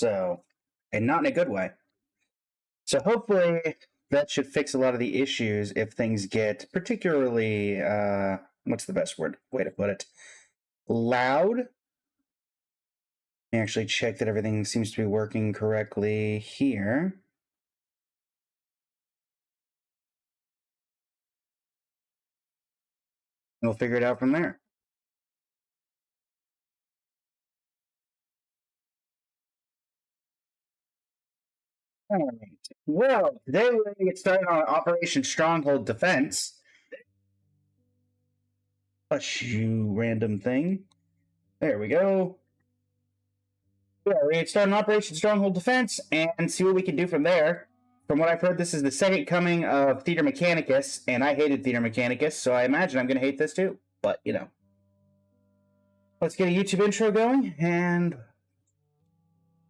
So, and not in a good way. So hopefully that should fix a lot of the issues if things get particularly, what's the best way to put it? Loud? I actually check that everything seems to be working correctly here. We'll figure it out from there. All right. Well, today we're going to get started on Operation Stronghold Defense. Hush, you random thing. There we go. Yeah, we're going to start an Operation Stronghold Defense and see what we can do from there. From what I've heard, this is the second coming of Theater Mechanicus, and I hated Theater Mechanicus, so I imagine I'm going to hate this too. But, you know. Let's get a YouTube intro going, and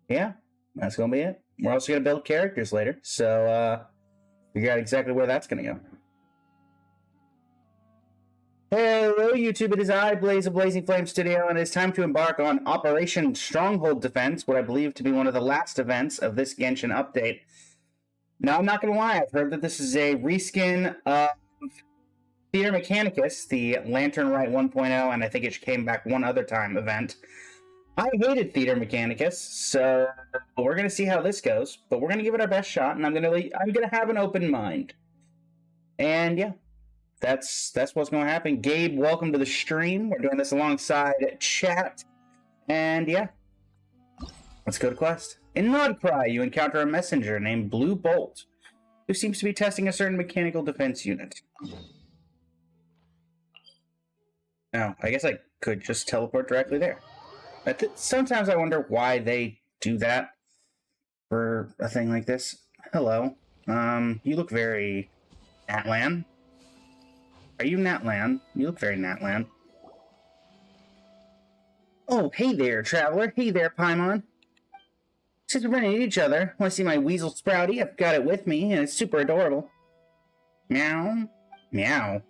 yeah, that's going to be it. We're also going to build characters later, so figure out exactly where that's going to go. Hello, YouTube. It is I, Blaze of Blazing Flame Studio, and it's time to embark on Operation Stronghold Defense, what I believe to be one of the last events of this Genshin update. Now, I'm not going to lie, I've heard that this is a reskin of Theater Mechanicus, the Lantern Rite 1.0, and I think it came back one other time event. I hated Theater Mechanicus, so we're going to see how this goes, but we're going to give it our best shot, and I'm going to have an open mind. And yeah. That's what's going to happen. Gabe, welcome to the stream. We're doing this alongside chat. And yeah, let's go to quest. In Nodcry, you encounter a messenger named Blue Bolt, who seems to be testing a certain mechanical defense unit. Now, I guess I could just teleport directly there. Sometimes I wonder why they do that for a thing like this. Hello. You look very Atlan. Are you Natlan? You look very Natlan. Oh, hey there, traveler. Hey there, Paimon. Since we're running into each other, want to see my weasel Sprouty? I've got it with me, and it's super adorable. Meow. Meow.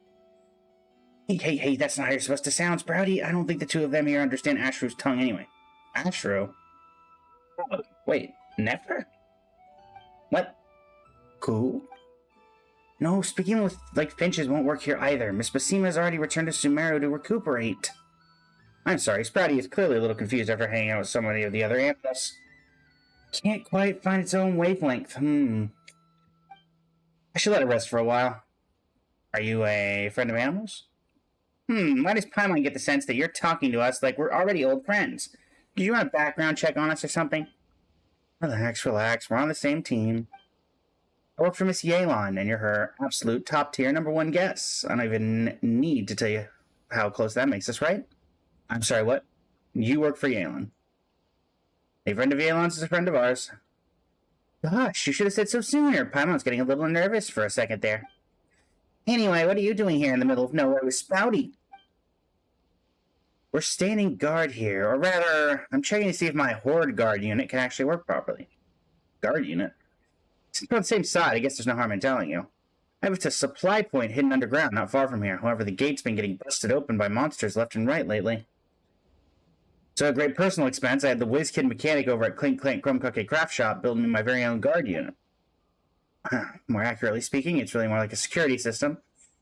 Hey, that's not how you're supposed to sound, Sprouty. I don't think the two of them here understand Ashru's tongue anyway. Ashru? Oh, wait, never? What? Cool? No, speaking with, finches won't work here either. Miss Basima's already returned to Sumeru to recuperate. I'm sorry, Sprouty is clearly a little confused after hanging out with so many of the other animals. Can't quite find its own wavelength. I should let it rest for a while. Are you a friend of animals? Why does Paimon get the sense that you're talking to us like we're already old friends? Did you want a background check on us or something? Relax, we're on the same team. I work for Miss Yelan, and you're her absolute top-tier #1 guess. I don't even need to tell you how close that makes us, right? I'm sorry, what? You work for Yelan. A friend of Yelan's is a friend of ours. Gosh, you should have said so sooner. Paimon's getting a little nervous for a second there. Anyway, what are you doing here in the middle of nowhere with Sprouty? We're standing guard here, or rather, I'm checking to see if my Horde guard unit can actually work properly. Guard unit? Since we're on the same side, I guess there's no harm in telling you. I have a supply point hidden underground not far from here. However, the gate's been getting busted open by monsters left and right lately. So at great personal expense, I had the whiz-kid mechanic over at Clink Clank Crumb Cookie Craft Shop building me my very own guard unit. More accurately speaking, it's really more like a security system.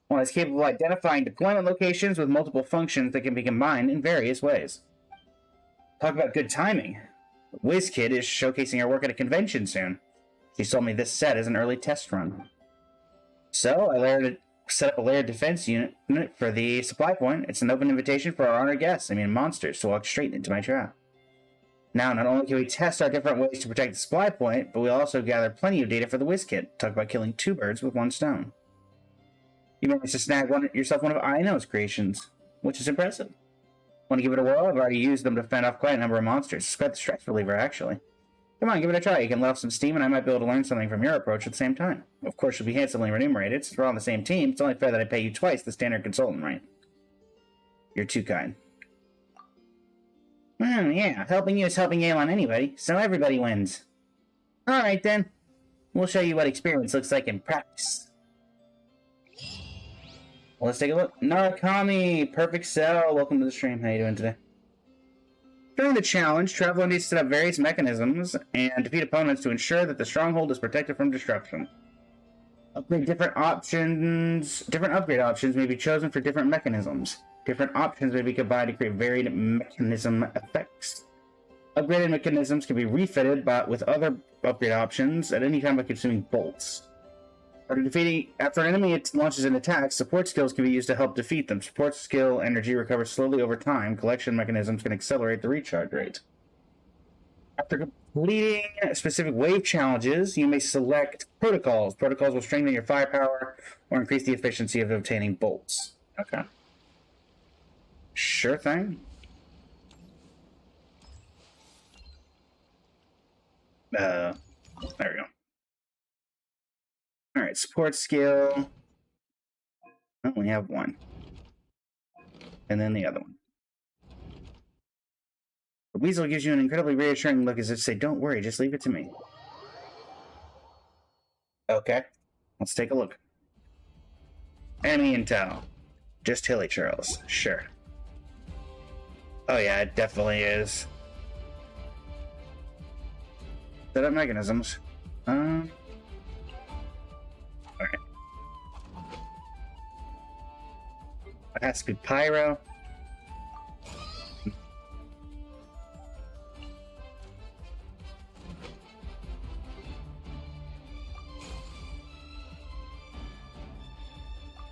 One that's capable of identifying deployment locations with multiple functions that can be combined in various ways. Talk about good timing. WizKid is showcasing her work at a convention soon. She told me this set is an early test run. So, I set up a layered defense unit for the supply point. It's an open invitation for our honored guests, monsters, to walk straight into my trap. Now, not only can we test our different ways to protect the supply point, but we'll also gather plenty of data for the WizKid. Talk about killing 2 birds with 1 stone. You managed to snag yourself one of Aino's creations, which is impressive. Want to give it a whirl? I've already used them to fend off quite a number of monsters. It's quite the stress reliever, actually. Come on, give it a try. You can let off some steam, and I might be able to learn something from your approach at the same time. Of course, you'll be handsomely remunerated. Since we're on the same team, it's only fair that I pay you twice the standard consultant rate. You're too kind. Yeah, helping you is helping Yelan anybody, so everybody wins. Alright then. We'll show you what experience looks like in practice. Well, let's take a look. Narakami, Perfect Cell, welcome to the stream. How you doing today? During the challenge, Traveler needs to set up various mechanisms and defeat opponents to ensure that the stronghold is protected from destruction. Different upgrade options may be chosen for different mechanisms. Different options may be combined to create varied mechanism effects. Upgraded mechanisms can be refitted with other upgrade options at any time by consuming bolts. After an enemy launches an attack, support skills can be used to help defeat them. Support skill energy recovers slowly over time. Collection mechanisms can accelerate the recharge rate. After completing specific wave challenges, you may select protocols. Protocols will strengthen your firepower or increase the efficiency of obtaining bolts. Okay. Sure thing. There we go. Alright, support skill. Oh, we have one. And then the other one. The weasel gives you an incredibly reassuring look as if to say, don't worry, just leave it to me. Okay, let's take a look. Enemy intel. Just Hilly Charles. Sure. Oh yeah, it definitely is. Set up mechanisms. Alright. It has to be pyro.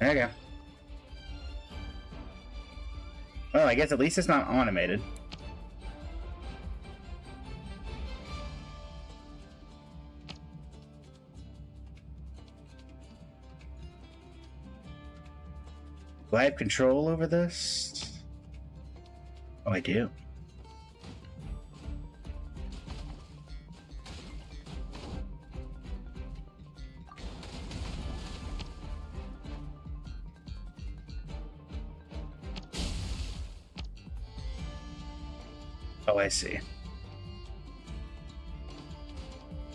There you go. Well, I guess at least it's not automated. Do I have control over this? Oh, I do. Oh, I see.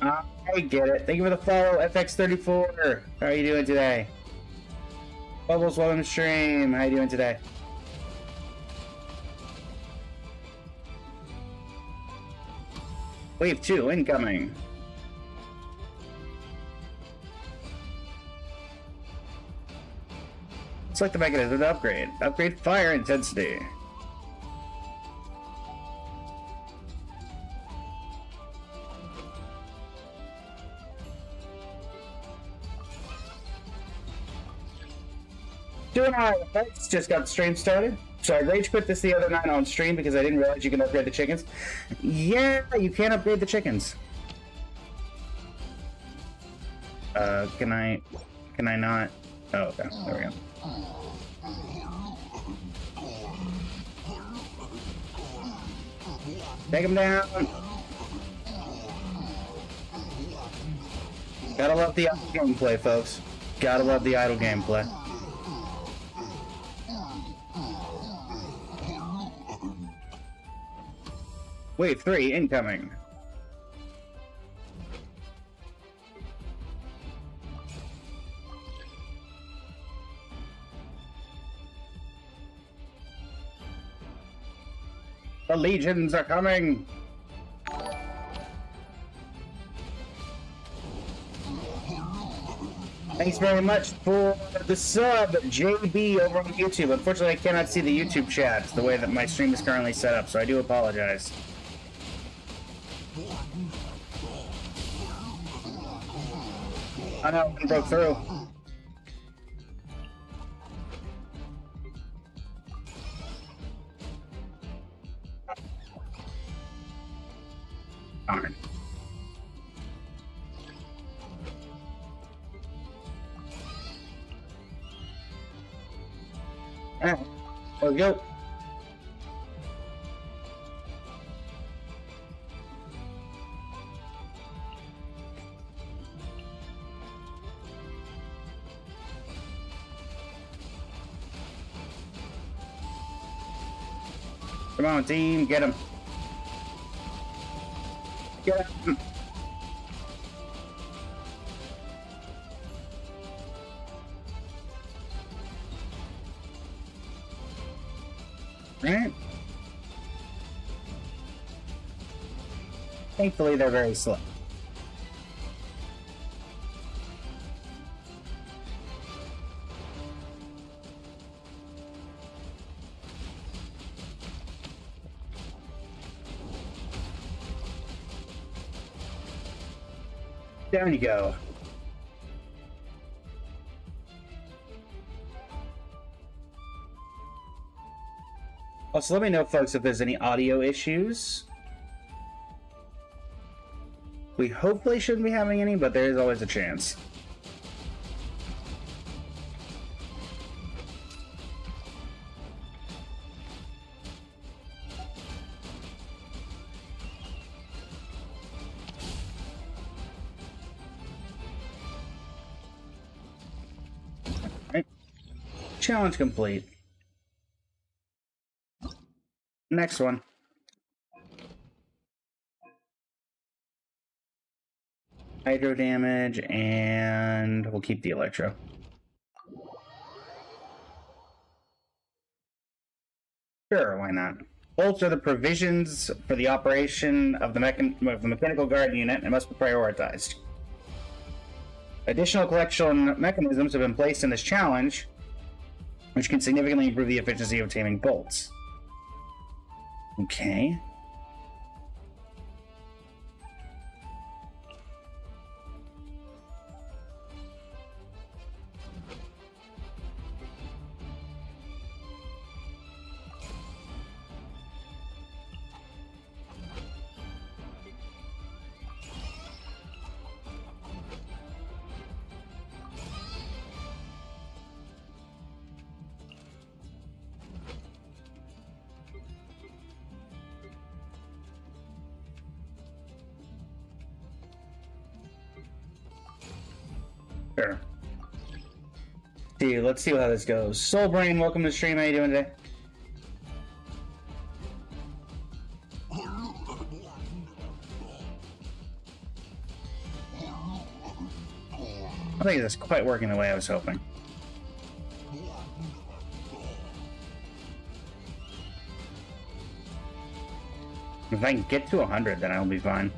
I get it. Thank you for the follow, FX34. How are you doing today? Bubbles, welcome to stream. How you doing today? Wave 2 incoming. Select the mechanism to upgrade. Upgrade fire intensity. Doing alright, folks. Just got the stream started. So I rage quit this the other night on stream because I didn't realize you can upgrade the chickens. Yeah, you can upgrade the chickens. Can I not? Oh, okay. There we go. Take him down. Gotta love the idle gameplay, folks. Gotta love the idle gameplay. Wave 3 incoming. The legions are coming. Thanks very much for the sub, JB, over on YouTube. Unfortunately, I cannot see the YouTube chat the way that my stream is currently set up, so I do apologize. I know, it broke through. Darn. Alright, there we go. Come on, team, get him. Get him. Right? Thankfully, they're very slow. Down you go. Also, let me know, folks, if there's any audio issues. We hopefully shouldn't be having any, but there is always a chance. Alright. Challenge complete. Next one. Hydro damage, and we'll keep the electro. Sure, why not? Bolts are the provisions for the operation of the mechanical guard unit and must be prioritized. Additional collection mechanisms have been placed in this challenge, which can significantly improve the efficiency of taming bolts. Okay. Sure. Let's see how this goes. Soul Brain, welcome to the stream. How you doing today? I think it's quite working the way I was hoping. If I can get to 100, then I'll be fine.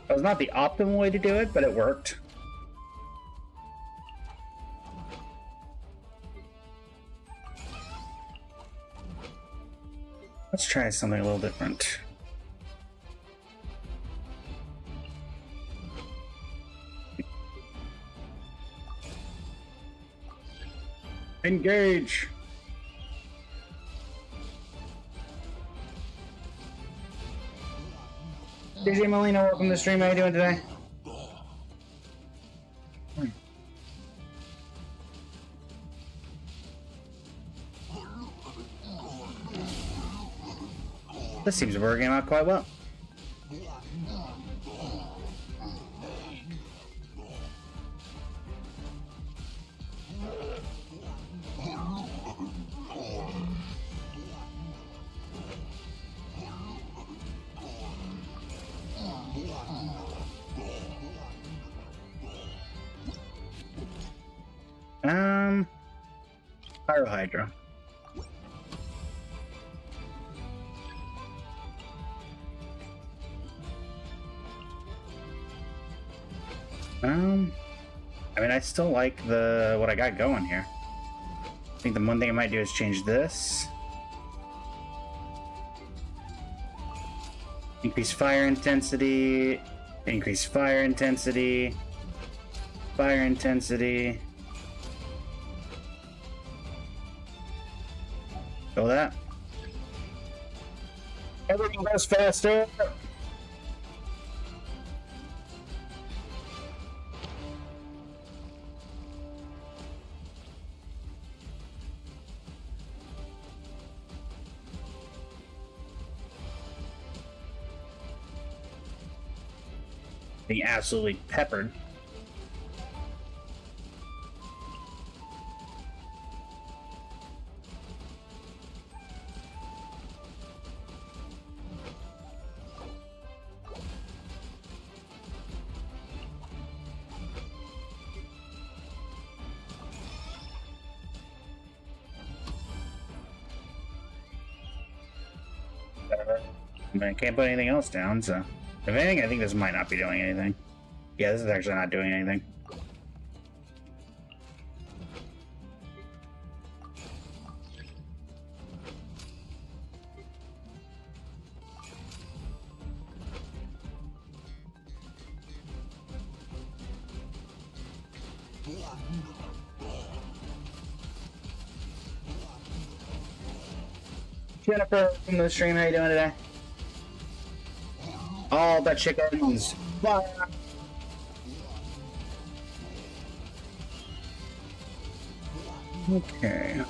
That was not the optimal way to do it, but it worked. Let's try something a little different. Engage! DJ Molina, welcome to the stream. How you doing today? This seems to be working out quite well. Pyrohydra. I mean, I still like what I got going here. I think the one thing I might do is change this. Increase fire intensity, increase fire intensity, fire intensity, Feel that? Everything goes faster! Being absolutely peppered. I can't put anything else down, so... If anything, I think this might not be doing anything. Yeah, this is actually not doing anything. Jennifer from the stream, how you doing today? All the chickens. Fire. Okay.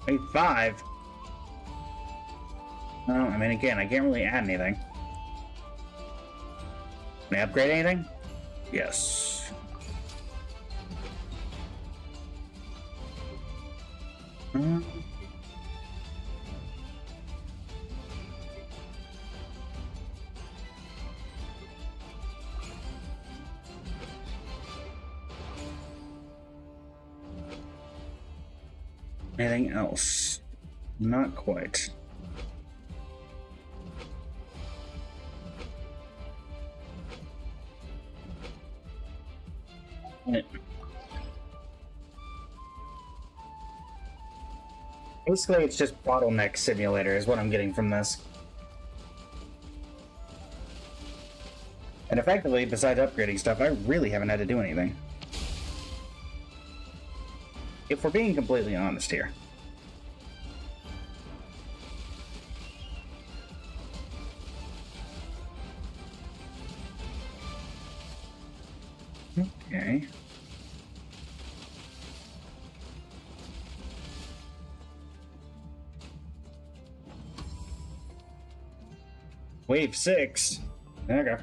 Wait, 5. No, I mean, again, I can't really add anything. Can I upgrade anything? Yes. Anything else? Not quite. Basically, it's just bottleneck simulator is what I'm getting from this. And effectively, besides upgrading stuff, I really haven't had to do anything. If we're being completely honest here. Okay. Wave 6. Okay.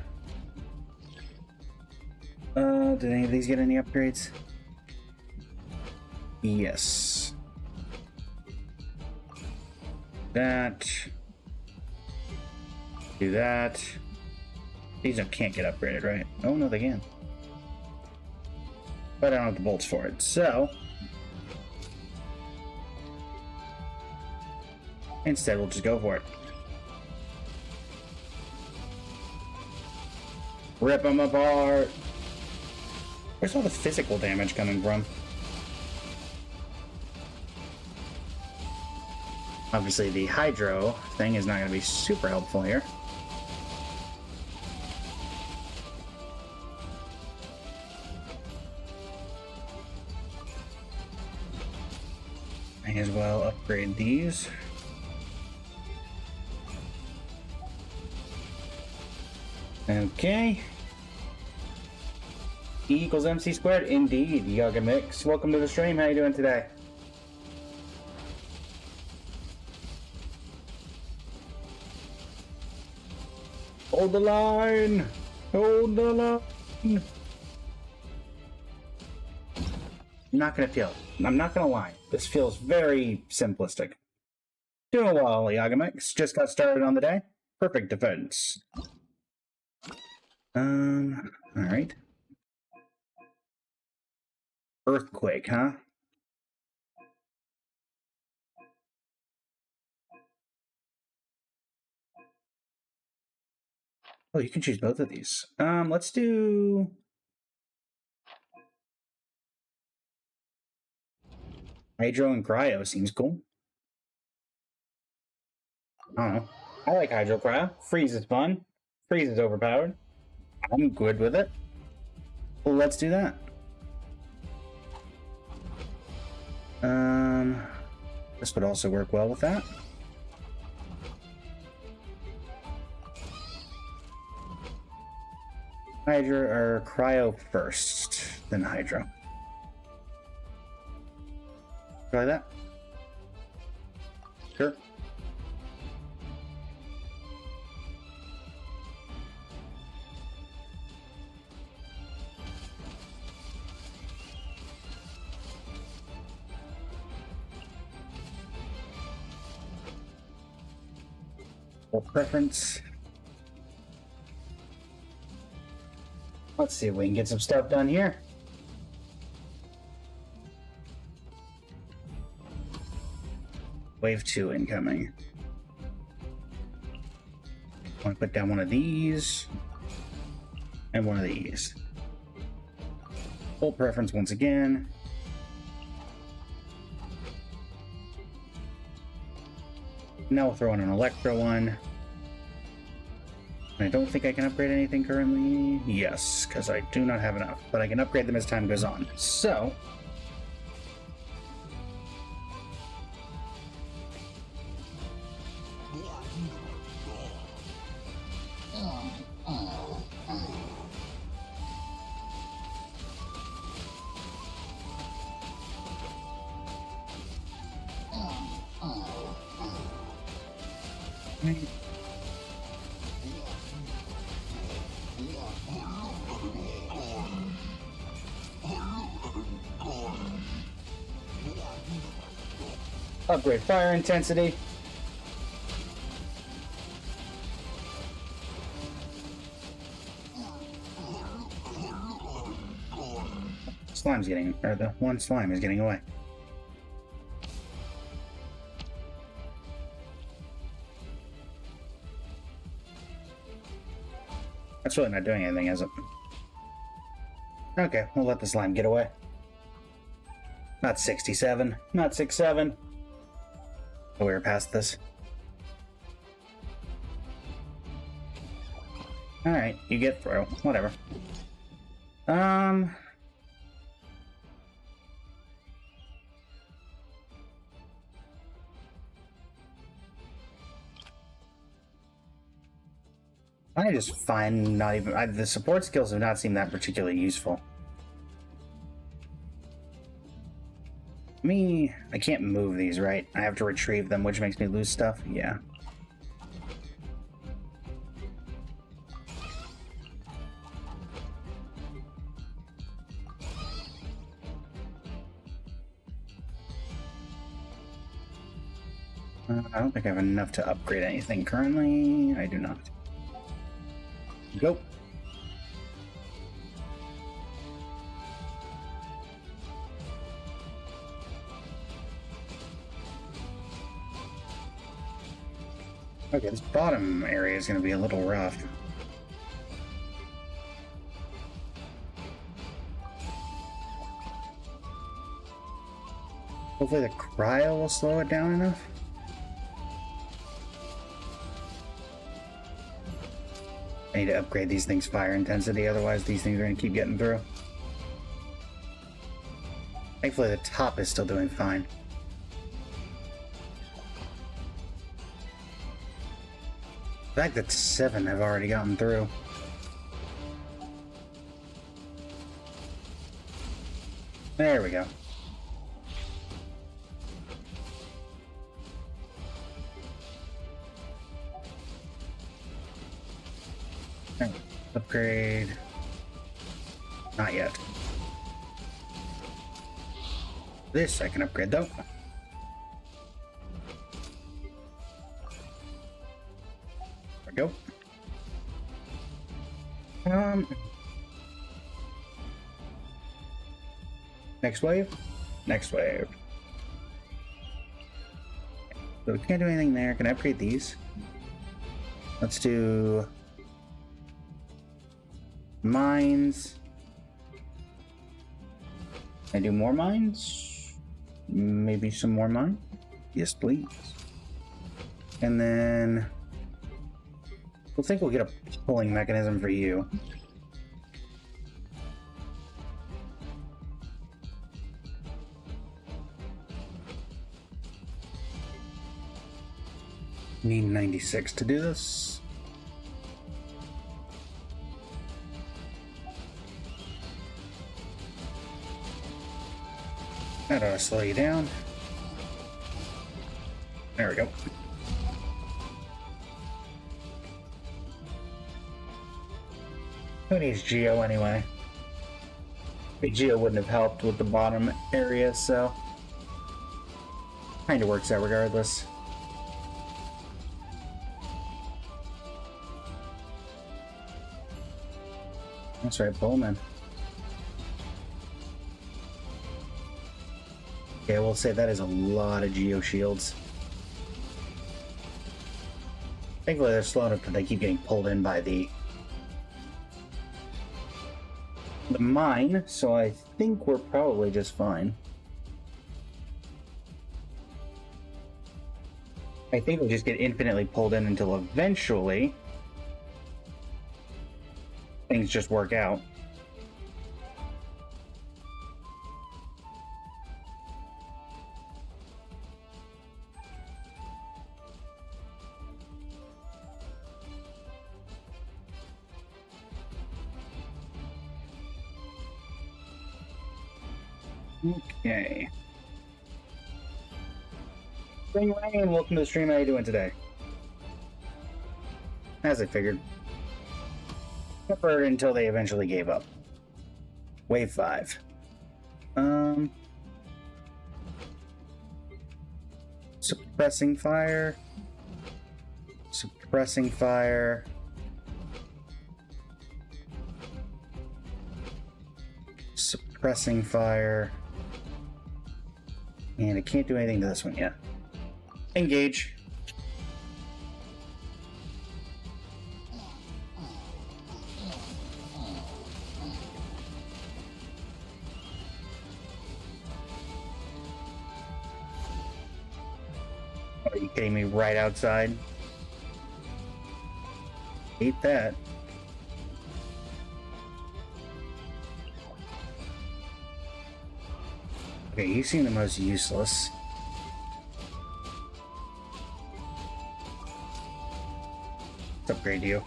Did any of these get any upgrades? Yes. That. Do that. These can't get upgraded, right? Oh, no, they can. But I don't have the bolts for it, so... Instead, we'll just go for it. Rip them apart! Where's all the physical damage coming from? Obviously, the hydro thing is not going to be super helpful here. May as well upgrade these. Okay. E equals MC squared? Indeed, Yaga Mix. Welcome to the stream. How you doing today? Hold the line! Hold the line! I'm not gonna lie. This feels very simplistic. Doing well, Yagamix. Just got started on the day. Perfect defense. Alright. Earthquake, huh? Oh, you can choose both of these. Let's do... Hydro and Cryo seems cool. I don't know. I like Hydro Cryo. Freeze is fun. Freeze is overpowered. I'm good with it. Well, let's do that. This would also work well with that. Hydro or Cryo first, then Hydro. Try that. Sure. Preference. Let's see if we can get some stuff done here. Wave 2 incoming. I want to put down one of these and one of these. Full preference once again. Now we'll throw in an Electro one. I don't think I can upgrade anything currently. Yes, because I do not have enough, but I can upgrade them as time goes on. So, upgrade fire intensity. Slime's getting, or the one slime is getting away. That's really not doing anything, is it? Okay, we'll let the slime get away. Not 67, not 67. Oh, we were past this. Alright, you get through. Whatever. I just find not even... the support skills have not seemed that particularly useful. I can't move these, right? I have to retrieve them, which makes me lose stuff? Yeah. I don't think I have enough to upgrade anything currently. I do not. Go. Okay, this bottom area is going to be a little rough. Hopefully the cryo will slow it down enough. I need to upgrade these things' fire intensity, otherwise these things are going to keep getting through. Thankfully the top is still doing fine. The fact that 7 have already gotten through. There we go. Upgrade. Not yet. This I can upgrade though. There we go. Next wave. Next wave. So we can't do anything there. Can I upgrade these? Let's do mines. Can I do more mines? Maybe some more mines? Yes, please. And then we'll think we'll get a pulling mechanism for you. Need 96 to do this. That ought to slow you down. There we go. Who needs Geo anyway? Geo wouldn't have helped with the bottom area, so kinda works out regardless. That's right, Bowman. Yeah, we'll say that is a lot of Geo shields. Thankfully they're slow enough that they keep getting pulled in by the mine, so I think we're probably just fine. I think we'll just get infinitely pulled in until eventually things just work out. Okay. Spring Rain, welcome to the stream. How you doing today? As I figured. Tempered until they eventually gave up. Wave 5. Suppressing fire. Suppressing fire. Suppressing fire. And I can't do anything to this one yet. Engage. Are you kidding me? Right outside? Hate that. Okay, you seem the most useless. Let's upgrade you.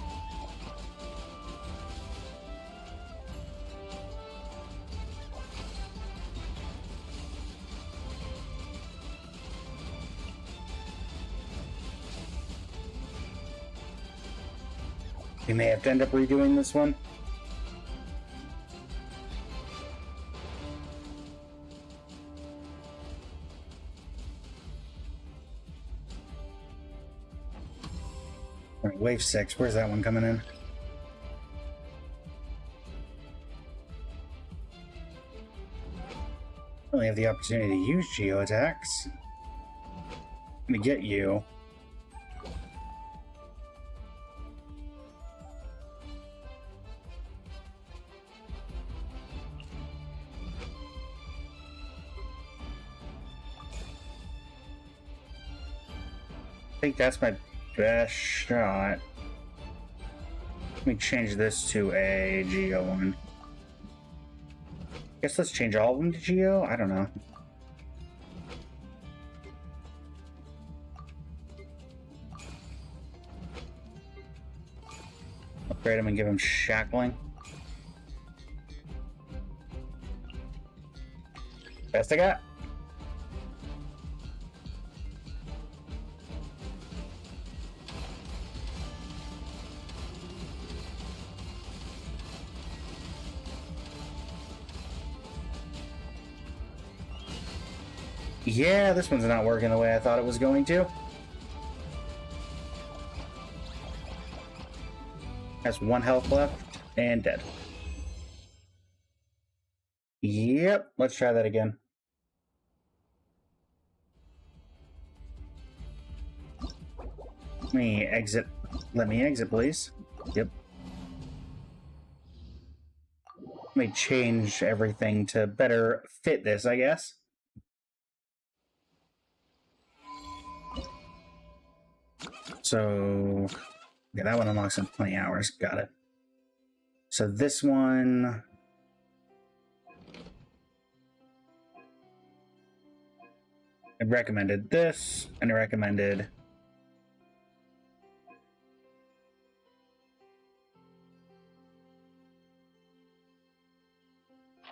We may have to end up redoing this one. Alright, wave 6. Where's that one coming in? Only have the opportunity to use Geo attacks. I'm gonna get you. I think that's my best shot. Let me change this to a Geo one. Guess let's change all of them to Geo? I don't know. Upgrade him and give him shackling. Best I got. Yeah, this one's not working the way I thought it was going to. Has 1 health left and dead. Yep, let's try that again. Let me exit, please. Yep. Let me change everything to better fit this, I guess. So, yeah, that one unlocks in 20 hours. Got it. So this one... I recommended this, and I recommended...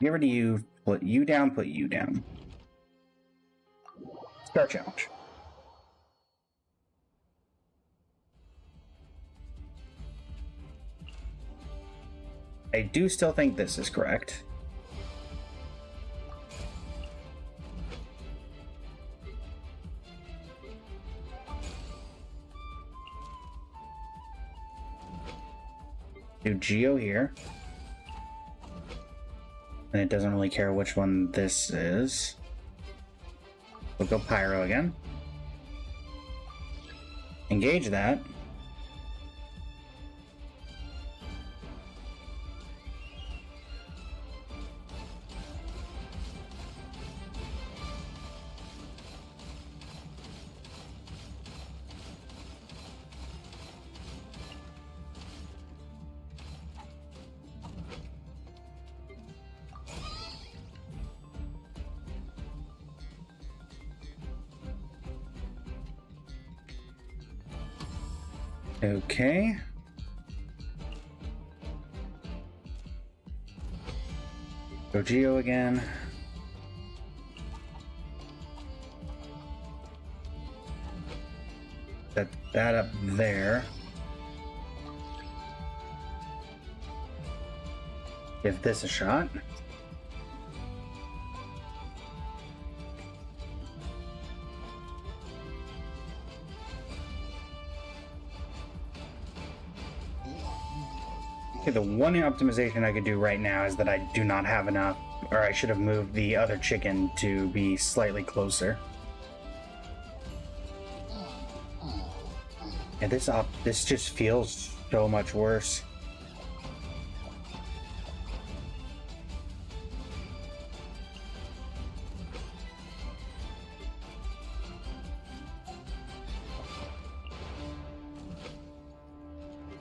Get rid of you, put you down, put you down. Start challenge. I do still think this is correct. Do Geo here. And it doesn't really care which one this is. We'll go Pyro again. Engage that. Okay. Go Geo again. Set that up there. Give this a shot. Okay, the one optimization I could do right now is that I do not have enough, or I should have moved the other chicken to be slightly closer. And this just feels so much worse.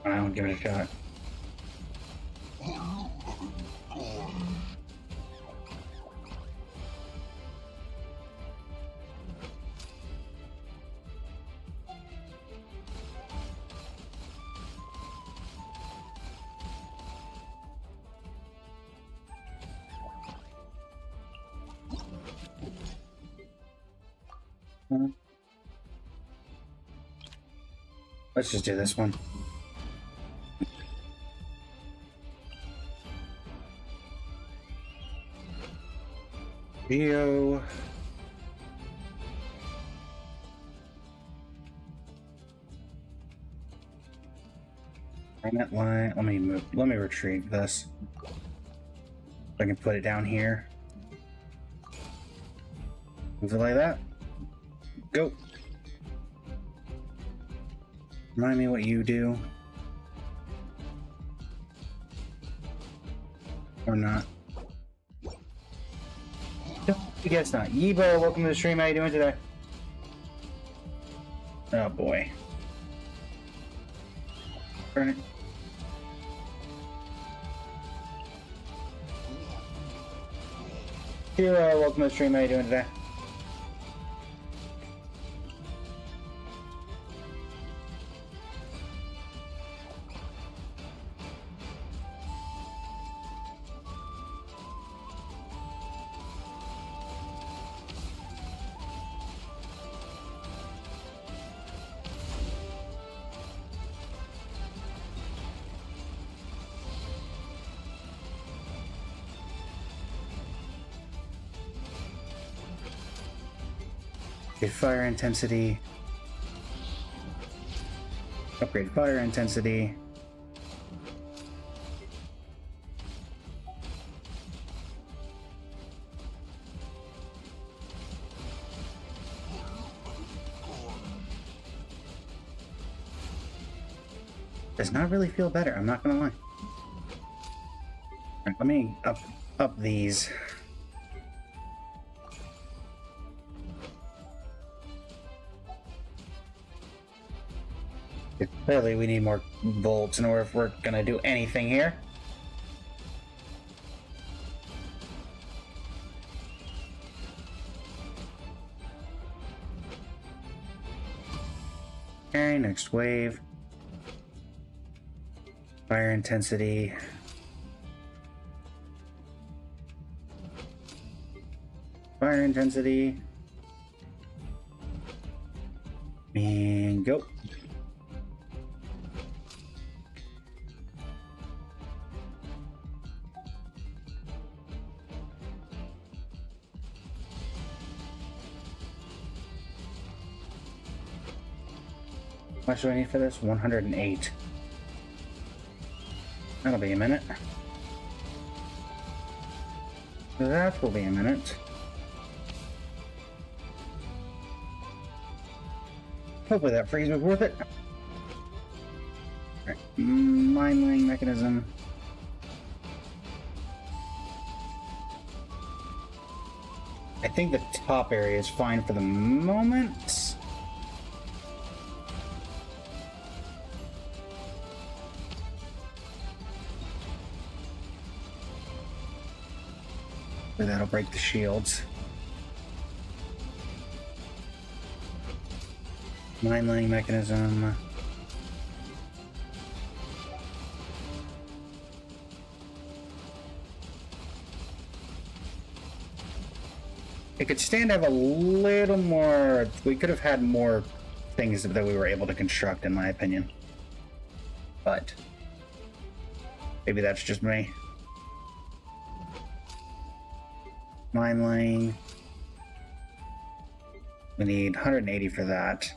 I don't give it a shot. Let's just do this one. Geo. That line. Let me retrieve this. I can put it down here. Move it like that. Go. Remind me what you do. Or not. No, I guess not. Yibo, welcome to the stream. How you doing today? Oh boy. Burn it. Hero, welcome to the stream. How you doing today? Fire intensity. Upgrade fire intensity. Does not really feel better, I'm not gonna lie. Right, let me up these. Clearly, we need more bolts in order if we're gonna do anything here. Okay, next wave. Fire intensity. Fire intensity. And go. How much do I need for this? 108. That'll be a minute. That will be a minute. Hopefully that freeze was worth it. Alright, mine laying mechanism. I think the top area is fine for the moment. That'll break the shields. Mine laying mechanism. It could stand to have a little more. We could have had more things that we were able to construct, in my opinion. But maybe that's just me. Mine laying. We need 180 for that.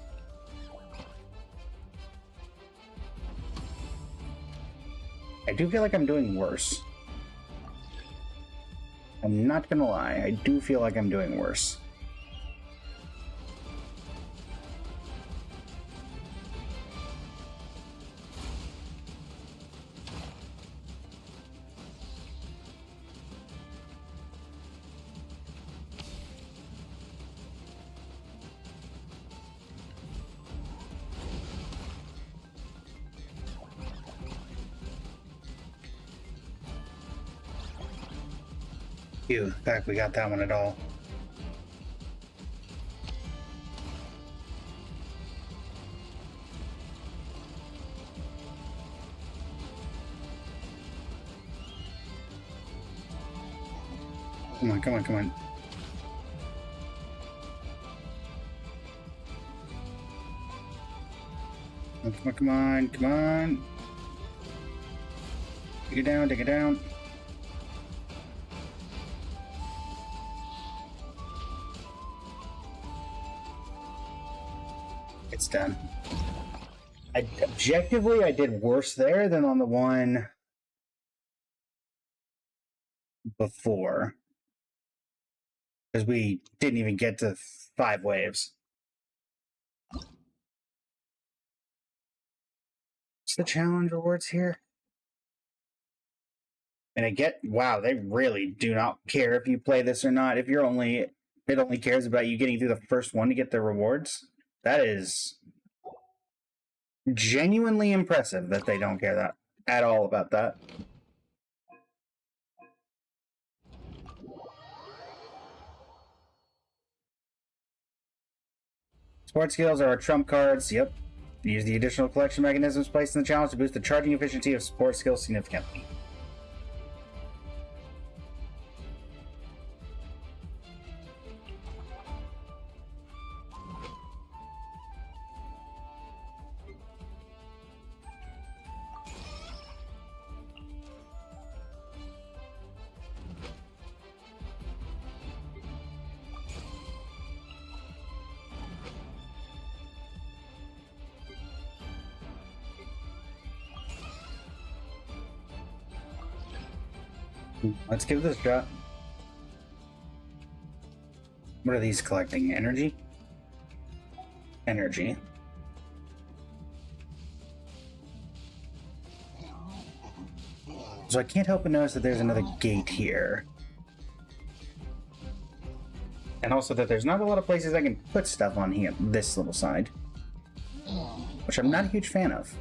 I do feel like I'm doing worse. I'm not gonna lie, I do feel like I'm doing worse. Phew, in fact, we got that one at all. Come on, come on, come on. Come on, come on, come on. Take it down, take it down. It's done. Objectively, I did worse there than on the one before. Because we didn't even get to 5 waves. What's the challenge rewards here? And I get, wow, they really do not care if you play this or not. If you're it only cares about you getting through the first one to get the rewards. That is genuinely impressive that they don't care that at all about that. Sports skills are our trump cards. Yep. Use the additional collection mechanisms placed in the challenge to boost the charging efficiency of sports skills significantly. Let's give this a shot. What are these collecting? Energy? Energy. So I can't help but notice that there's another gate here. And also that there's not a lot of places I can put stuff on here, this little side. which I'm not a huge fan of.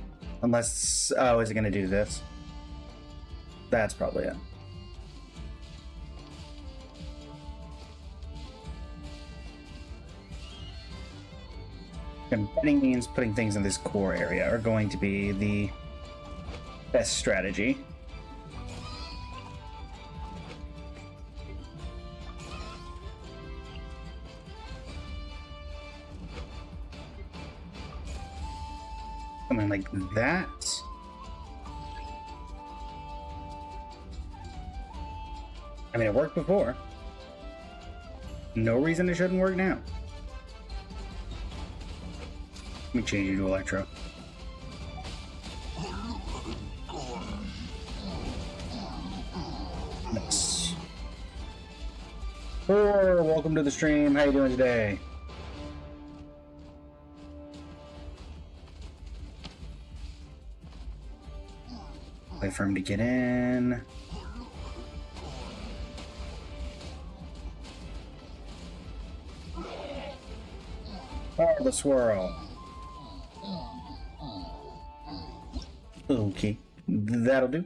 Unless, oh, is it going to do this? That's probably it. And betting means putting things in this core area are going to be the best strategy. Something like that. I mean, it worked before. No reason it shouldn't work now. Let me change you to Electro. Nice. Thor, welcome to the stream. How you doing today? Wait for him to get in. Oh, the swirl. Okay, that'll do.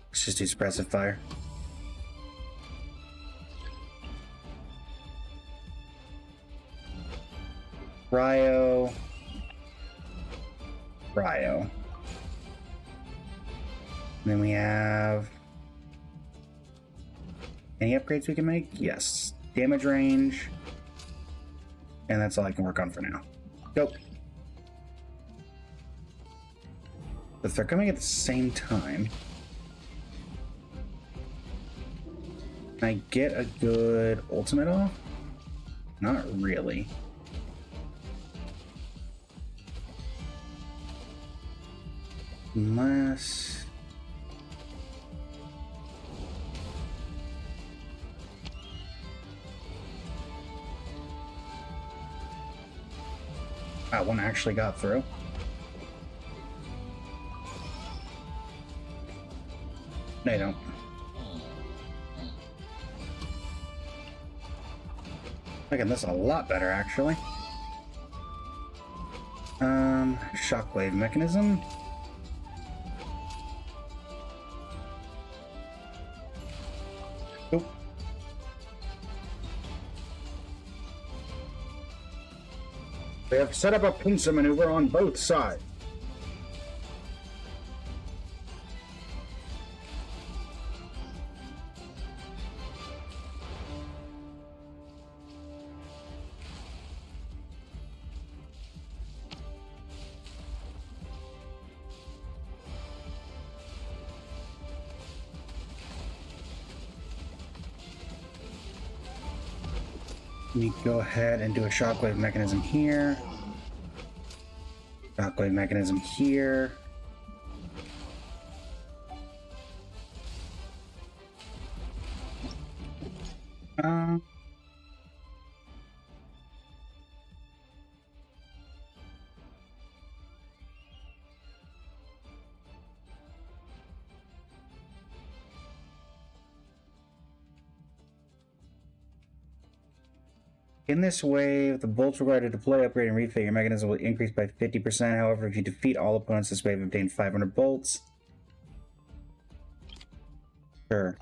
Let's just do suppressive fire. Ryo. Then we have any upgrades we can make? Yes. Damage range. And that's all I can work on for now. Go. If they're coming at the same time, can I get a good ultimate off? Not really. Unless... that one actually got through. No, you don't. Making this a lot better, actually. Shockwave mechanism. Oop. They have set up a pincer maneuver on both sides. Let me go ahead and do a shockwave mechanism here. Shockwave mechanism here. In this wave, the bolts required to deploy, upgrade, and refit your mechanism will increase by 50%. However, if you defeat all opponents this wave, obtain 500 bolts. Sure.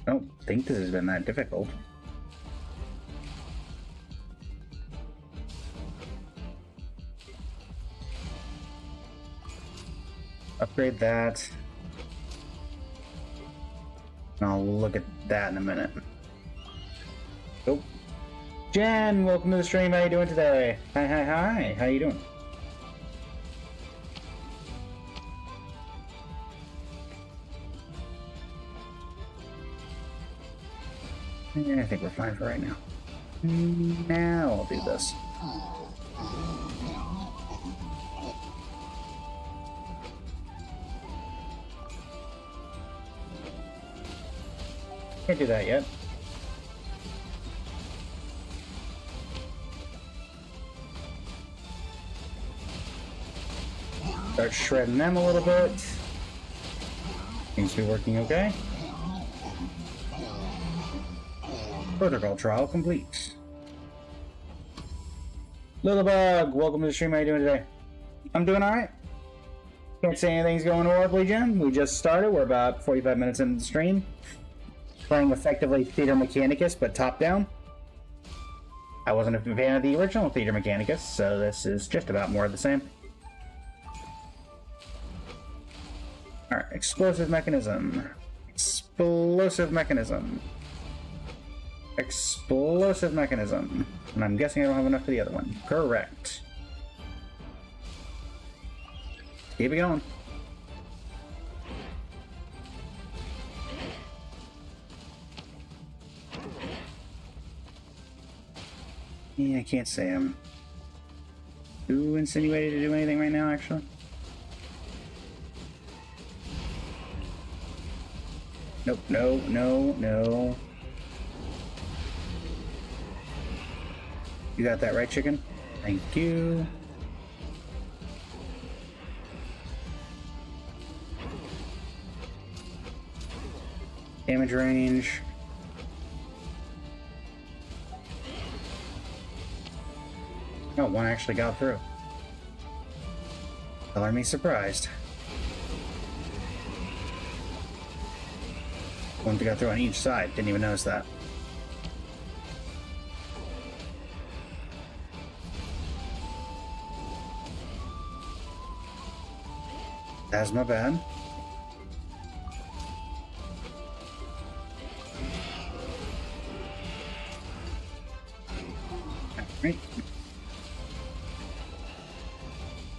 I don't think this has been that difficult. Upgrade that. And I'll look at that in a minute. Oh, Jen, welcome to the stream. How you doing today? Hi, hi, hi. How you doing? Yeah, I think we're fine for right now. Now I'll do this. Can't do that yet. Start shredding them a little bit. Seems to be working okay. Protocol trial complete. Lilybug, welcome to the stream. How you doing today? I'm doing alright. Can't say anything's going horribly, Jim. We just started. We're about 45 minutes into the stream. Playing effectively Theater Mechanicus, but top-down. I wasn't a fan of the original Theater Mechanicus, so this is just about more of the same. Alright, explosive mechanism. Explosive mechanism. Explosive mechanism. And I'm guessing I don't have enough for the other one. Correct. Keep it going. Yeah, I can't say I'm too insinuated to do anything right now, actually. Nope, no, no, no. You got that right, chicken? Thank you. Damage range. Oh, one actually got through. Color me surprised. One got through on each side. Didn't even notice that. That's my bad. Alright.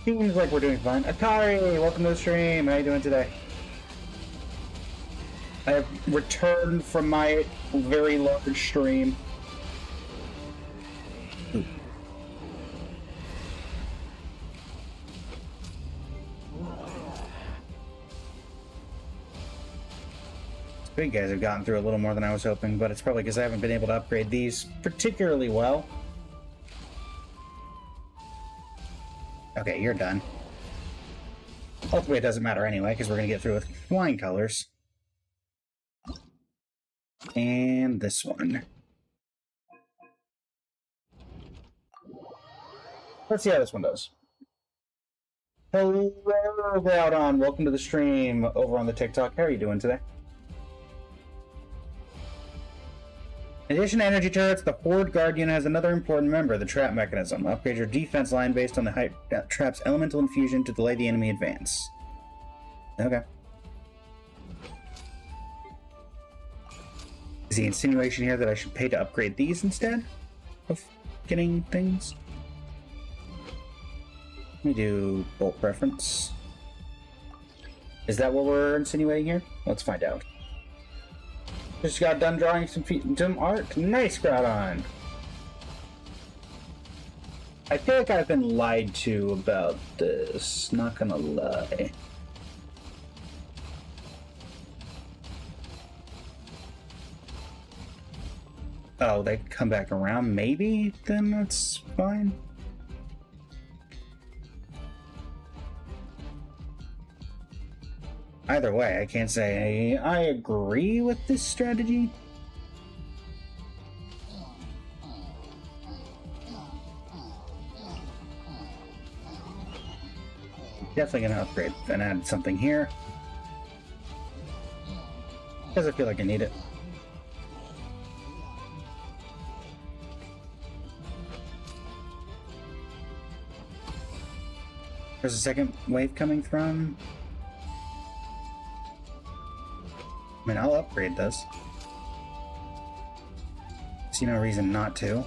Seems like we're doing fine. Atari, welcome to the stream. How you doing today? I have returned from my very large stream. Ooh. Big guys have gotten through a little more than I was hoping, but it's probably because I haven't been able to upgrade these particularly well. Okay, you're done. Hopefully it doesn't matter anyway, because we're going to get through with flying colors. And this one. Let's see how this one does. Hello, Groudon. Welcome to the stream over on the TikTok. How are you doing today? In addition to energy turrets, the Horde Guardian has another important member, the trap mechanism. Upgrade your defense line based on the trap's elemental infusion to delay the enemy advance. Okay. Is the insinuation here that I should pay to upgrade these instead of getting things? Let me do bolt preference. Is that what we're insinuating here? Let's find out. Just got done drawing some art. Nice, Groudon. I feel like I've been lied to about this. Not gonna lie. Oh, they come back around? Maybe? Then that's fine. Either way, I can't say I agree with this strategy. Definitely gonna upgrade and add something here. Because I feel like I need it. There's a second wave coming from. I mean, I'll upgrade this. See no reason not to.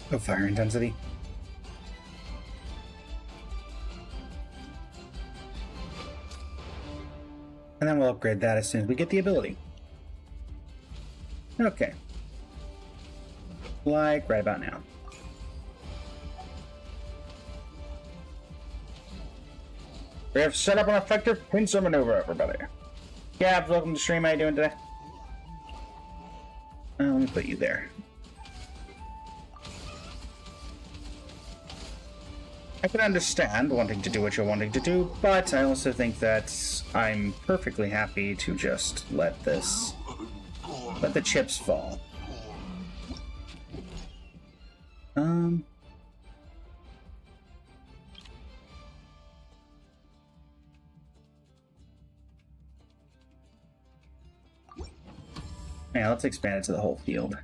Oh, fire intensity. And then we'll upgrade that as soon as we get the ability. Okay. Like right about now. We have set up an effective pincer maneuver, everybody. Gabs, welcome to the stream. How you doing today? Let me put you there. I can understand wanting to do what you're wanting to do, but I also think that I'm perfectly happy to just let the chips fall. Yeah, let's expand it to the whole field.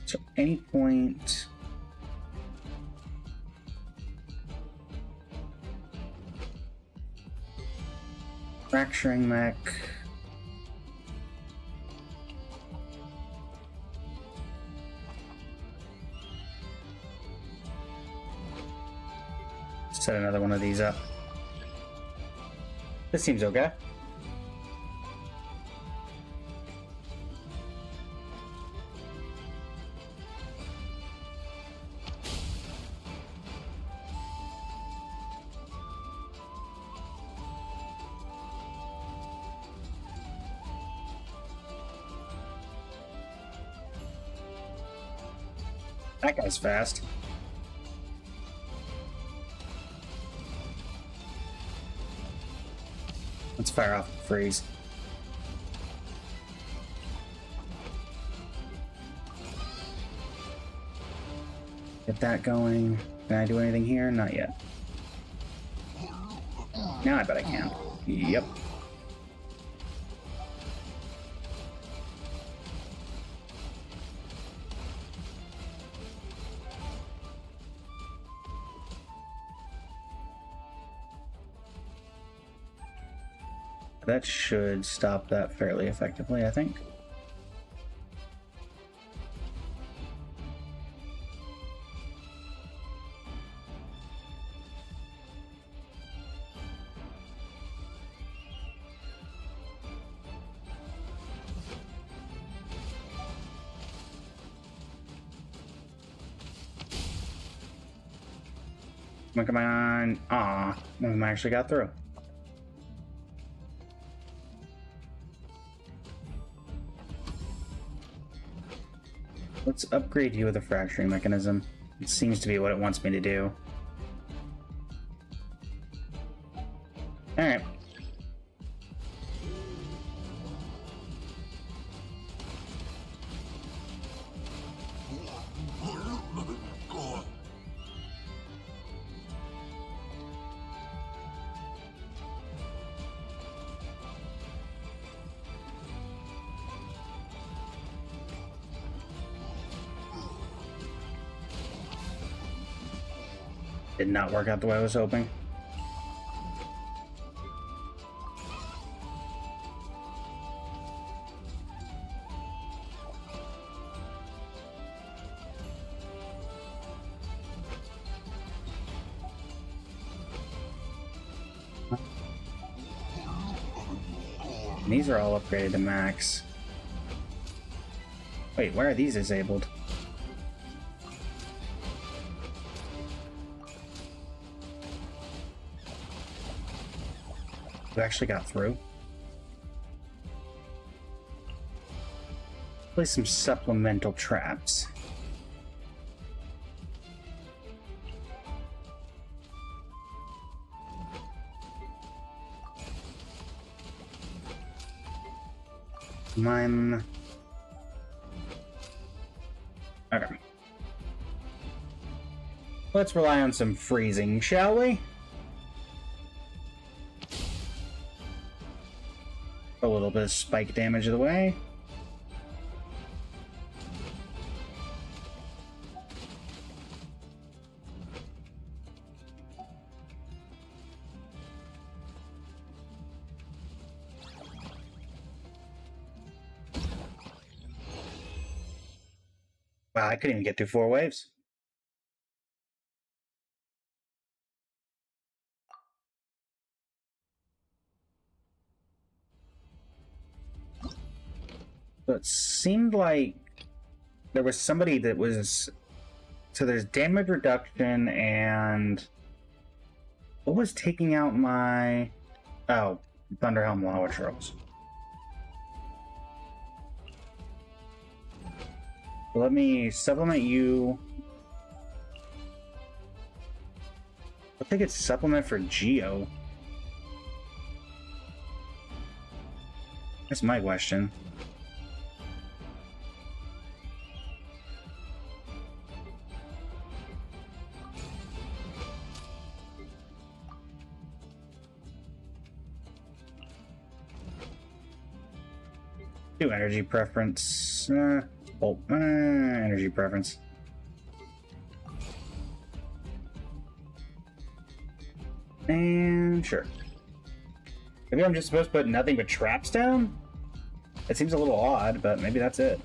So any point... Fracturing mech... Set another one of these up. This seems okay. That guy's fast. Let's fire off the freeze. Get that going. Can I do anything here? Not yet. Now I bet I can. Yep. That should stop that fairly effectively, I think. Come on. Aw, I actually got through. Let's upgrade you with a fracturing mechanism. It seems to be what it wants me to do. Alright. Did not work out the way I was hoping. And these are all upgraded to max. Wait, why are these disabled? We actually got through. Place some supplemental traps. Mine. Okay. Let's rely on some freezing, shall we? A little bit of spike damage of the way. Wow, I couldn't even get through 4 waves. So it seemed like there was somebody that was... So there's damage reduction and... What was taking out my... Oh, Thunderhelm Lava Trolls. Let me supplement you. I think it's supplement for Geo. That's my question. Do energy preference. Energy preference. And sure. Maybe I'm just supposed to put nothing but traps down? It seems a little odd, but maybe that's it.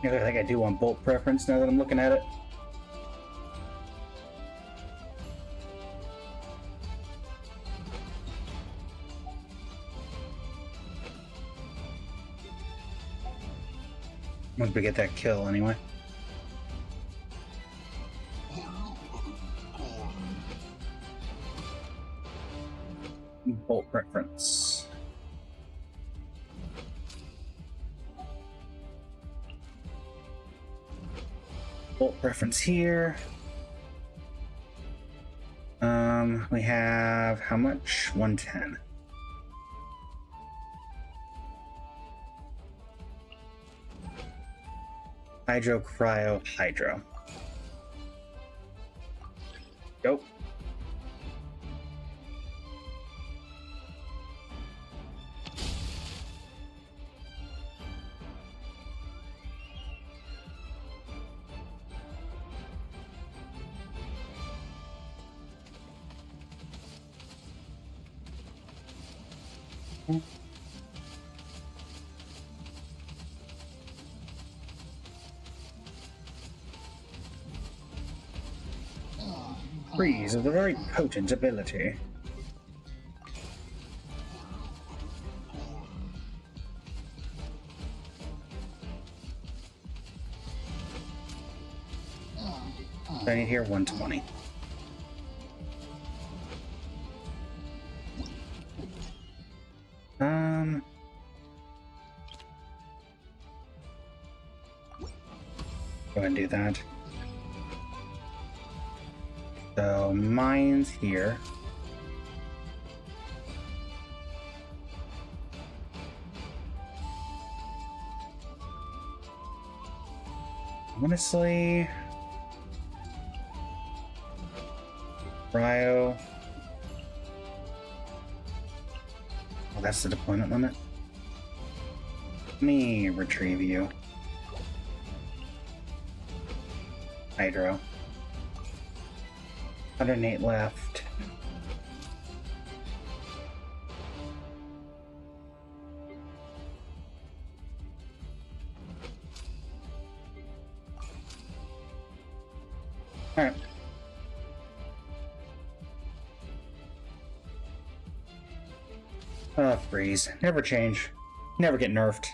I think I do want bolt preference now that I'm looking at it. Once we get that kill, anyway. Bolt preference. Bolt preference here. We have how much? 110. Hydro, cryo, hydro. Go. Freeze is a very potent ability. I need here 120. Go ahead and do that. So mine's here. Honestly, cryo. Oh, that's the deployment limit. Let me retrieve you. Hydro. 108 left. All right. Freeze. Never change. Never get nerfed.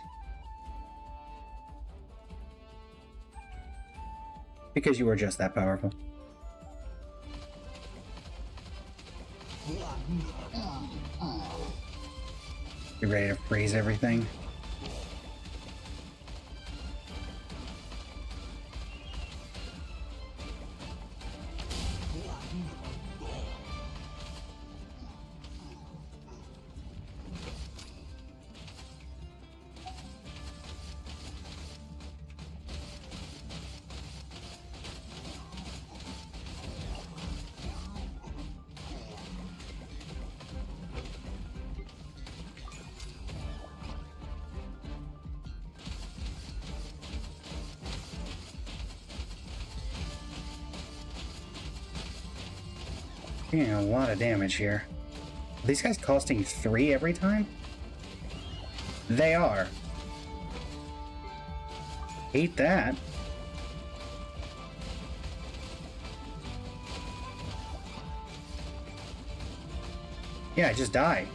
Because you were just that powerful. You ready to freeze everything? A lot of damage here. Are these guys costing 3 every time? They are. Hate that. Yeah, just die.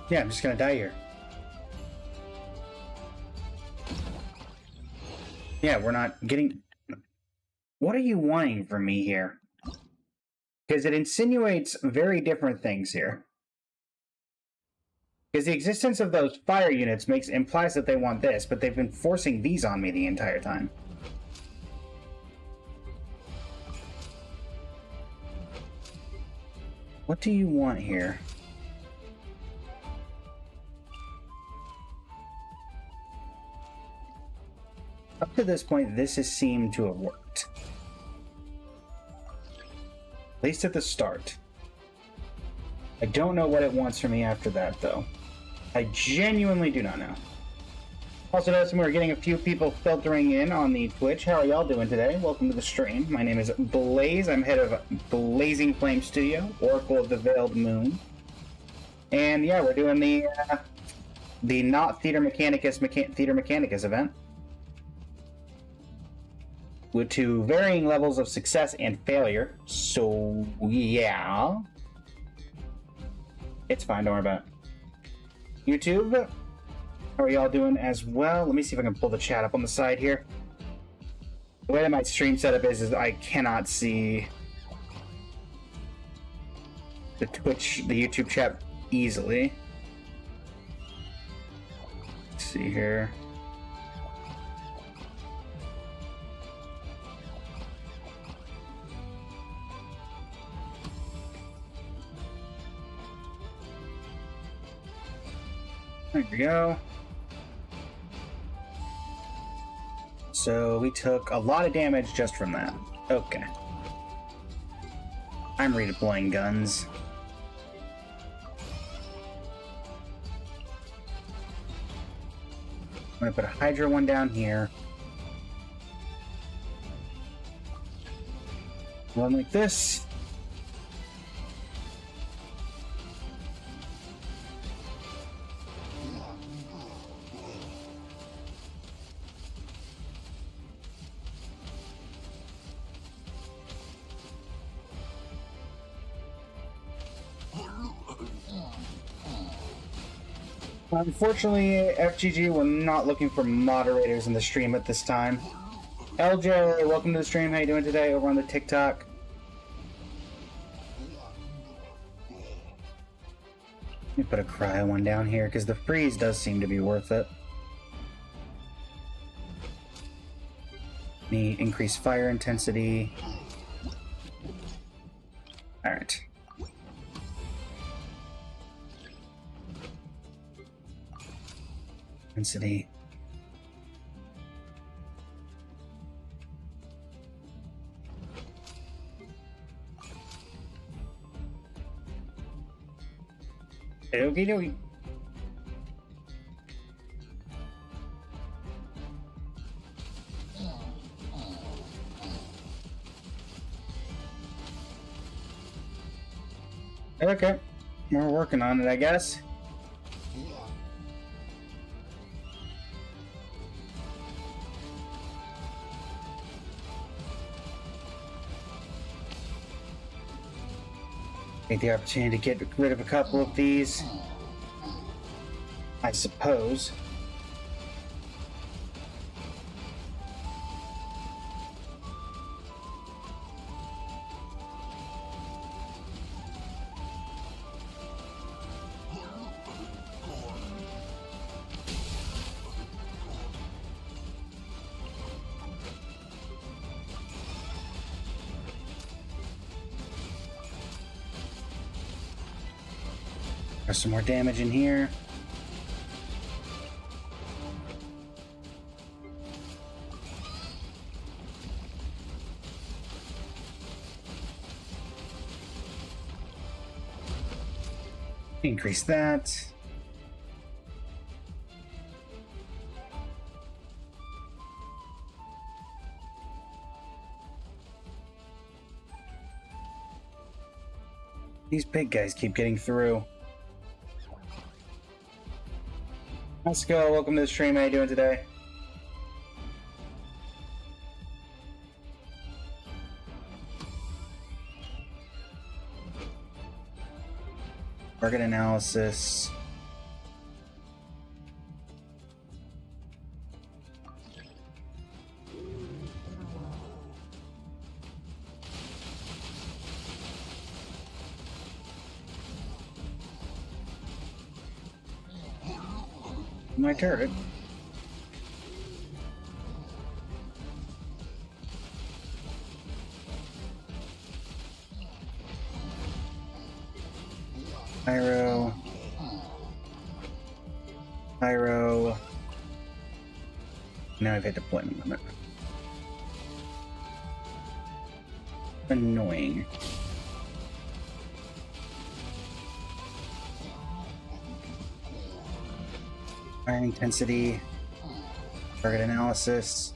Yeah, I'm just gonna die here. Yeah, we're not getting... What are you wanting from me here? Because it insinuates very different things here. Because the existence of those fire units implies that they want this, but they've been forcing these on me the entire time. What do you want here? Up to this point, this has seemed to have worked. At least at the start. I don't know what it wants from me after that, though. I genuinely do not know. Also noticing we're getting a few people filtering in on the Twitch. How are y'all doing today? Welcome to the stream. My name is Blaze. I'm head of Blazing Flame Studio, Oracle of the Veiled Moon. And yeah, we're doing the not Theater Mechanicus event. With to varying levels of success and failure. So yeah. It's fine, don't worry about it. YouTube, how are y'all doing as well? Let me see if I can pull the chat up on the side here. The way that my stream setup is I cannot see the YouTube chat easily. Let's see here. There we go. So we took a lot of damage just from that. Okay. I'm redeploying guns. I'm gonna put a Hydra one down here. One like this. Unfortunately, FGG, we're not looking for moderators in the stream at this time. LJ, welcome to the stream. How you doing today over on the TikTok? Let me put a cryo one down here because the freeze does seem to be worth it. Need increased fire intensity. Alright. Intensity. Okie dokie. Okay, we're working on it, I guess. Take the opportunity to get rid of a couple of these, I suppose. There's some more damage in here. Increase that. These big guys keep getting through. Let's go. Welcome to the stream. How you doing today? Target analysis. My turret. Pyro. Pyro. Now I've hit deployment limit. Annoying. Fire intensity. Target analysis.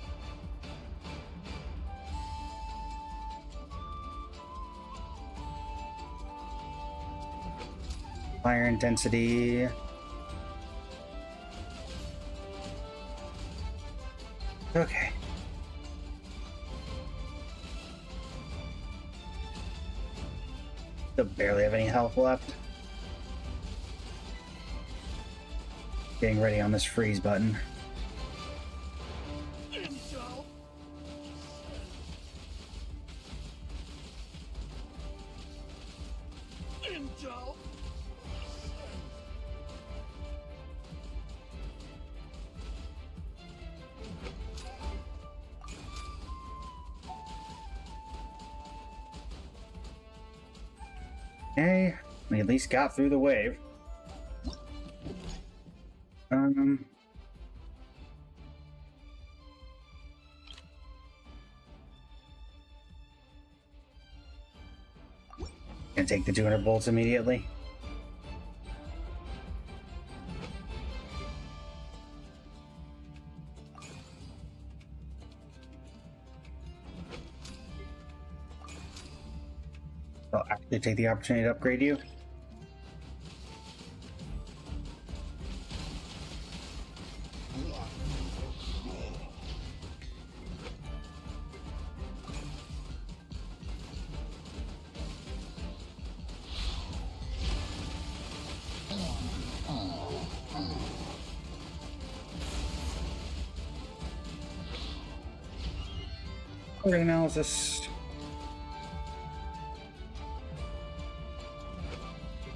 Fire intensity. Okay. Still barely have any health left. Getting ready on this freeze button. Okay, we at least got through the wave. Gonna take the 200 bolts immediately. I'll actually take the opportunity to upgrade you. Target analysis.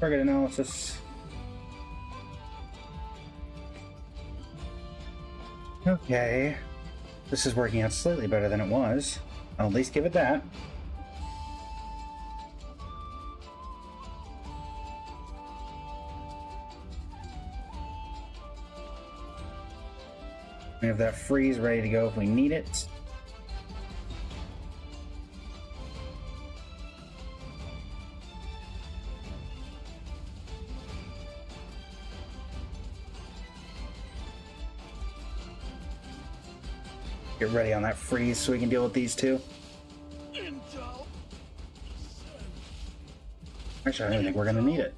Target analysis. Okay. This is working out slightly better than it was. I'll at least give it that. We have that freeze ready to go if we need it. Get ready on that freeze so we can deal with these two. Actually, I don't think we're going to need it.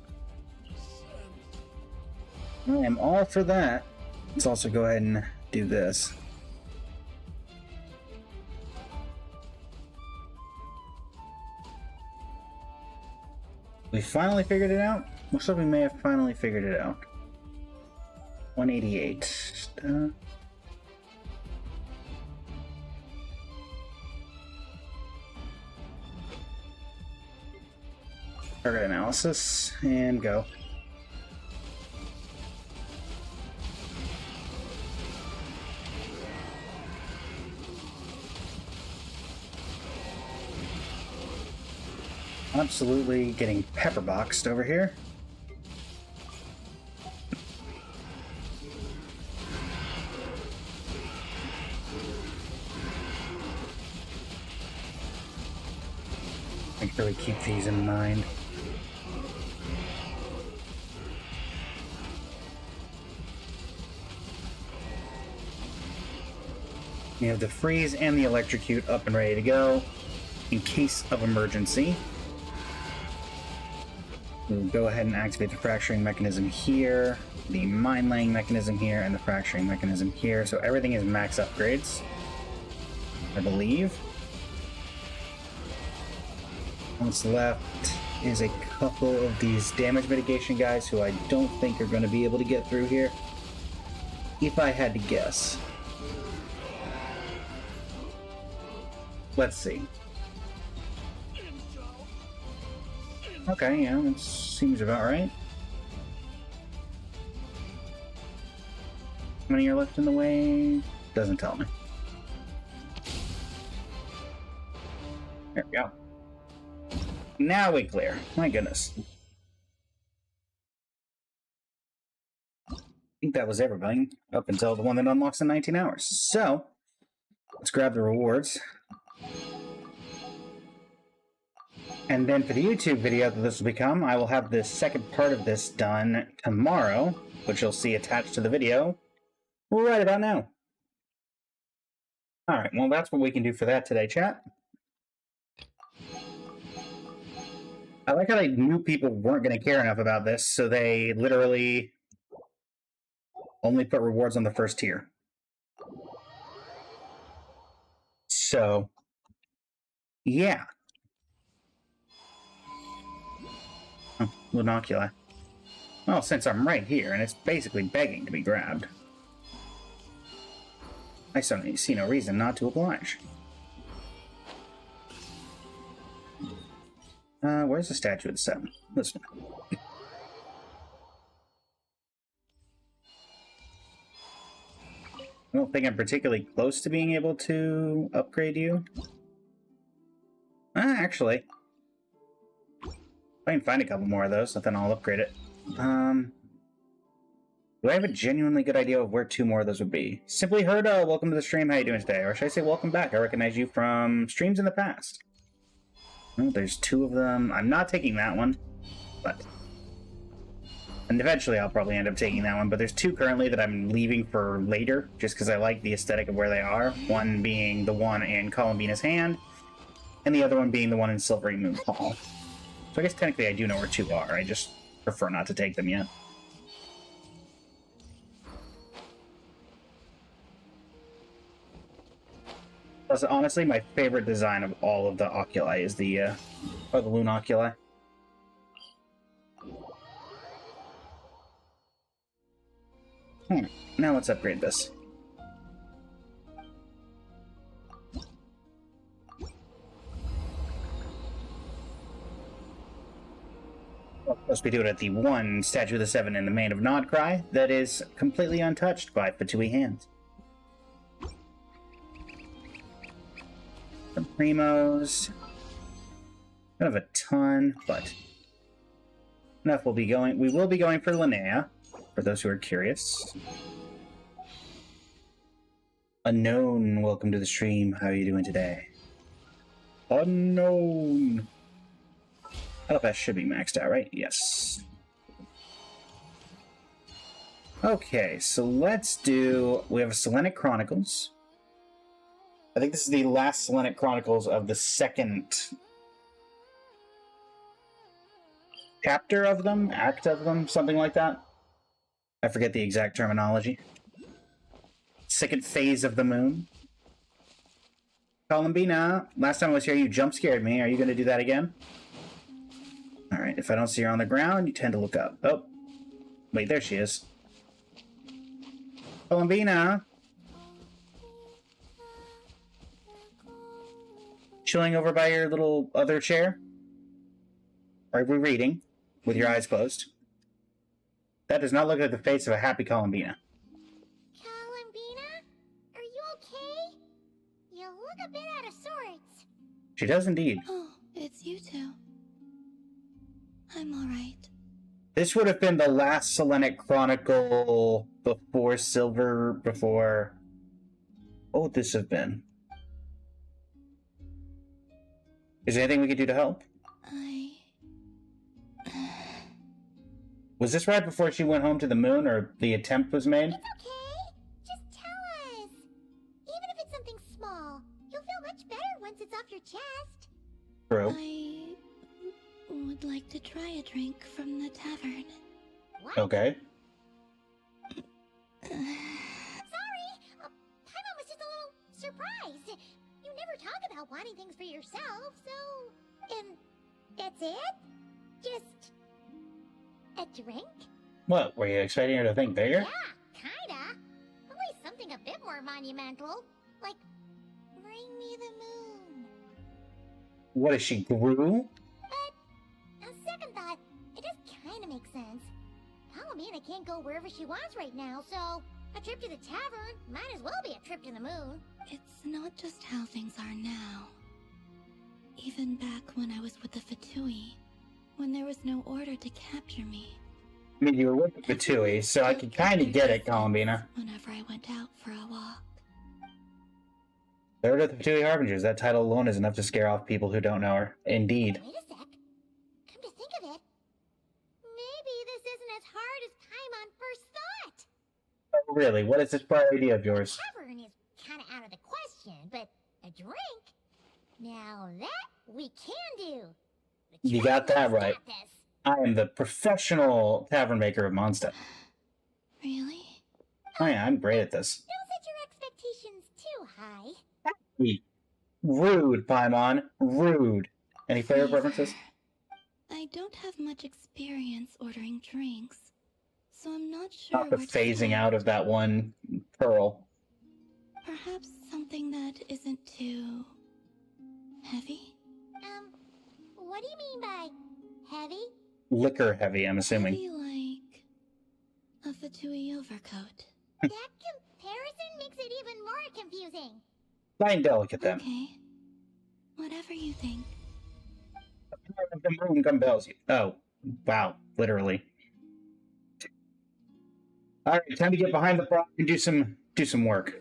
I am all for that. Let's also go ahead and do this. We finally figured it out? Looks like we may have finally figured it out. 188. Target analysis, and go. Absolutely getting pepper boxed over here. Make sure we keep these in mind. We have the freeze and the electrocute up and ready to go in case of emergency. We'll go ahead and activate the fracturing mechanism here, the mine laying mechanism here, and the fracturing mechanism here. So everything is max upgrades, I believe. What's left is a couple of these damage mitigation guys who I don't think are going to be able to get through here, if I had to guess. Let's see. Okay, yeah, that seems about right. How many are left in the way? Doesn't tell me. There we go. Now we clear. My goodness. I think that was everybody, up until the one that unlocks in 19 hours. So, let's grab the rewards. And then for the YouTube video that this will become, I will have the second part of this done tomorrow, which you'll see attached to the video right about now. Alright, well that's what we can do for that today, chat. I like how they knew people weren't going to care enough about this, so they literally only put rewards on the first tier. So, yeah. Oh, Lunoculi. Well, since I'm right here, and it's basically begging to be grabbed, I certainly see no reason not to oblige. Where's the statue of the seven? This one. I don't think I'm particularly close to being able to upgrade you. Actually. If I can find a couple more of those, then I'll upgrade it. Do I have a genuinely good idea of where two more of those would be? Simply heard, welcome to the stream, how you doing today? Or should I say welcome back? I recognize you from streams in the past. Oh, there's two of them. I'm not taking that one, but... And eventually I'll probably end up taking that one, but there's two currently that I'm leaving for later, just because I like the aesthetic of where they are. One being the one in Columbina's hand, and the other one being the one in Silvery Moon Hall. So I guess technically I do know where two are, I just prefer not to take them yet. Plus, honestly, my favorite design of all of the oculi is the Lunoculi. Now let's upgrade this. Well, supposed to be doing it at the one statue of the seven in the Mane of Nodcry that is completely untouched by Fatui hands. Some primos. Don't have a ton, but enough will be going. We will be going for Linnea, for those who are curious. Unknown, welcome to the stream. How are you doing today? Unknown. LFS should be maxed out, right? Yes. Okay, so let's do... We have a Selenic Chronicles. I think this is the last Selenic Chronicles of the second chapter of them, act of them, something like that. I forget the exact terminology. Second phase of the moon. Columbina, last time I was here you jump scared me. Are you going to do that again? Alright, if I don't see her on the ground, you tend to look up. Oh, wait, there she is. Columbina! Chilling over by your little other chair? Or are we reading with your eyes closed? That does not look like the face of a happy Columbina. Columbina? Are you okay? You look a bit out of sorts. She does indeed. Oh, it's you two. I'm alright. This would have been the last Selenic Chronicle before Silver, before... What would this have been? Is there anything we could do to help? Was this right before she went home to the moon, or the attempt was made? It's okay. Just tell us. Even if it's something small, you'll feel much better once it's off your chest. True. I would like like to try a drink from the tavern. What? Okay. Sorry, Paimon was just a little surprised. You never talk about wanting things for yourself, so... that's it? Just... a drink? What, were you expecting her to think bigger? Yeah, kinda. At least something a bit more monumental. Like, bring me the moon. What, is she Gru? But, on second thought, it does kinda make sense. Palomina can't go wherever she wants right now, so a trip to the tavern might as well be a trip to the moon. It's not just how things are now. Even back when I was with the Fatui, when there was no order to capture me. I mean, you were with the Fatui, so I could kind of get it, Columbina. Whenever I went out for a walk. Third of the Fatui Harbingers. That title alone is enough to scare off people who don't know her. Indeed. Wait a sec. Come to think of it, maybe this isn't as hard as Paimon first thought. Oh, really? What is this bright idea of yours? Tavern is kinda out of the question, but a drink? Now that we can do. The You got that Traveler's right. got this. I am the professional tavern maker of Mondstadt. Really? Oh yeah, I'm great at this. Don't set your expectations too high. Rude, Paimon. Rude. Any flavor preferences? I don't have much experience ordering drinks, so I'm not sure Not the where to phasing start. out of that one pearl. Perhaps something that isn't too... heavy? What do you mean by heavy? Liquor heavy, I'm assuming. Heavy like... a Fatui overcoat. That comparison makes it even more confusing. Light and delicate, then. Okay. Whatever you think. The power of the moon compels you. Oh, wow. Literally. Alright, time to get behind the bar and do some work.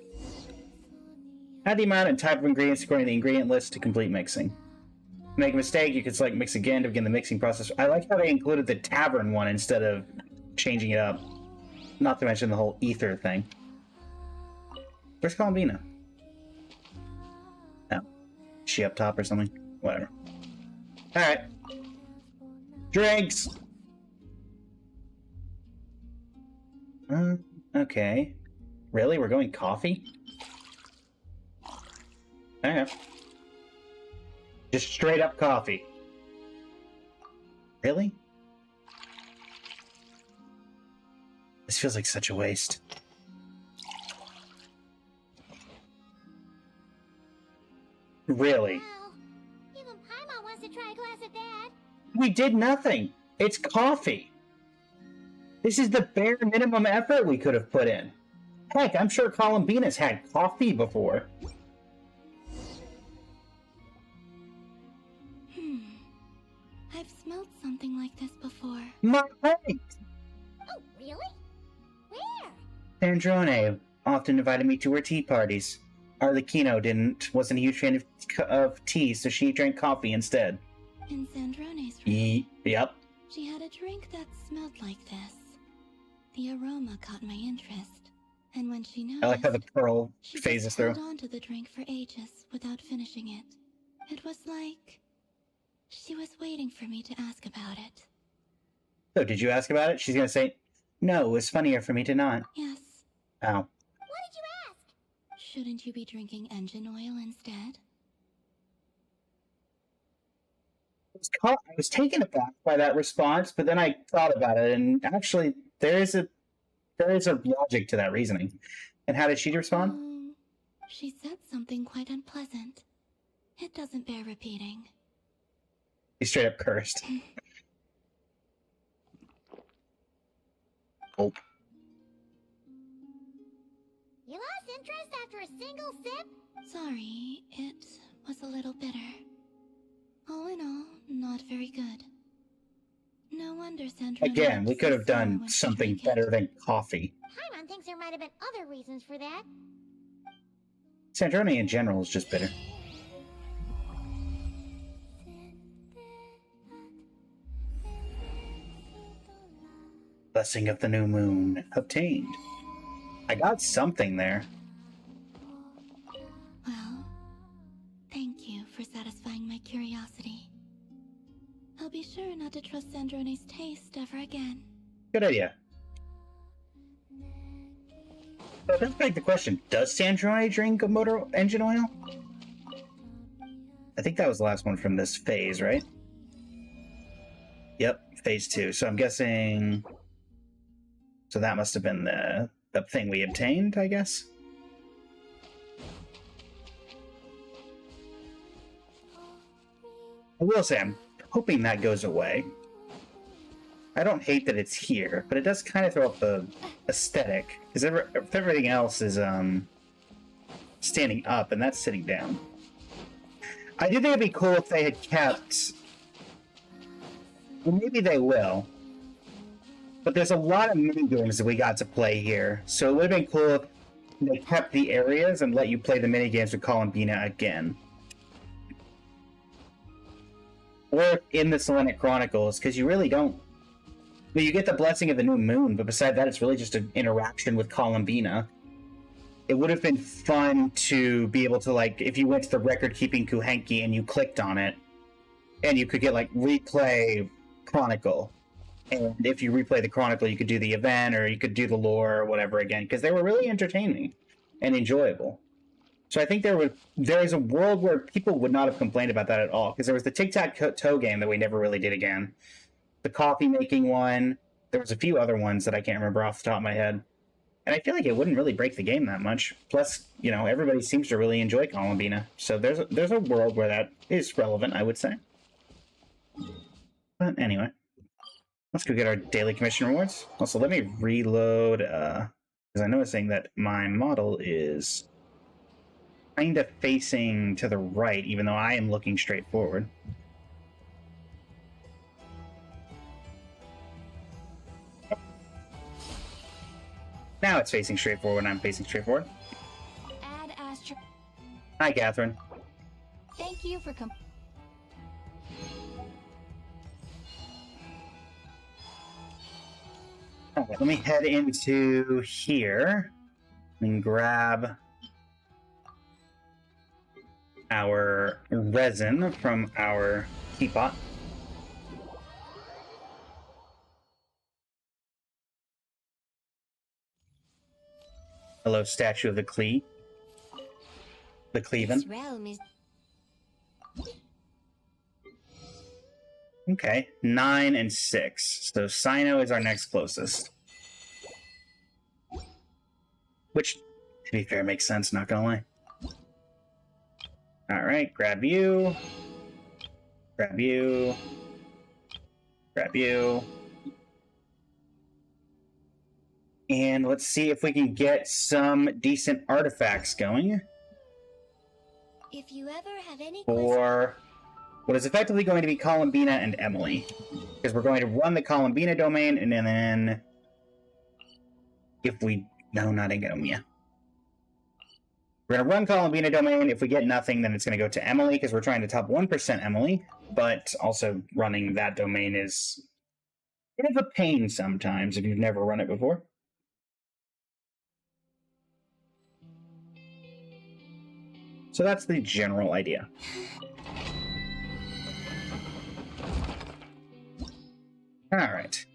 Add the amount and type of ingredients according to the ingredient list to complete mixing. Make a mistake, you can select mix again to begin the mixing process. I like how they included the tavern one instead of changing it up. Not to mention the whole ether thing. Where's Columbina? Oh. Is she up top or something? Whatever. Alright. Drinks! Okay. Really? We're going coffee? Okay. Just straight up coffee. Really? This feels like such a waste. Really? Wow. Even Paimon wants to try a glass of that. We did nothing. It's coffee. This is the bare minimum effort we could have put in. Heck, I'm sure Columbina's had coffee before. I've smelled something like this before. My point! Oh, really? Where? Sandrone often invited me to her tea parties. Arlecchino wasn't a huge fan of tea, so she drank coffee instead. In Sandrone's room, Yep. she had a drink that smelled like this. The aroma caught my interest, and when she noticed, I like how the pearl she phases just through. held on to the drink for ages without finishing it. It was like she was waiting for me to ask about it. So, did you ask about it? She's gonna say, no, it was funnier for me to not. Yes. Oh. What did you ask? Shouldn't you be drinking engine oil instead? I was taken aback by that response, but then I thought about it, and actually, there is a logic to that reasoning. And how did she respond? She said something quite unpleasant. It doesn't bear repeating. He straight up cursed. Oh. You lost interest after a single sip? Sorry, it was a little bitter. All in all, not very good. No wonder Sandrone Again, we looked could so have sour done when she something drank it. better than coffee. Paimon thinks there might have been other reasons for that. Sandrone in general is just bitter. Blessing of the new moon obtained. I got something there. Well, thank you for satisfying my curiosity. I'll be sure not not to trust Sandrone's taste ever again. Good idea. So that begs the question, does Sandrone drink motor engine oil? I think that was the last one from this phase, right? Yep, phase 2. So I'm guessing... So that must have been the thing we obtained, I guess? I will say, I'm hoping that goes away. I don't hate that it's here, but it does kind of throw up the aesthetic. Because everything else is standing up, and that's sitting down. I do think it'd be cool if they had kept... Well, maybe they will. But there's a lot of minigames that we got to play here. So it would have been cool if they kept the areas and let you play the minigames with Columbina again. Or in the Selenic Chronicles, because you really don't... Well, you get the Blessing of the New Moon, but beside that, it's really just an interaction with Columbina. It would have been fun to be able to, like, if you went to the record-keeping Kuhenki and you clicked on it, and you could get, like, replay Chronicle. And if you replay the Chronicle, you could do the event, or you could do the lore, or whatever again, because they were really entertaining and enjoyable. So I think there is a world where people would not have complained about that at all, because there was the Tic-Tac-Toe game that we never really did again. The coffee-making one. There was a few other ones that I can't remember off the top of my head. And I feel like it wouldn't really break the game that much. Plus, you know, everybody seems to really enjoy Columbina. So there's a world where that is relevant, I would say. But anyway. Let's go get our daily commission rewards. Also, let me reload, because I'm noticing that my model is kind of facing to the right, even though I am looking straight forward. Now it's facing straight forward when I'm facing straight forward. Add Astro. Hi, Catherine. Thank you for Okay, let me head into here and grab our resin from our teapot. Hello, statue of the Clee. The Cleven. This realm is... Okay, 9 and 6. So Sino is our next closest. Which, to be fair, makes sense, not gonna lie. Alright, grab you. Grab you. Grab you. And let's see if we can get some decent artifacts going. If you ever have any For what is effectively going to be Columbina and Emily. Because we're going to run the Columbina domain, and then... If we... No, not Enganomia. We're going to run Columbina domain. If we get nothing, then it's going to go to Emily, because we're trying to top 1% Emily. But also running that domain is a bit of a pain sometimes if you've never run it before. So that's the general idea. Alright.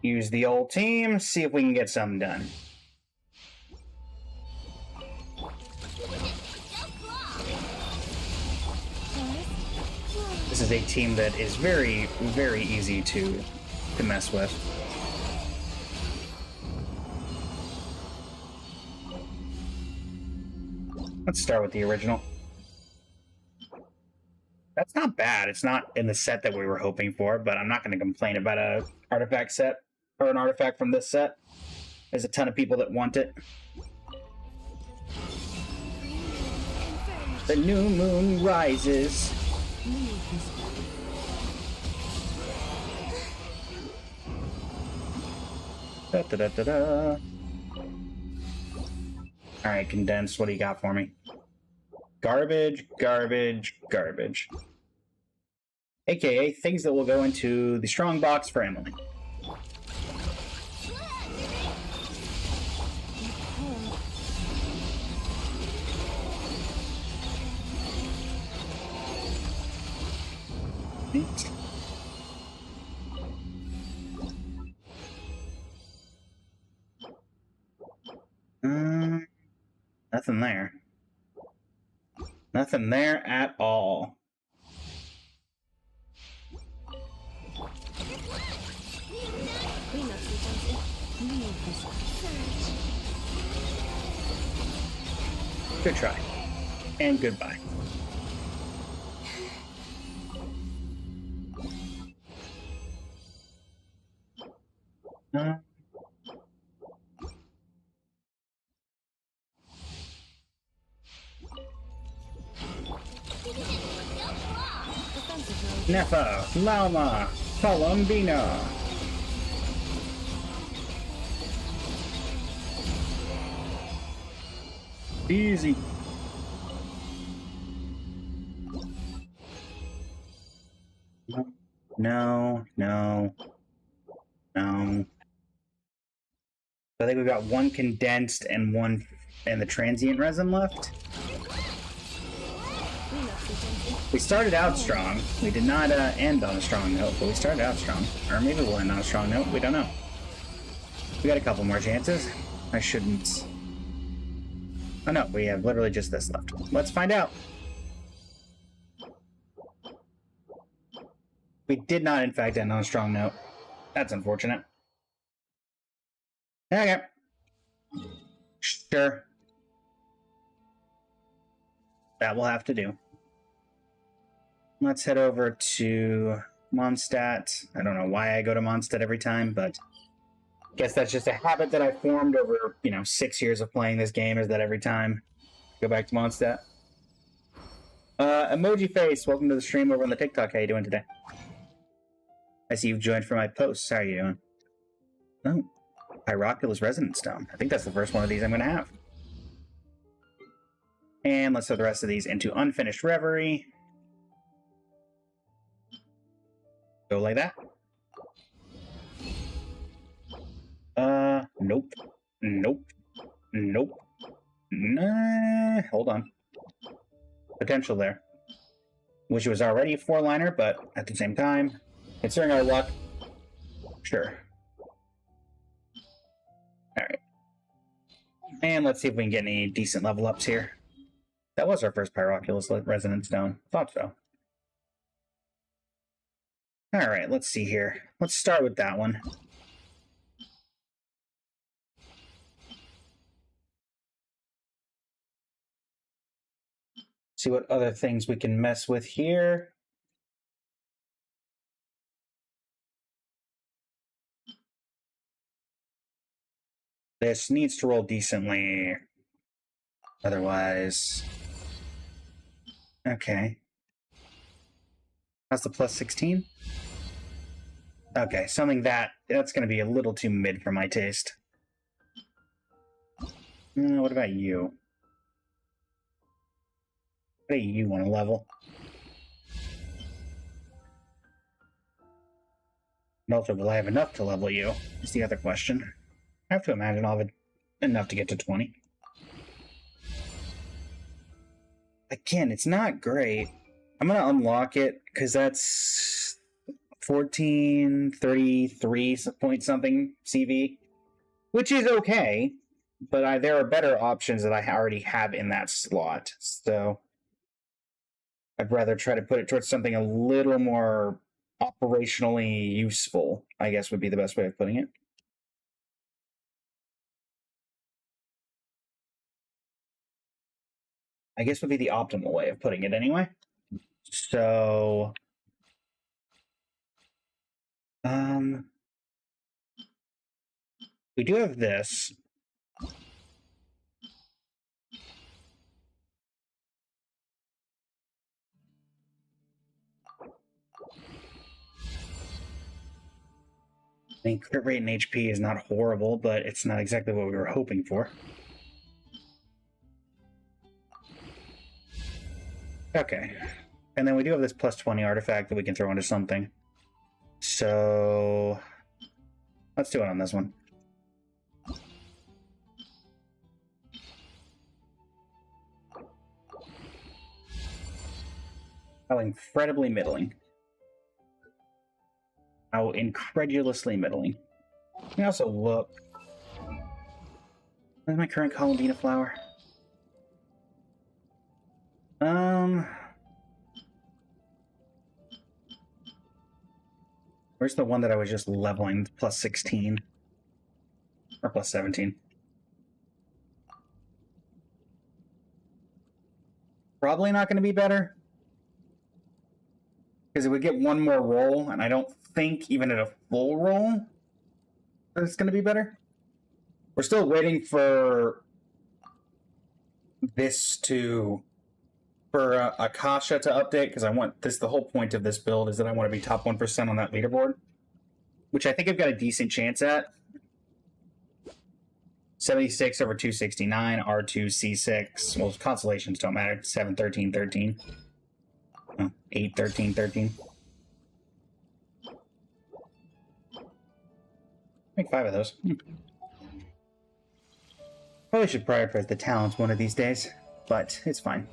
Use the old team, see if we can get something done. This is a team that is very, very easy to mess with. Let's start with the original. That's not bad. It's not in the set that we were hoping for, but I'm not going to complain about an artifact set, or an artifact from this set. There's a ton of people that want it. The new moon rises. Da, da, da, da, da. Alright, condensed, what do you got for me? Garbage, garbage, garbage. AKA things that will go into the strong box for Emily. Neat. Nothing there. Nothing there at all. Good try. And goodbye. Nefa, Lama, Columbina. Easy. No, no, no. I think we've got one condensed and one and the transient resin left. We started out strong. We did not end on a strong note, but we started out strong. Or maybe we'll end on a strong note. We don't know. We got a couple more chances. I shouldn't... Oh no, we have literally just this left. Let's find out. We did not, in fact, end on a strong note. That's unfortunate. Okay. Sure. That will have to do. Let's head over to Mondstadt. I don't know why I go to Mondstadt every time, but I guess that's just a habit that I formed over, 6 years of playing this game, is that every time I go back to Mondstadt. Emoji Face, welcome to the stream over on the TikTok. How you doing today? I see you've joined for my posts. How are you doing? Oh, Pyroculus Resonance Stone. I think that's the first one of these I'm going to have. And let's throw the rest of these into Unfinished Reverie. Go like that. Nope. Nope. Nope. Nah, hold on. Potential there. Wish it was already a 4-liner, but at the same time, considering our luck, sure. Alright. And let's see if we can get any decent level ups here. That was our first Pyroculus Resonance Stone. Thought so. Alright, let's see here. Let's start with that one. See what other things we can mess with here. This needs to roll decently. Otherwise... Okay. How's the plus 16? Okay, something that's going to be a little too mid for my taste. What about you? What do you want to level? And also, will I have enough to level you? Is the other question. I have to imagine I'll have enough to get to 20. Again, it's not great. I'm going to unlock it, because that's 1433 point something CV, which is okay, but there are better options that I already have in that slot, so I'd rather try to put it towards something a little more operationally useful, I guess would be the best way of putting it. I guess would be the optimal way of putting it anyway. So, we do have this. I mean, crit rate and HP is not horrible, but it's not exactly what we were hoping for. Okay. And then we do have this plus 20 artifact that we can throw into something. So let's do it on this one. How incredibly middling. How incredulously middling. Let me also look. Where's my current Columbina flower? Where's the one that I was just leveling plus 16? Or plus 17? Probably not going to be better. Because it would get one more roll, and I don't think even at a full roll that it's going to be better. We're still waiting for this to... for Akasha to update, because I want this. The whole point of this build is that I want to be top 1% on that leaderboard, which I think I've got a decent chance at. 76 over 269, R2, C6. Well, constellations don't matter. 7, 13, 13. 8, 13, 13. Make 5 of those. Probably should prioritize the talents one of these days, but it's fine.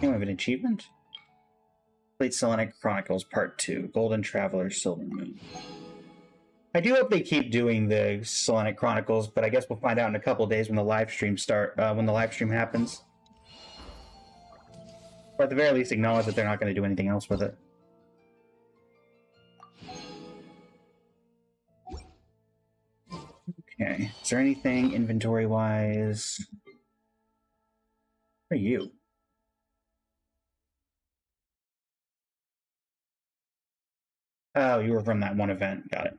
We have an achievement. Complete Selenic Chronicles Part 2. Golden Traveler, Silver Moon. I do hope they keep doing the Selenic Chronicles, but I guess we'll find out in a couple of days when the live stream happens. Or at the very least acknowledge that they're not going to do anything else with it. Okay. Is there anything inventory-wise? Where are you? Oh, you were from that one event. Got it.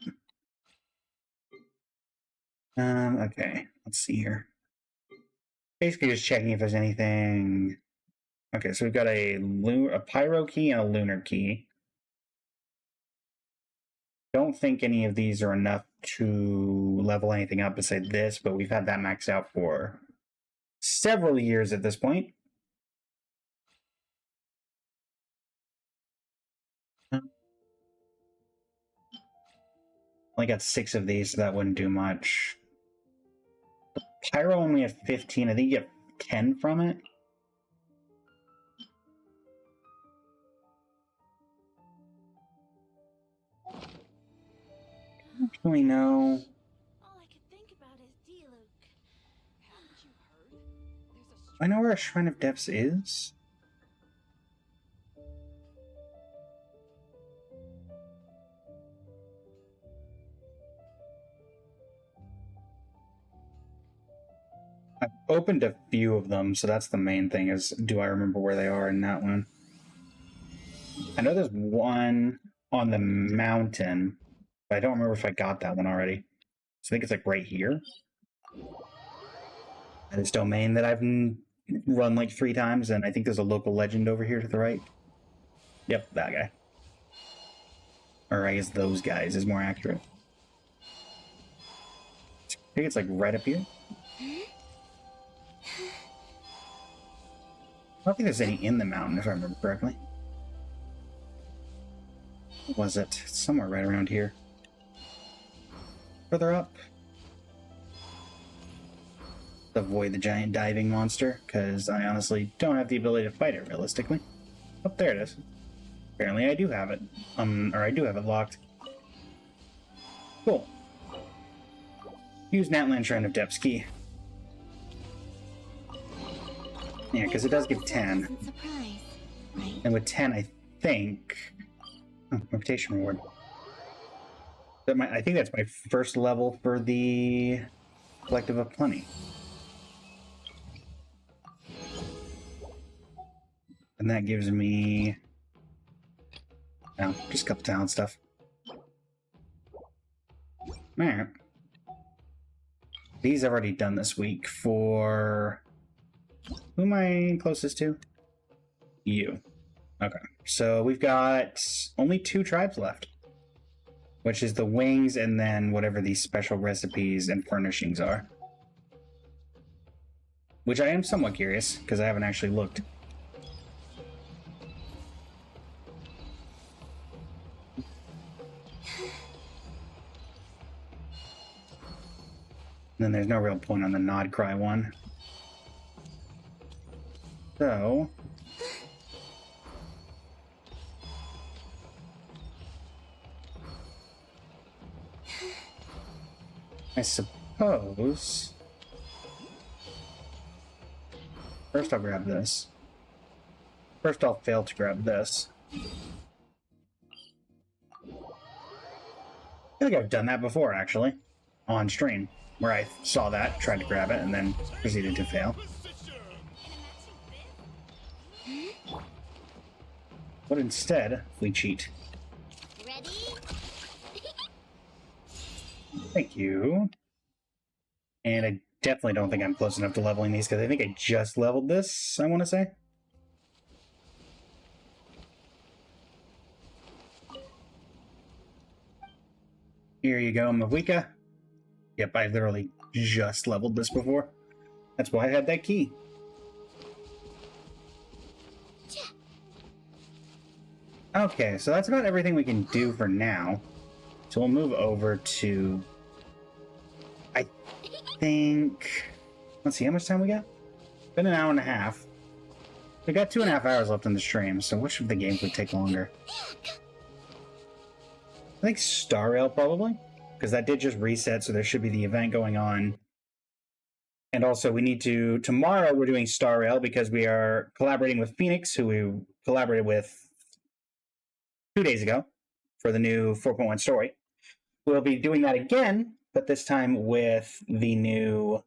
Okay. Let's see here. Basically just checking if there's anything... Okay, so we've got a pyro key and a lunar key. Don't think any of these are enough to level anything up besides this, but we've had that maxed out for several years at this point. Only got 6 of these, so that wouldn't do much. The pyro only had 15. I think you get 10 from it. Actually, no. All I could think about is Diluc. Haven't you heard? There's a I know where a Shrine of Depths is. I've opened a few of them, so that's the main thing, is do I remember where they are in that one? I know there's one on the mountain, but I don't remember if I got that one already. So I think it's like right here. This domain that I've run like 3 times, and I think there's a local legend over here to the right. Yep, that guy. Or I guess those guys is more accurate. I think it's like right up here. I don't think there's any in the mountain, if I remember correctly. What was it? It's somewhere right around here. Further up. Avoid the giant diving monster, because I honestly don't have the ability to fight it realistically. Oh, there it is. Apparently I do have it. Or I do have it locked. Cool. Use Natlan Shrine of Depths key. Yeah, because it does give 10. Surprise, right? And with 10, I think... Oh, reputation reward. I think that's my first level for the Collective of Plenty. And that gives me... No, just a couple talent stuff. Alright. These I've already done this week for... Who am I closest to? You. Okay. So we've got only 2 tribes left. Which is the wings and then whatever these special recipes and furnishings are. Which I am somewhat curious, because I haven't actually looked. And then there's no real point on the Nod Cry one. So... I suppose... First I'll grab this. First I'll fail to grab this. I feel like I've done that before, actually. On stream. Where I saw that, tried to grab it, and then proceeded to fail. But instead, we cheat. Ready? Thank you. And I definitely don't think I'm close enough to leveling these, because I think I just leveled this, I want to say. Here you go, Mavika. Yep, I literally just leveled this before. That's why I had that key. Okay, so that's about everything we can do for now. So we'll move over to... I think... Let's see, how much time we got? Been an hour and a half. We got 2.5 hours left in the stream, so which of the games would take longer? I think Star Rail, probably. Because that did just reset, so there should be the event going on. And also, we need to... Tomorrow, we're doing Star Rail because we are collaborating with Phoenix, who we collaborated with 2 days ago for the new 4.1 story. We'll be doing that again, but this time with the new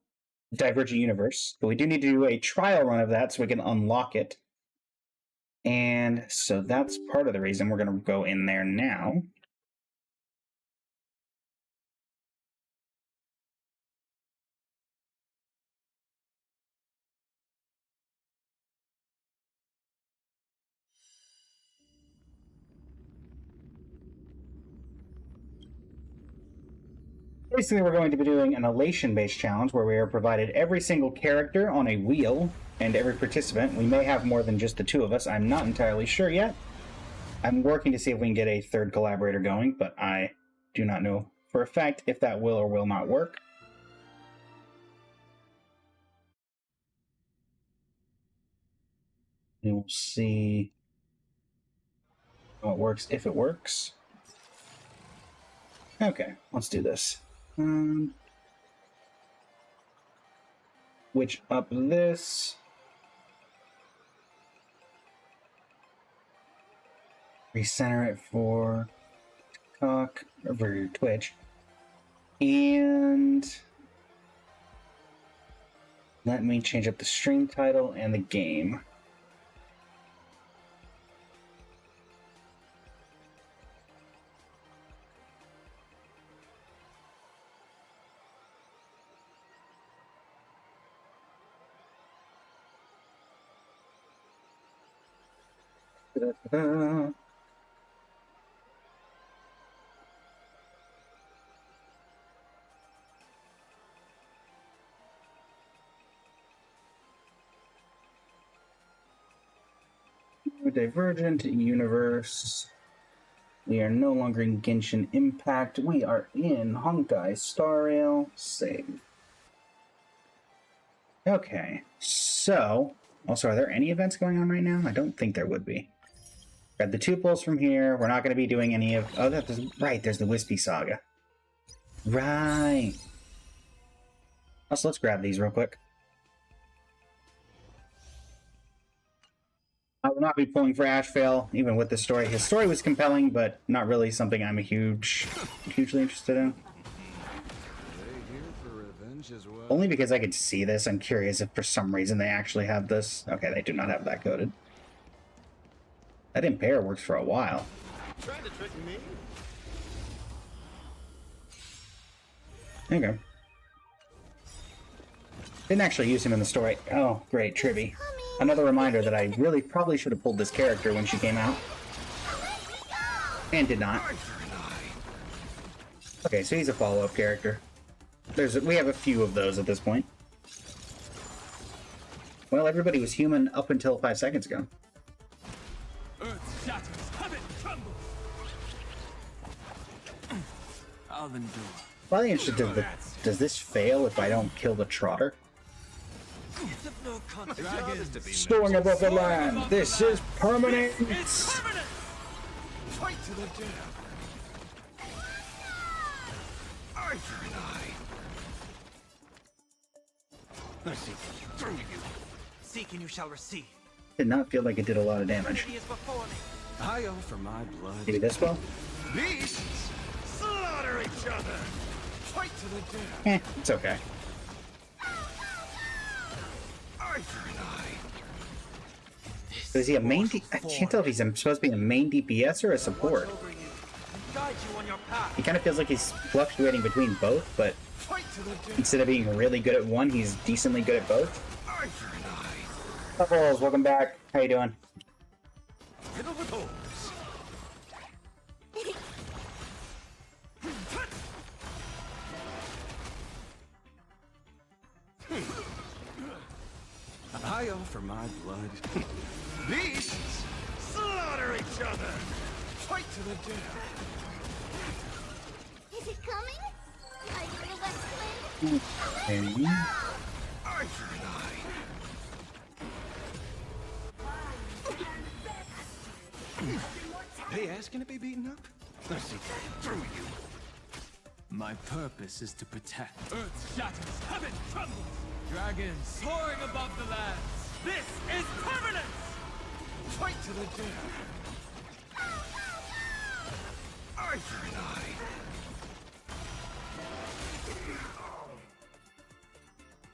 Divergent Universe. But we do need to do a trial run of that so we can unlock it. And so that's part of the reason we're going to go in there now. Basically, we're going to be doing an elation-based challenge where we are provided every single character on a wheel and every participant. We may have more than just the two of us. I'm not entirely sure yet. I'm working to see if we can get a third collaborator going, but I do not know for a fact if that will or will not work. We will see how it works, if it works. Okay, let's do this. Switch up this. Recenter it for TikTok, or for Twitch. And let me change up the stream title and the game. Divergent Universe. We are no longer in Genshin Impact. We are in Honkai Star Rail. Save. Okay, so... Also, are there any events going on right now? I don't think there would be. Grab the tuples from here. We're not going to be doing any of... Oh, that's right. There's the Wispy Saga. Right. Also, let's grab these real quick. I will not be pulling for Ashvale, even with this story. His story was compelling, but not really something I'm hugely interested in. Only because I could see this. I'm curious if for some reason they actually have this. Okay, they do not have that coded. That Impair works for a while. Trying to trick me? Okay. Didn't actually use him in the story. Oh, great, Tribby. Another reminder that I really probably should have pulled this character when she came out. And did not. Okay, so he's a follow-up character. We have a few of those at this point. Well, everybody was human up until 5 seconds ago. Earth shatters, heaven trembles. I'll endure. Well, I'm interested, does this fail if I don't kill the Trotter? Storing above the land. This is permanent. It's permanent. Fight to the death. Eye for an eye. I see through you. Seek and you shall receive. Did not feel like it did a lot of damage. Infinity is before me. I offer my blood. Maybe this will? Beasts slaughter each other. Fight to the death. It's okay. Eye for an eye. Is he a main I can't tell if he's supposed to be a main DPS or a support. Watch over you and guide you on your path. He kind of feels like he's fluctuating between both, but Fight to the death. instead of being really good at one, he's decently good at both. Eye for an eye. Bubbles, welcome back. How you doing? Fiddle with holes. I offer my blood. Beasts slaughter each other. Fight to the death. Is it coming? Are you the west wind? Okay. Eye for an eye. They asking to be beaten up? I see through you. My purpose is to protect. Earth shatters, heaven trembles. Dragons soaring above the lands. This is permanence! Fight to the death. Eye for an eye.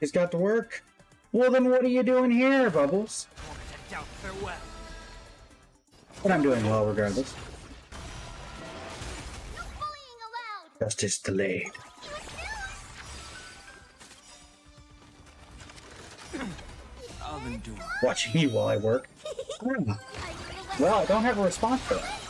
He's got to work. Well, then what are you doing here, Bubbles? Torment and doubt farewell. But I'm doing well regardless. No bullying allowed! Justice delayed. I'll endure. Watching you while I work. Are you the west Well, I don't have a response for that.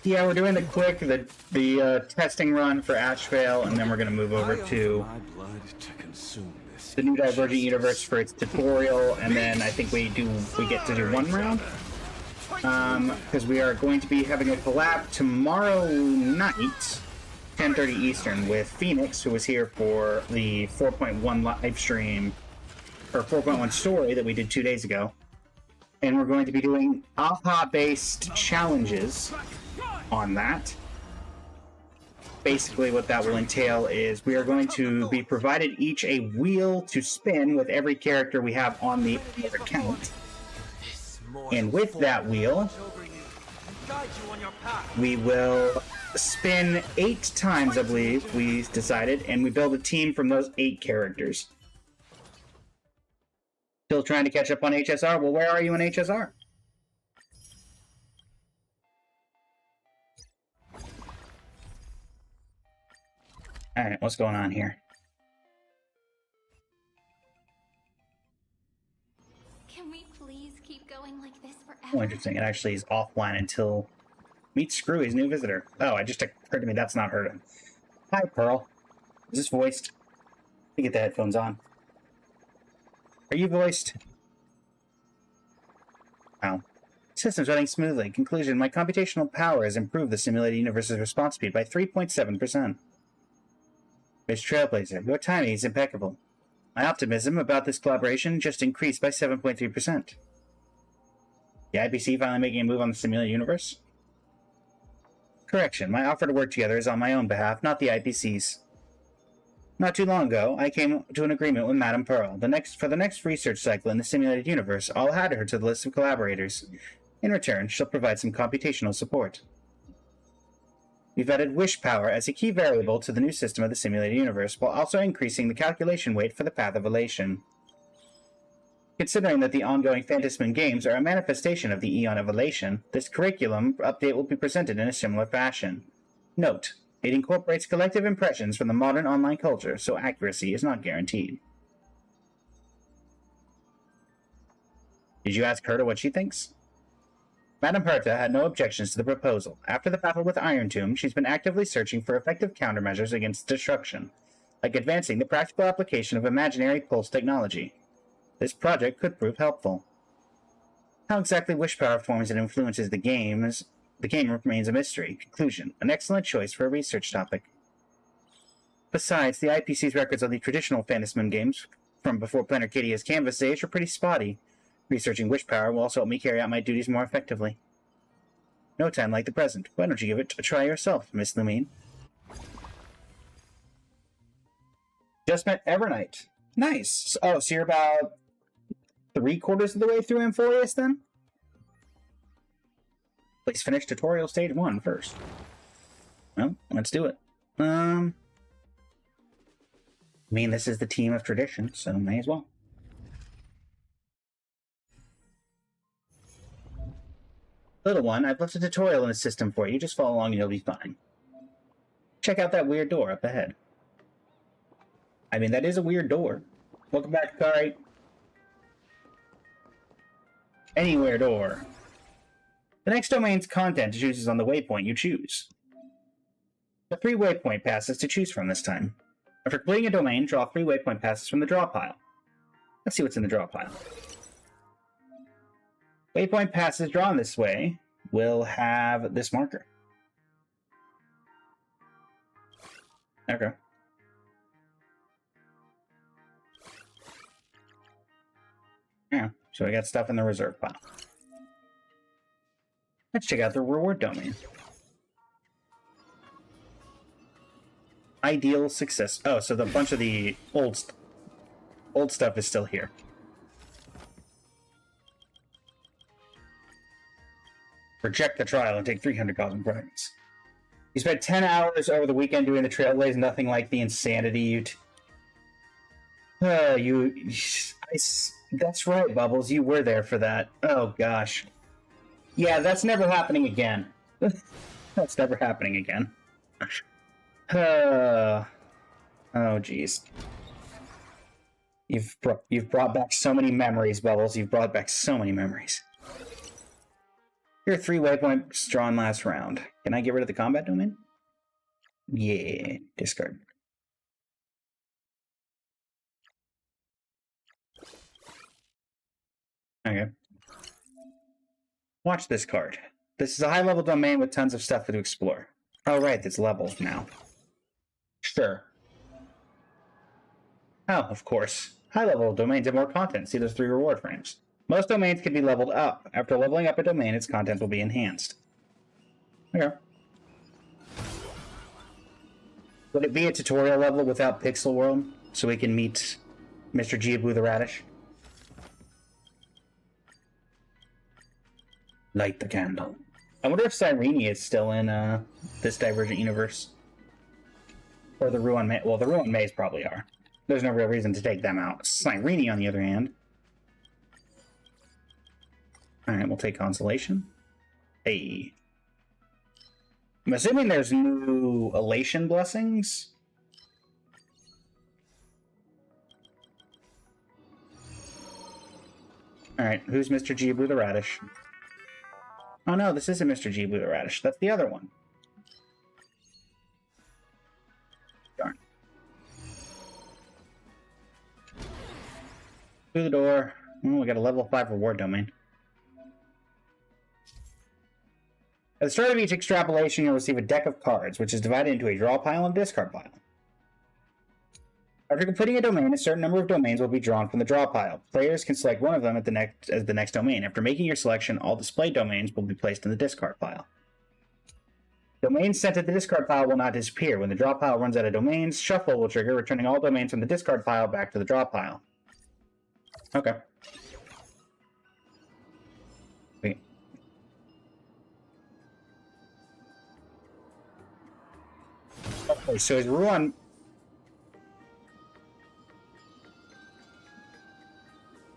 Yeah, we're doing the testing run for Ashvale, and then we're gonna move over I offer to my blood to consume this. the new Divergent Universe for its tutorial, and then I think we get to do one round. Because we are going to be having a collab tomorrow night, 10:30 Eastern, with Phoenix, who was here for the 4.1 live stream, or 4.1 story that we did 2 days ago. And we're going to be doing AHA-based challenges on that. Basically, what that will entail is we are going to be provided each a wheel to spin with every character we have on the account. And with that wheel, Watch over you and guide you on your path. we will spin 8 times, I believe, we decided, and we build a team from those 8 characters. Still trying to catch up on HSR? Well, where are you in HSR? Alright, what's going on here? Can we please keep going like this Oh, forever? interesting. It actually is offline until meet Screwy's new visitor. Oh, it just occurred to me that's not heard him. Hi, Pearl. Is this voiced? Let me get the headphones on. Are you voiced? Wow. System's running smoothly. Conclusion, my computational power has improved the simulated universe's response speed by 3.7%. Miss Trailblazer, your timing is impeccable. My optimism about this collaboration just increased by 7.3%. The IPC finally making a move on the simulated universe? Correction, my offer to work together is on my own behalf, not the IPC's. Not too long ago, I came to an agreement with Madame Pearl. For the next research cycle in the simulated universe, I'll add her to the list of collaborators. In return, she'll provide some computational support. We've added wish power as a key variable to the new system of the simulated universe, while also increasing the calculation weight for the path of elation. Considering that the ongoing Phantasmin games are a manifestation of the Eon of Elation, this curriculum update will be presented in a similar fashion. Note, it incorporates collective impressions from the modern online culture, so accuracy is not guaranteed. Did you ask Herta what she thinks? Madame Herta had no objections to the proposal. After the battle with Iron Tomb, she's been actively searching for effective countermeasures against destruction, like advancing the practical application of imaginary pulse technology. This project could prove helpful. How exactly wish power forms and influences the game remains a mystery. Conclusion, an excellent choice for a research topic. Besides, the IPC's records on the traditional Phantasmin games from before Planet Arcadia's Canvas age are pretty spotty. Researching wish power will also help me carry out my duties more effectively. No time like the present. Why don't you give it a try yourself, Miss Lumine? Just met Evernight. Nice. Oh, so you're about 3/4 of the way through Amphoreus, then? Please finish tutorial stage 1 first. Well, let's do it. I mean, this is the team of tradition, so may as well. Little one, I've left a tutorial in the system for you. Just follow along and you'll be fine. Check out that weird door up ahead. I mean, that is a weird door. Welcome back, Kari. Anywhere door. The next domain's content to choose is on the waypoint you choose. The 3 waypoint passes to choose from this time. After completing a domain, draw 3 waypoint passes from the draw pile. Let's see what's in the draw pile. Waypoint passes drawn this way will have this marker. Okay. Yeah, so I got stuff in the reserve pile. Let's check out the reward domain. Ideal success. Oh, so the bunch of the old stuff is still here. Reject the trial and take 300 cosmic credits. You spent 10 hours over the weekend doing the Trailblaze, nothing like the insanity that's right, Bubbles, you were there for that. Oh, gosh. Yeah, that's never happening again. That's never happening again. Oh, jeez. You've brought back so many memories, Bubbles. You've brought back so many memories. Here are 3 waypoints drawn last round. Can I get rid of the combat domain? Yeah, discard. Okay. Watch this card. This is a high-level domain with tons of stuff to explore. Oh, right, it's levels now. Sure. Oh, of course. High-level domains have more content. See those 3 reward frames. Most domains can be leveled up. After leveling up a domain, its content will be enhanced. Okay. Would it be a tutorial level without Pixel World, so we can meet Mr. Giabu the Radish? Light the candle. I wonder if Cyrene is still in this Divergent universe. Or the Ruan May. Well, the Ruan Mays probably are. There's no real reason to take them out. Cyrene, on the other hand. Alright, we'll take Consolation. Hey. I'm assuming there's new Elation blessings. Alright, who's Mr. Giabu the Radish? Oh no, this isn't Mr. Giabu the Radish. That's the other one. Darn. Through the door. Oh, we got a level 5 reward domain. At the start of each extrapolation, you'll receive a deck of cards, which is divided into a draw pile and discard pile. After completing a domain, a certain number of domains will be drawn from the draw pile. Players can select one of them as the next domain. After making your selection, all displayed domains will be placed in the discard pile. Domains sent to the discard pile will not disappear. When the draw pile runs out of domains, shuffle will trigger, returning all domains from the discard pile back to the draw pile. Okay. Wait. Okay, so is Ruan...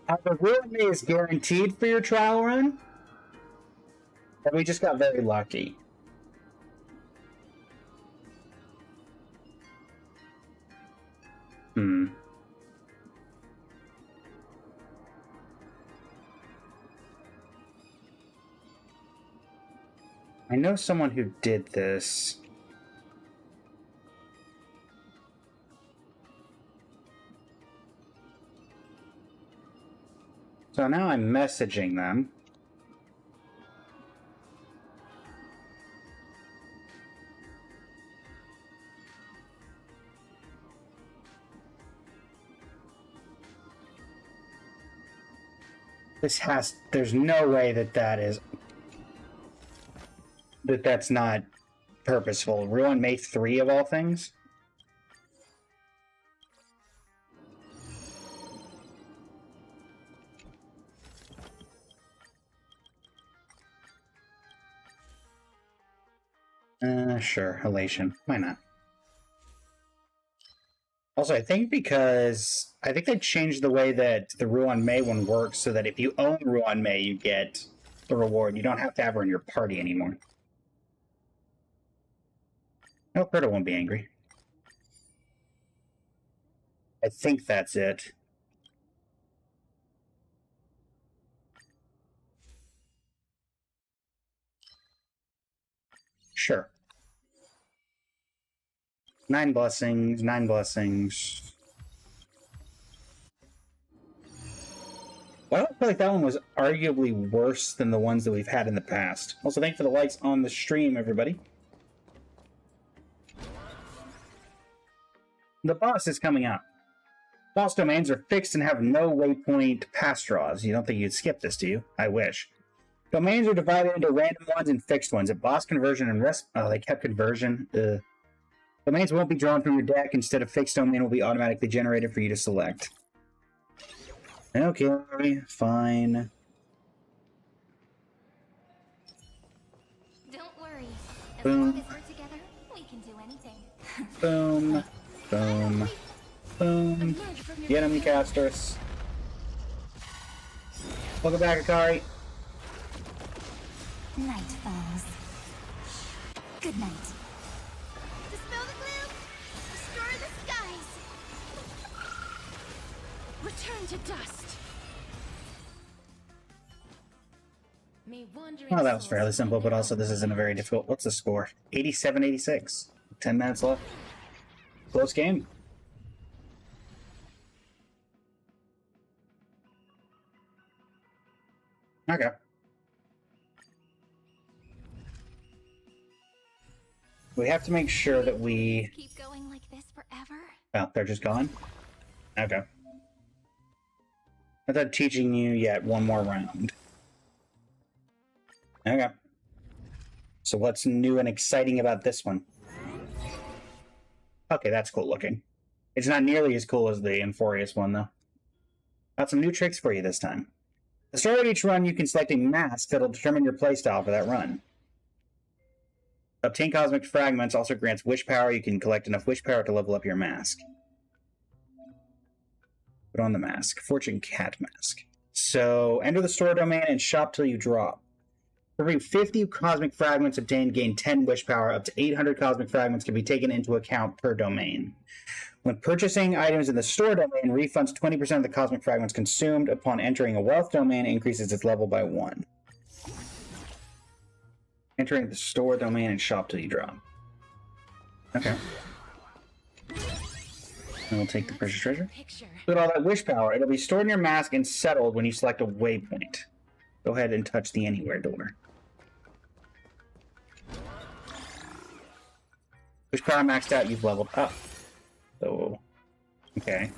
Are the Ruin Maze guaranteed for your trial run? Or we just got very lucky? I know someone who did this. So now I'm messaging them. There's no way that is... that that's not purposeful. Ruin May 3 of all things? Sure. Elation. Why not? Also, I think because... I think they changed the way that the Ruan Mei one works so that if you own Ruan Mei, you get the reward. You don't have to have her in your party anymore. No, Perta won't be angry. I think that's it. Sure. 9 blessings, 9 blessings. Well, I feel like that one was arguably worse than the ones that we've had in the past. Also, thanks for the likes on the stream, everybody. The boss is coming up. Boss domains are fixed and have no waypoint pass draws. You don't think you'd skip this, do you? I wish. Domains are divided into random ones and fixed ones. At boss conversion and rest... Oh, they kept conversion. Domains won't be drawn from your deck. Instead, a fixed domain will be automatically generated for you to select. Okay, fine. Don't worry. As Boom. long as we're together, we can do anything. Boom. Boom. Boom. Get him, casters. Welcome back, Akari. Night falls. Good night. Dispel the gloom! Restore the skies! Return to dust! May wandering Well, that was souls fairly simple, but find also this isn't a very difficult... What's the score? 87-86. 10 minutes left. Close game. Okay. We have to make sure that we... Keep going like this forever? Oh, they're just gone? Okay. I thought teaching you yet one more round. Okay. So what's new and exciting about this one? Okay, that's cool looking. It's not nearly as cool as the Enforius one, though. Got some new tricks for you this time. At the start of each run, you can select a mask that'll determine your playstyle for that run. Obtain Cosmic Fragments also grants wish power. You can collect enough wish power to level up your mask. Put on the mask. Fortune Cat Mask. So, enter the store domain and shop till you drop. For every 50 Cosmic Fragments obtained, gain 10 wish power. Up to 800 Cosmic Fragments can be taken into account per domain. When purchasing items in the store domain, refunds 20% of the Cosmic Fragments consumed. Upon entering a wealth domain, increases its level by 1. Entering the store domain and shop till you drop. Okay. And we'll take the precious treasure. Look at all that wish power. It'll be stored in your mask and settled when you select a waypoint. Go ahead and touch the anywhere door. Wish power maxed out, you've leveled up. So, okay.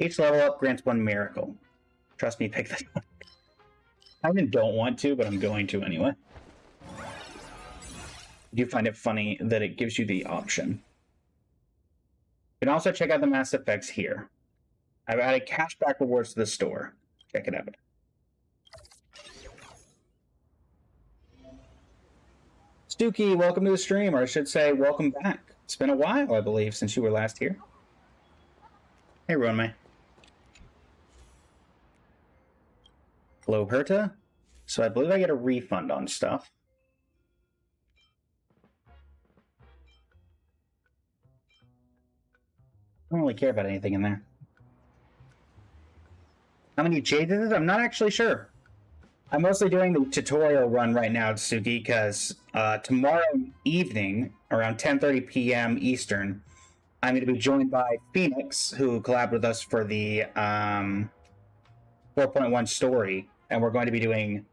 Each level up grants 1 miracle. Trust me, pick that one. I even don't want to, but I'm going to anyway. I do find it funny that it gives you the option. You can also check out the Mass Effects here. I've added cashback rewards to the store. Check it out. Stooky, welcome to the stream, or I should say, welcome back. It's been a while, I believe, since you were last here. Hey, Ronmei. Hello, Herta. So I believe I get a refund on stuff. I don't really care about anything in there. How many jades is it? I'm not actually sure. I'm mostly doing the tutorial run right now, Tsuki, because tomorrow evening, around 10:30 p.m. Eastern, I'm going to be joined by Phoenix, who collabed with us for the 4.1 story, and we're going to be doing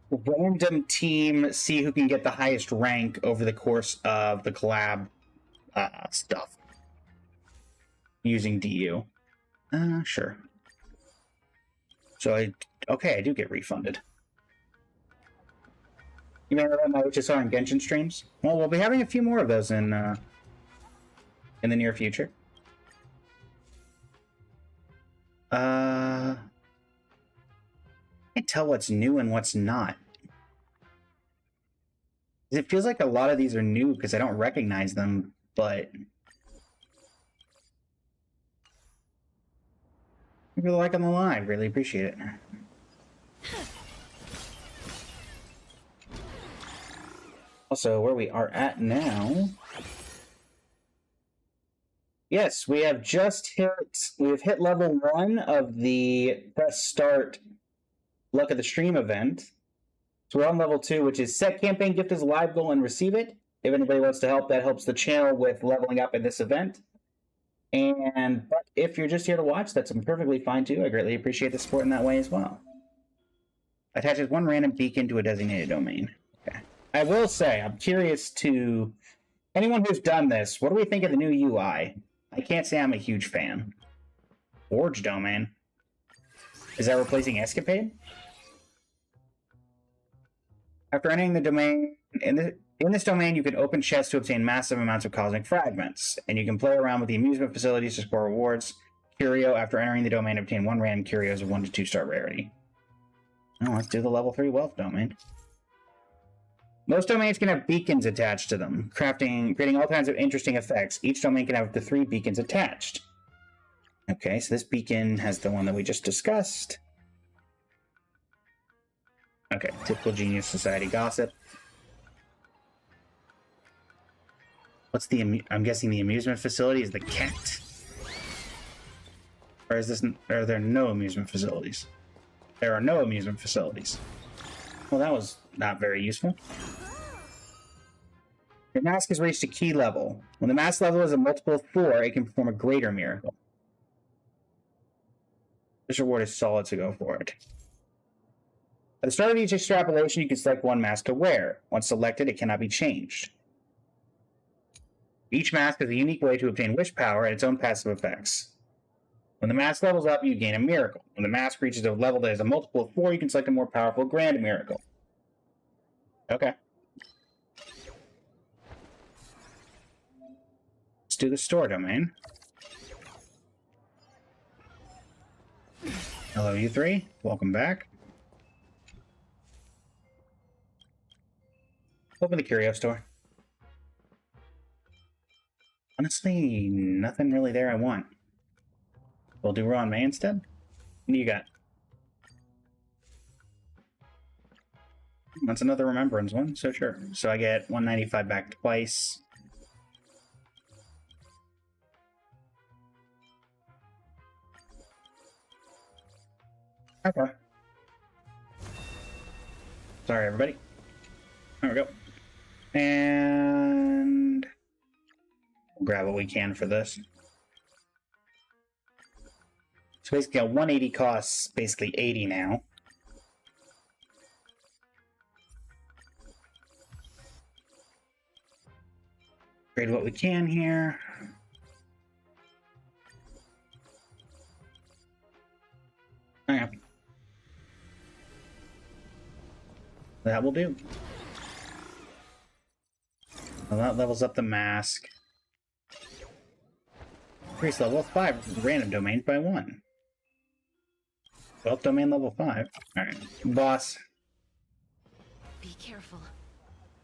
random team, see who can get the highest rank over the course of the collab stuff. Using DU. Sure. So I do get refunded. You remember that I just saw on Genshin streams? Well, we'll be having a few more of those in the near future. I can't tell what's new and what's not. It feels like a lot of these are new because I don't recognize them, but if you like on the live, really appreciate it. Also, where we are at now. Yes, we have hit level 1 of the press start luck of the stream event. So we're on level 2, which is set campaign gift as a live goal and receive it. If anybody wants to help, that helps the channel with leveling up in this event. But if you're just here to watch, that's perfectly fine too. I greatly appreciate the support in that way as well. Attaches 1 random beacon to a designated domain. Okay. I will say, I'm curious to anyone who's done this, what do we think of the new UI? I can't say I'm a huge fan. Forge domain. Is that replacing Escapade? After entering the domain, in this domain, you can open chests to obtain massive amounts of cosmic fragments, and you can play around with the amusement facilities to score rewards. Curio, after entering the domain, obtain 1 random curios of 1 to 2 star rarity. Well, let's do the level 3 wealth domain. Most domains can have beacons attached to them, creating all kinds of interesting effects. Each domain can have up to 3 beacons attached. Okay, so this beacon has the one that we just discussed. Okay, typical Genius Society gossip. What's I'm guessing the amusement facility is the cat. Or are there no amusement facilities? There are no amusement facilities. Well, that was not very useful. Your mask has reached a key level. When the mask level is a multiple of 4, it can perform a greater miracle. This reward is solid, so go for it. At the start of each extrapolation, you can select 1 mask to wear. Once selected, it cannot be changed. Each mask has a unique way to obtain wish power and its own passive effects. When the mask levels up, you gain a miracle. When the mask reaches a level that is a multiple of 4, you can select a more powerful grand miracle. Okay. Let's do the store domain. Hello, you 3. Welcome back. Open the curio store. Honestly, nothing really there I want. We'll do Raw and May instead. What do you got? That's another Remembrance one, so sure. So I get 195 back twice. Okay. Sorry, everybody. There we go. And we'll grab what we can for this. So basically, a 180 costs basically 80 now. Grade what we can here. Okay. That will do. Well, that levels up the mask. Increase level 5 random domains by 1. 12th domain level 5. Alright. Boss. Be careful.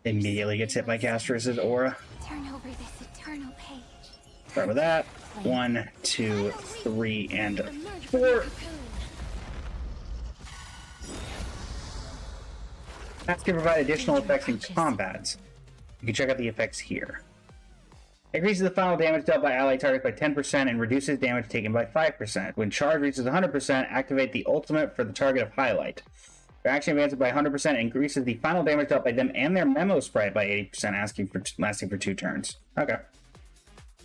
Immediately gets hit by Castrus's aura. Turn over this eternal page. Start with that. 1, 2, 3, and 4. Mask can provide additional effects in combats. You can check out the effects here. Increases the final damage dealt by allied targets by 10% and reduces damage taken by 5%. When charge reaches 100%, activate the ultimate for the target of highlight. Their action advances by 100% increases the final damage dealt by them and their memo sprite by 80%, lasting for 2 turns. Okay.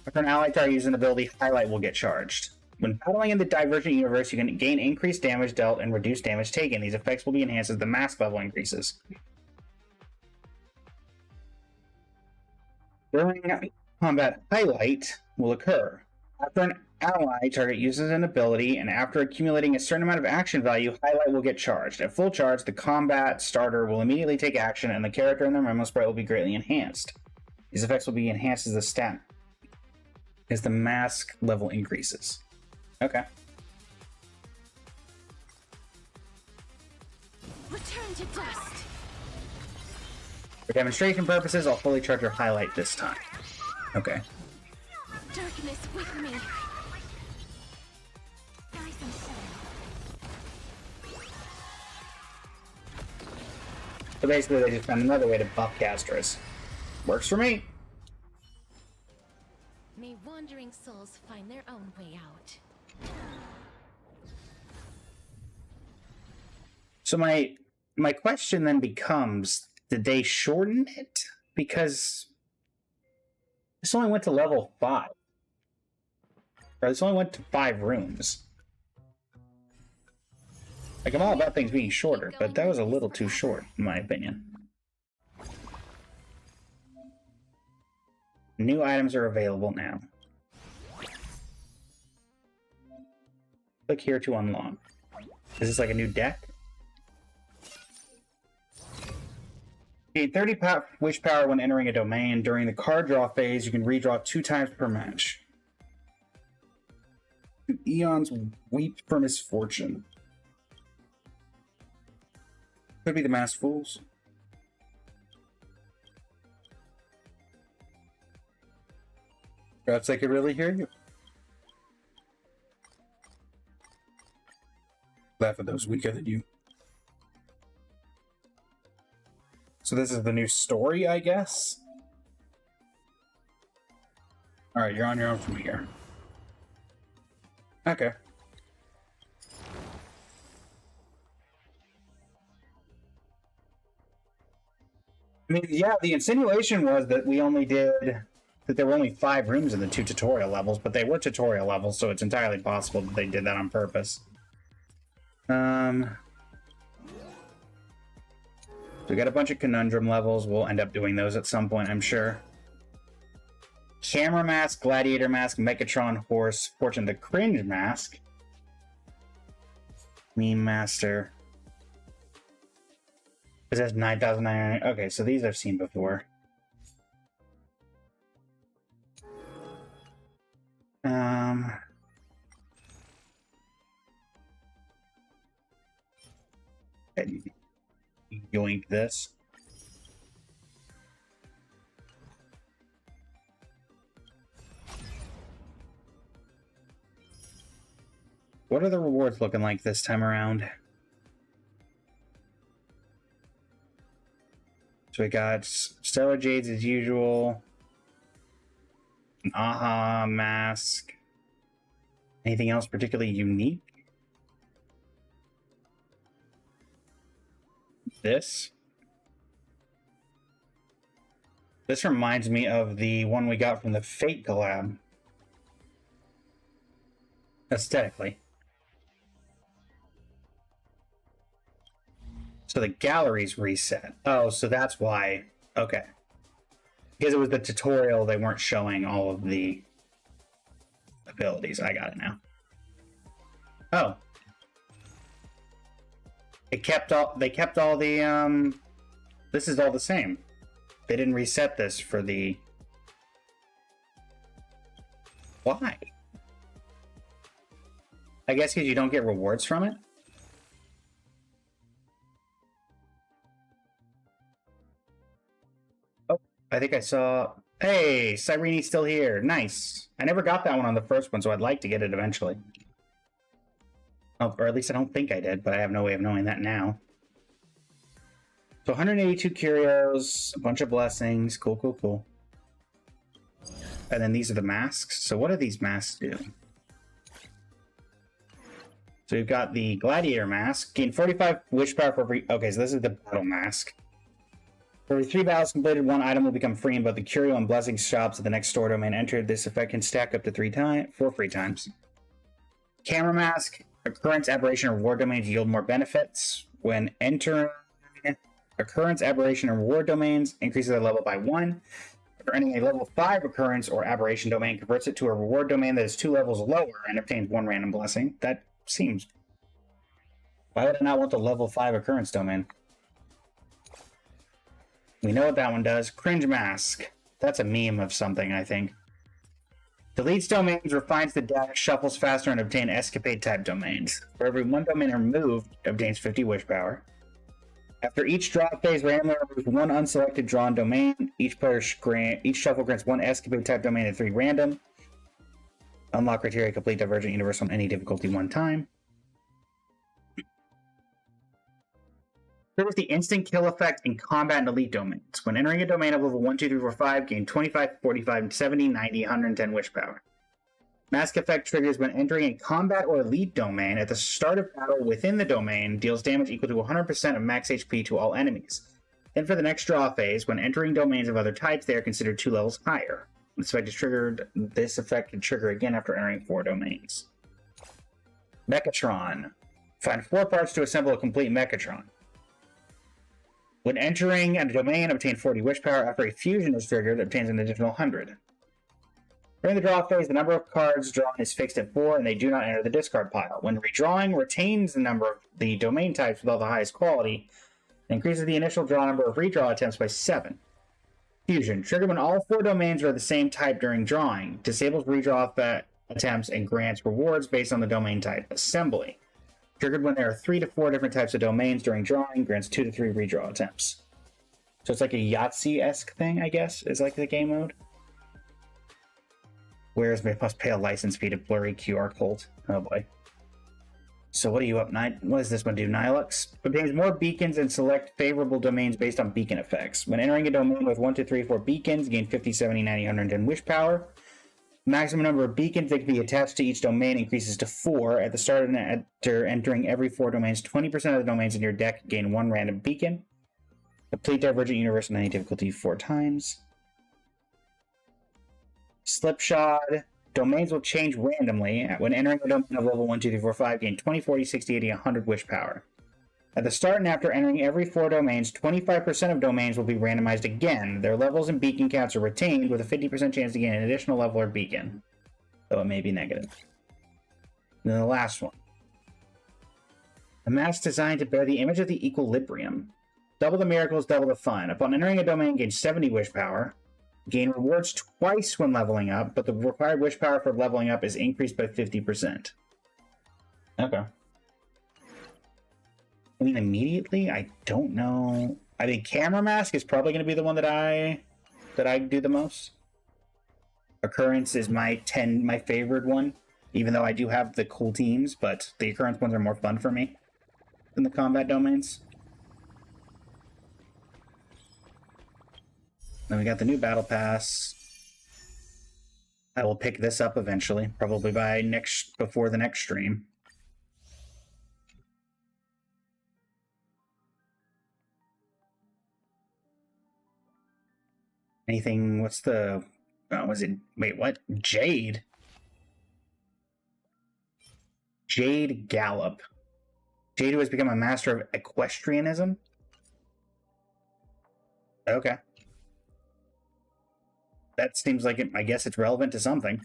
After an allied target uses an ability, highlight will get charged. When battling in the Divergent universe, you can gain increased damage dealt and reduced damage taken. These effects will be enhanced as the mask level increases. During combat, highlight will occur. After an ally target uses an ability, and after accumulating a certain amount of action value, highlight will get charged. At full charge, the combat starter will immediately take action, and the character and their memo sprite will be greatly enhanced. These effects will be enhanced as the mask level increases. Okay. Return to dust. For demonstration purposes, I'll fully charge your highlight this time. Okay. Darkness with me. Nice and slow. So basically, they just found another way to buff casters. Works for me. May wandering souls find their own way out. So my question then becomes, did they shorten it? Because this only went to level 5. Or this only went to 5 rooms. Like, I'm all about things being shorter, but that was a little too short, in my opinion. New items are available now. Click here to unlock. Is this like a new deck? Gain 30 wish power when entering a domain. During the card draw phase, you can redraw 2 times per match. Eons weep for misfortune. Could be the Masked Fools. Perhaps I could really hear you. Laugh at those weaker than you. So this is the new story, I guess? Alright, you're on your own from here. Okay. I mean, yeah, the insinuation was that there were only 5 rooms in the 2 tutorial levels, but they were tutorial levels, so it's entirely possible that they did that on purpose. We got a bunch of conundrum levels. We'll end up doing those at some point, I'm sure. Camera Mask, Gladiator Mask, Megatron Horse, Fortune the Cringe Mask, Meme Master. This has 9,900. Okay, so these I've seen before. Yoink this. What are the rewards looking like this time around? So we got Stellar Jades as usual. An Aha mask. Anything else particularly unique? This reminds me of the one we got from the Fate collab. Aesthetically. So the gallery's reset. Oh, so that's why. Okay. Because it was the tutorial, they weren't showing all of the abilities. I got it now. Oh. They kept all the this is all the same. They didn't reset this for the... Why? I guess because you don't get rewards from it? Oh, I think I saw... Hey, Cyrene's still here. Nice. I never got that one on the first one, so I'd like to get it eventually. Oh, or at least I don't think I did, but I have no way of knowing that now. So 182 curios, a bunch of blessings. Cool, cool, cool. And then these are the masks. So what do these masks do? So we've got the Gladiator Mask. Gain 45 wish power for every... Okay, so this is the Battle Mask. For every 3 battles completed, 1 item will become free in both the Curio and Blessings shops at the next store domain entered. This effect can stack up to 4 free times. Camera Mask. Occurrence, Aberration, and Reward domains yield more benefits. When entering Occurrence, Aberration, and Reward domains, increases their level by 1. After ending a level 5 occurrence or aberration domain, converts it to a reward domain that is 2 levels lower and obtains 1 random blessing. That seems... Why would I not want the level 5 occurrence domain? We know what that one does. Cringe Mask. That's a meme of something, I think. Deletes domains, refines the deck, shuffles faster, and obtain escapade type domains. For every 1 domain removed, obtains 50 wish power. After each draw phase, randomly removes 1 unselected drawn domain. Each shuffle grants 1 escapade type domain and 3 random. Unlock criteria: complete Divergent Universe on any difficulty 1 time. Triggers the instant kill effect in combat and elite domains. When entering a domain of level 1, 2, 3, 4, 5, gain 25, 45, 70, 90, 110 wish power. Mask effect triggers when entering a combat or elite domain. At the start of battle within the domain, deals damage equal to 100% of max HP to all enemies. Then for the next draw phase, when entering domains of other types, they are considered 2 levels higher. When this effect is triggered, this effect can trigger again after entering 4 domains. Mechatron. Find 4 parts to assemble a complete Mechatron. When entering a domain, obtain 40 wish power. After a fusion is triggered, obtains an additional 100. During the draw phase, the number of cards drawn is fixed at 4, and they do not enter the discard pile. When redrawing, retains the number of the domain types with all the highest quality, and increases the initial draw number of redraw attempts by 7. Fusion. Triggered when all 4 domains are the same type during drawing. Disables redraw attempts and grants rewards based on the domain type. Assembly. Triggered when there are 3 to 4 different types of domains during drawing, grants 2 to 3 redraw attempts. So it's like a Yahtzee-esque thing, I guess, is like the game mode. Whereas they must pay a license fee to blurry QR code. Oh boy. So what are you up, what does this one do? Nihilux obtains more beacons and select favorable domains based on beacon effects. When entering a domain with 1, 2, 3, 4 beacons, gain 50, 70, 90, 110 wish power. Maximum number of beacons that can be attached to each domain increases to 4. At the start of after entering every 4 domains, 20% of the domains in your deck gain 1 random beacon. Complete Divergent Universe on any difficulty 4 times. Slipshod. Domains will change randomly. When entering a domain of level 1, 2, 3, 4, 5, gain 20, 40, 60, 80, 100 wish power. At the start and after entering every 4 domains, 25% of domains will be randomized again. Their levels and beacon counts are retained with a 50% chance to gain an additional level or beacon, though it may be negative. And then the last one. A mask designed to bear the image of the equilibrium. Double the miracles, double the fun. Upon entering a domain, gain 70 wish power. Gain rewards twice when leveling up, but the required wish power for leveling up is increased by 50%. Okay. I mean, immediately, I don't know. I think Camera Mask is probably going to be the one that I do the most. Occurrence is my favorite one, even though I do have the cool teams, but the Occurrence ones are more fun for me than the combat domains. Then we got the new Battle Pass. I will pick this up eventually, probably before the next stream. Anything, what's the, was it, wait, what? Jade? Jade Gallop. Jade who has become a master of equestrianism? Okay. That seems like it, I guess it's relevant to something.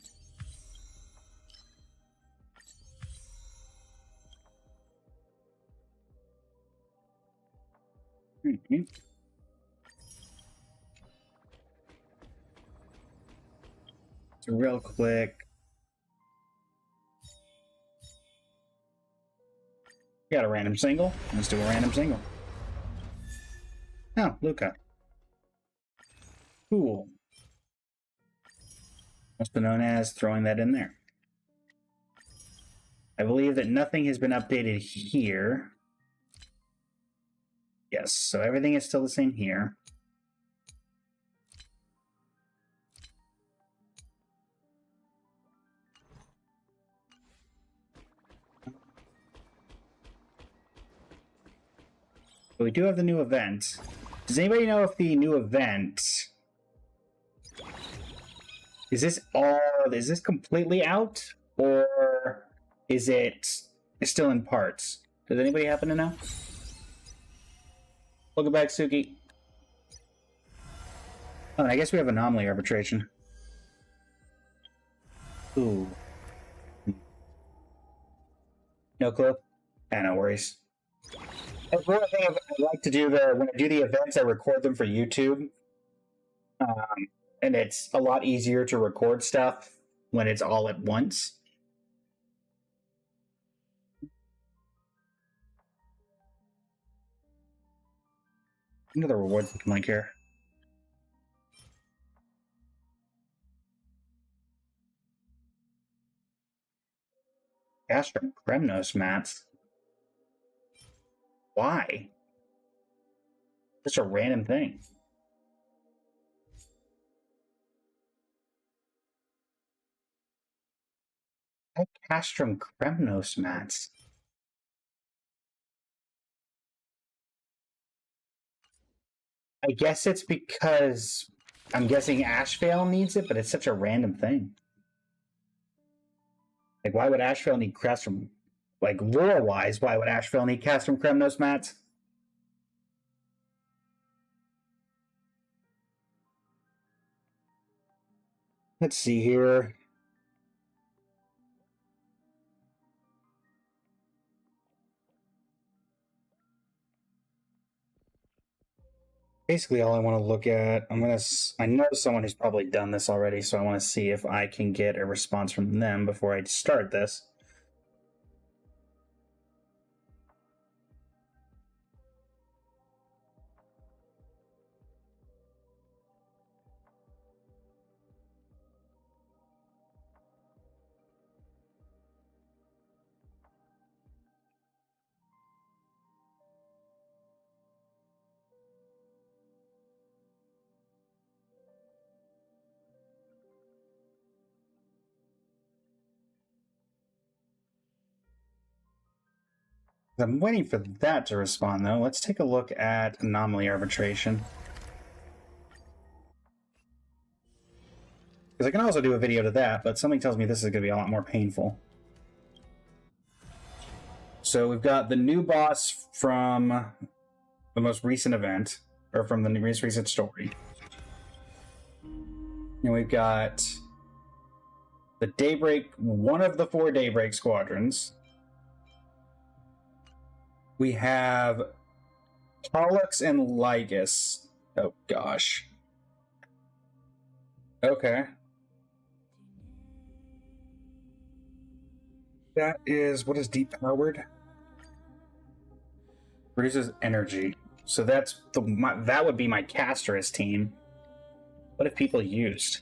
Mm-hmm. So real quick. Got a random single. Let's do a random single. Oh, Luca. Cool. Also known as throwing that in there. I believe that nothing has been updated here. Yes, so everything is still the same here. But we do have the new event. Does anybody know if the new event... Is this completely out? Or is it still in parts? Does anybody happen to know? Welcome back, Suki. Oh, and I guess we have Anomaly Arbitration. Ooh. No clue? No worries. That's one thing I like to do when I do the events, I record them for YouTube. And it's a lot easier to record stuff when it's all at once. What are the rewards looking like here? Astro Kremnos mats. Why? Just a random thing. Why Castrum Kremnos mats? I guess it's because I'm guessing Ashvale needs it, but it's such a random thing. Like, why would Ashvale need Castrum? Like, lore-wise, why would Ashvale need Castrum Kremnos mats? Let's see here. Basically, all I want to look at, I know someone who's probably done this already, so I want to see if I can get a response from them before I start this. I'm waiting for that to respond, though. Let's take a look at Anomaly Arbitration. Because I can also do a video to that, but something tells me this is going to be a lot more painful. So we've got the new boss from the most recent event, or from the most recent story. And we've got the Daybreak, one of the 4 Daybreak squadrons. We have Pollux and Lygus. Oh, gosh. Okay. That is, what is deep powered? Produces energy. So that's that would be my Casterus team. What if people used?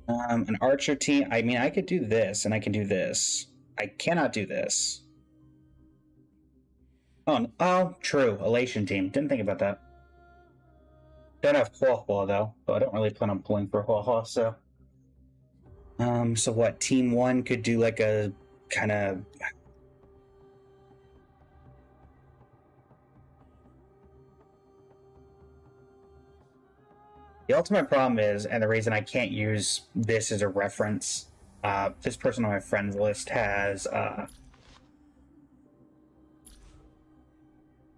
An archer team. I mean, I could do this and I can do this. I cannot do this. Oh, true. Elation team. Didn't think about that. Don't have Huahua though, but I don't really plan on pulling for Huahua, so. So what? Team 1 could do like a kind of. The ultimate problem is, and the reason I can't use this as a reference, this person on my friends list has, well,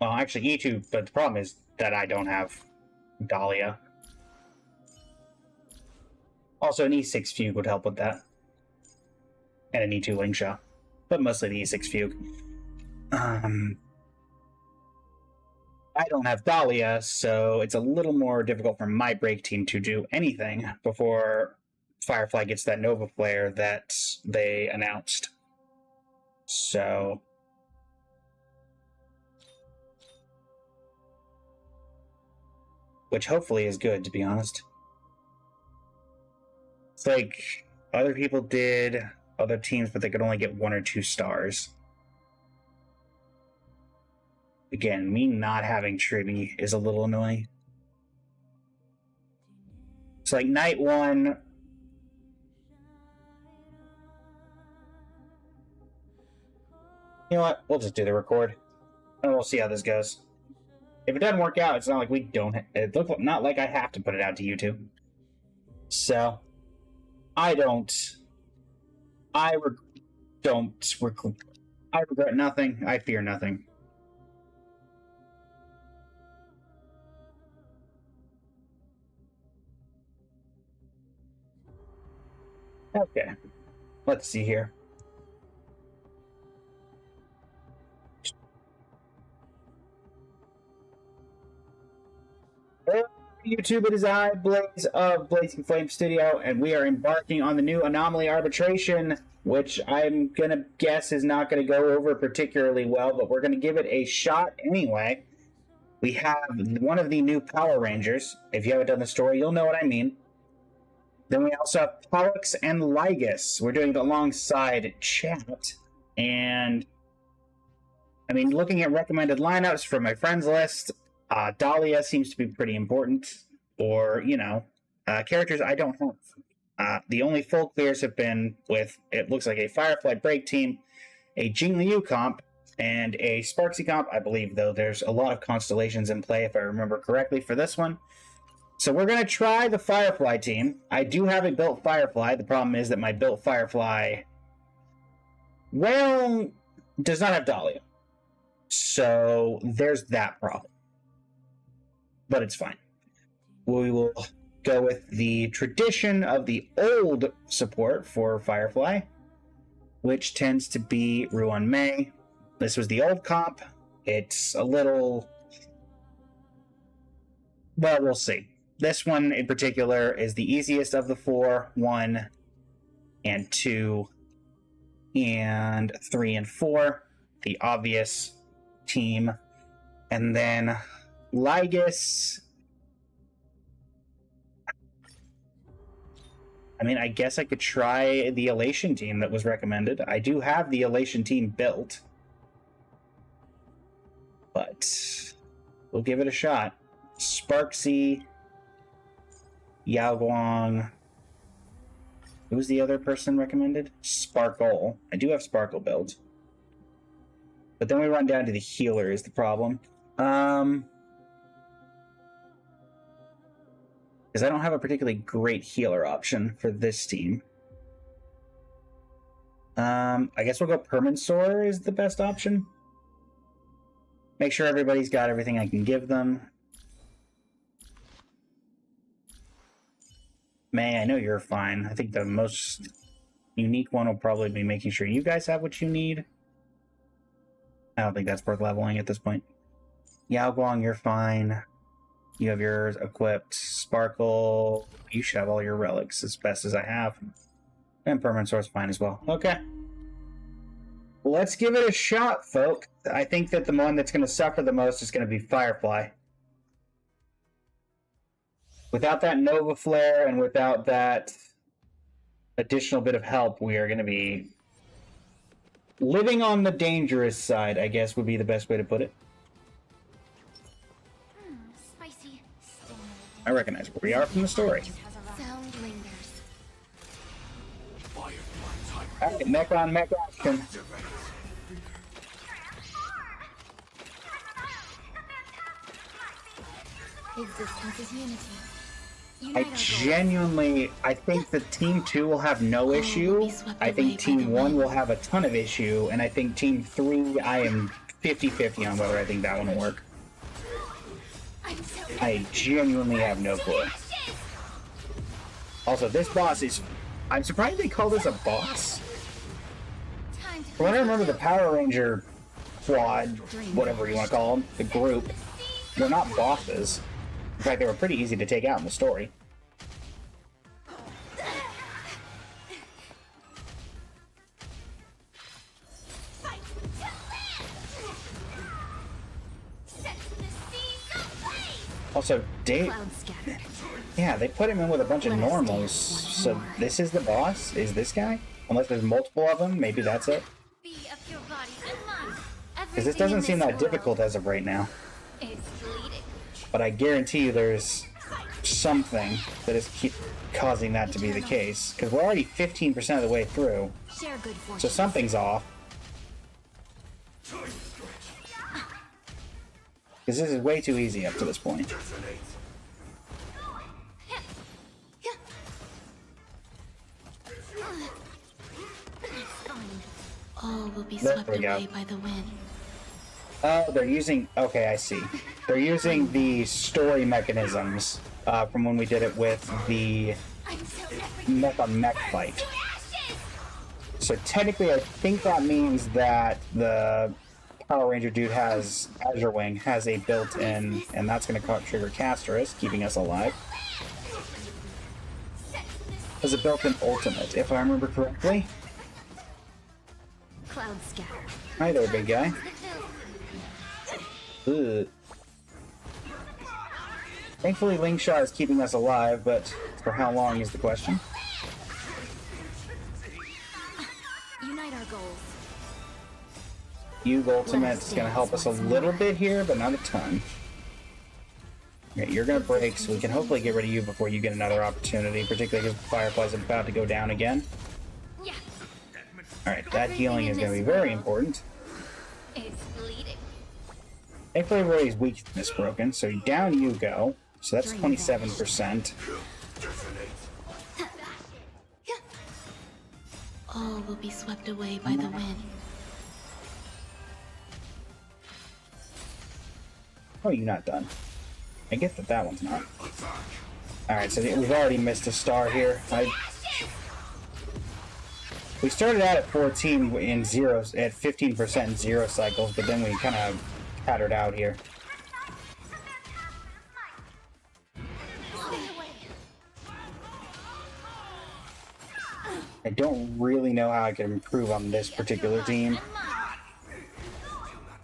actually E2, but the problem is that I don't have Dahlia. Also, an E6 Fugue would help with that. And an E2 Lingsha. But mostly the E6 Fugue. I don't have Dahlia, so it's a little more difficult for my break team to do anything before Firefly gets that Nova player that they announced. So. Which hopefully is good, to be honest. It's like other people did other teams, but they could only get 1 or 2 stars. Again, me not having Tribby is a little annoying. It's like night 1. You know what? We'll just do the record. And we'll see how this goes. If it doesn't work out, it's not like we don't. It looks not like I have to put it out to YouTube. So, I don't. I regret nothing. I fear nothing. Okay. Let's see here. Hey, YouTube, it is I, Blaze of Blazing Flame Studio, and we are embarking on the new Anomaly Arbitration, which I'm gonna guess is not gonna go over particularly well, but we're gonna give it a shot anyway. We have one of the new Power Rangers. If you haven't done the story, you'll know what I mean. Then we also have Pollux and Lygus. We're doing it alongside chat. And, I mean, looking at recommended lineups from my friends list, Dahlia seems to be pretty important. Or, you know, characters I don't have. The only full clears have been with, it looks like a Firefly Break Team, a Jing Liu comp, and a Sparksy comp. I believe, though, there's a lot of constellations in play, if I remember correctly, for this one. So we're going to try the Firefly team. I do have a built Firefly. The problem is that my built Firefly, well, does not have Dahlia. So there's that problem. But it's fine. We will go with the tradition of the old support for Firefly, which tends to be Ruan Mei. This was the old comp. It's a little... well, we'll see. This one in particular is the easiest of the four. 1 and 2 and 3 and 4. The obvious team. And then Lygus. I mean, I guess I could try the Elation team that was recommended. I do have the Elation team built. But we'll give it a shot. Sparksy, Yao Guang. Who was the other person recommended? Sparkle. I do have Sparkle built. But then we run down to the healer is the problem. Because I don't have a particularly great healer option for this team. I guess we'll go Permansor is the best option. Make sure everybody's got everything I can give them. May, I know you're fine. I think the most unique one will probably be making sure you guys have what you need. I don't think that's worth leveling at this point. Yao Guang, you're fine. You have yours equipped. Sparkle, you should have all your relics as best as I have. And Permanent Source fine as well. Okay. Well, let's give it a shot, folk. I think that the one that's going to suffer the most is going to be Firefly. Without that Nova Flare and without that additional bit of help, we are going to be living on the dangerous side, I guess would be the best way to put it. Spicy. I recognize where we are from the story. Sound lingers. Alright, mech on mech action. Existence is unity. I genuinely, I think that Team 2 will have no issue. I think Team 1 will have a ton of issue. And I think Team 3, I am 50-50 on whether I think that one will work. I genuinely have no clue. Also, this boss is... I'm surprised they call this a boss. From what I remember, the Power Ranger squad, whatever you want to call them, the group, they're not bosses. In fact, they were pretty easy to take out in the story. Also, yeah, they put him in with a bunch of normals. So this is the boss? Is this guy? Unless there's multiple of them, maybe that's it. Because this doesn't seem that difficult as of right now. But I guarantee you there's something that is causing that to be the case. Because we're already 15% of the way through. So something's off. Because this is way too easy up to this point. All will be swept away by the wind. Oh, they're using... Okay, I see. They're using the story mechanisms from when we did it with the mech-on-mech fight. So technically, I think that means that the Power Ranger dude has Azure Wing, has a built-in, and that's going to trigger Casterus, keeping us alive. Has a built-in ultimate, if I remember correctly. Cloud scatter. Hi there, big guy. Ugh. Thankfully, Lingshot is keeping us alive, but for how long is the question? Unite our goals. You ultimate is going to help us a little bit here, but not a ton. Okay, you're going to break, so we can hopefully get rid of you before you get another opportunity, particularly because Firefly's about to go down again. Yeah. Alright, that healing is going to be very important. It's bleeding. Thankfully, everybody's weakness broken, so down you go. So that's 27%. All will be swept away by the wind. Oh, you're not done. I get that that one's not. Alright, so we've already missed a star here. We started out at 14 in zeros, at 15% in zero cycles, but then we kind of pattered out here. I don't really know how I can improve on this particular team.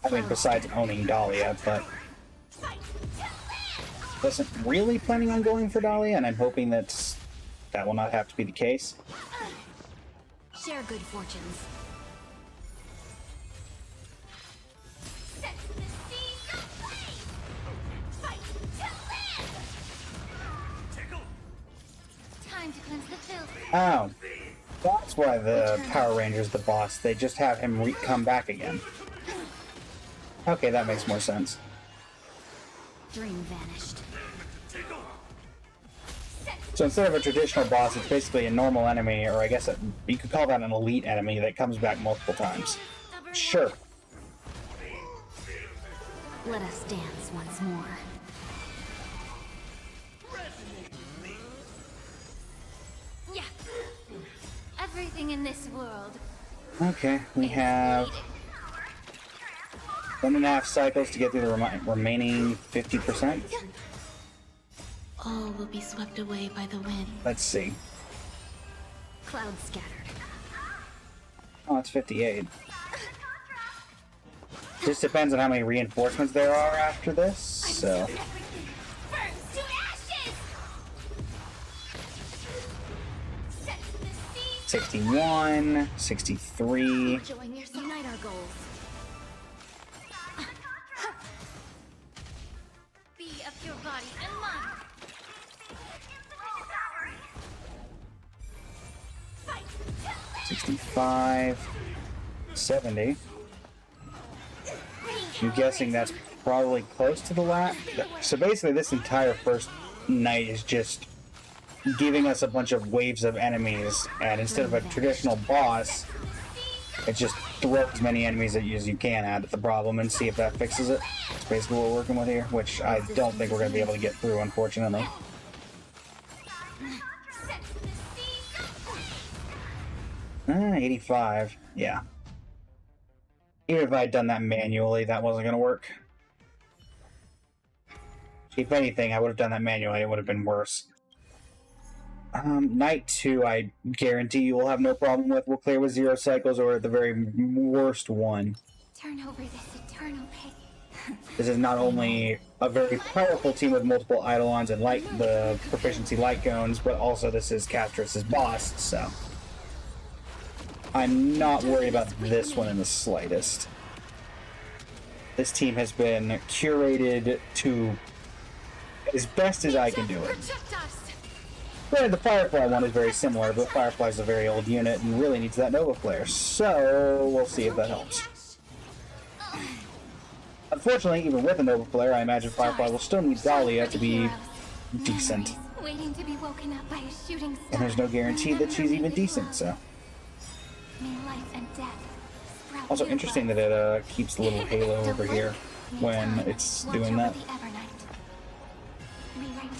I mean, besides owning Dahlia, but wasn't really planning on going for Dahlia, and I'm hoping that will not have to be the case. Share good fortunes. Time to cleanse the filth. Oh, that's why the Power Ranger's the boss. They just have him come back again. Okay, that makes more sense. Dream vanished. So instead of a traditional boss, it's basically a normal enemy, or I guess you could call that an elite enemy that comes back multiple times. Sure. Let us dance once more. Yeah. Everything in this world. Okay, we have 1.5 cycles to get through the remaining 50%. All will be swept away by the wind. Let's see. Cloud scattered. Oh, it's 58. Just depends on how many reinforcements there are after this, so... 61, 63. Unite our goals. Be of your body and mind. 65, 70. I'm guessing that's probably close to the last. So basically, this entire first night is just giving us a bunch of waves of enemies, and instead of a traditional boss, it just throws as many enemies at you as you can at the problem and see if that fixes it. That's basically what we're working with here, which I don't think we're going to be able to get through, unfortunately. 85, yeah. Even if I had done that manually, that wasn't going to work. If anything, I would have done that manually, it would have been worse. Night 2, I guarantee you will have no problem with. We'll clear with 0 cycles, or at the very worst 1. Turn over this eternal pain. This is not only a very powerful team with multiple Eidolons and the proficiency light cones, but also this is Casterus' boss, so... I'm not worried about this one in the slightest. This team has been curated to as best as I can do it. Granted, the Firefly one is very similar, but Firefly's a very old unit and really needs that Nova player, so we'll see if that helps. Unfortunately, even with a Nova player, I imagine Firefly will still need Dahlia to be decent. Waiting to be woken up by a shooting star. And there's no guarantee that she's even decent, so... May life and death sprout Also new interesting buds. that it keeps the little halo over here when it's doing that.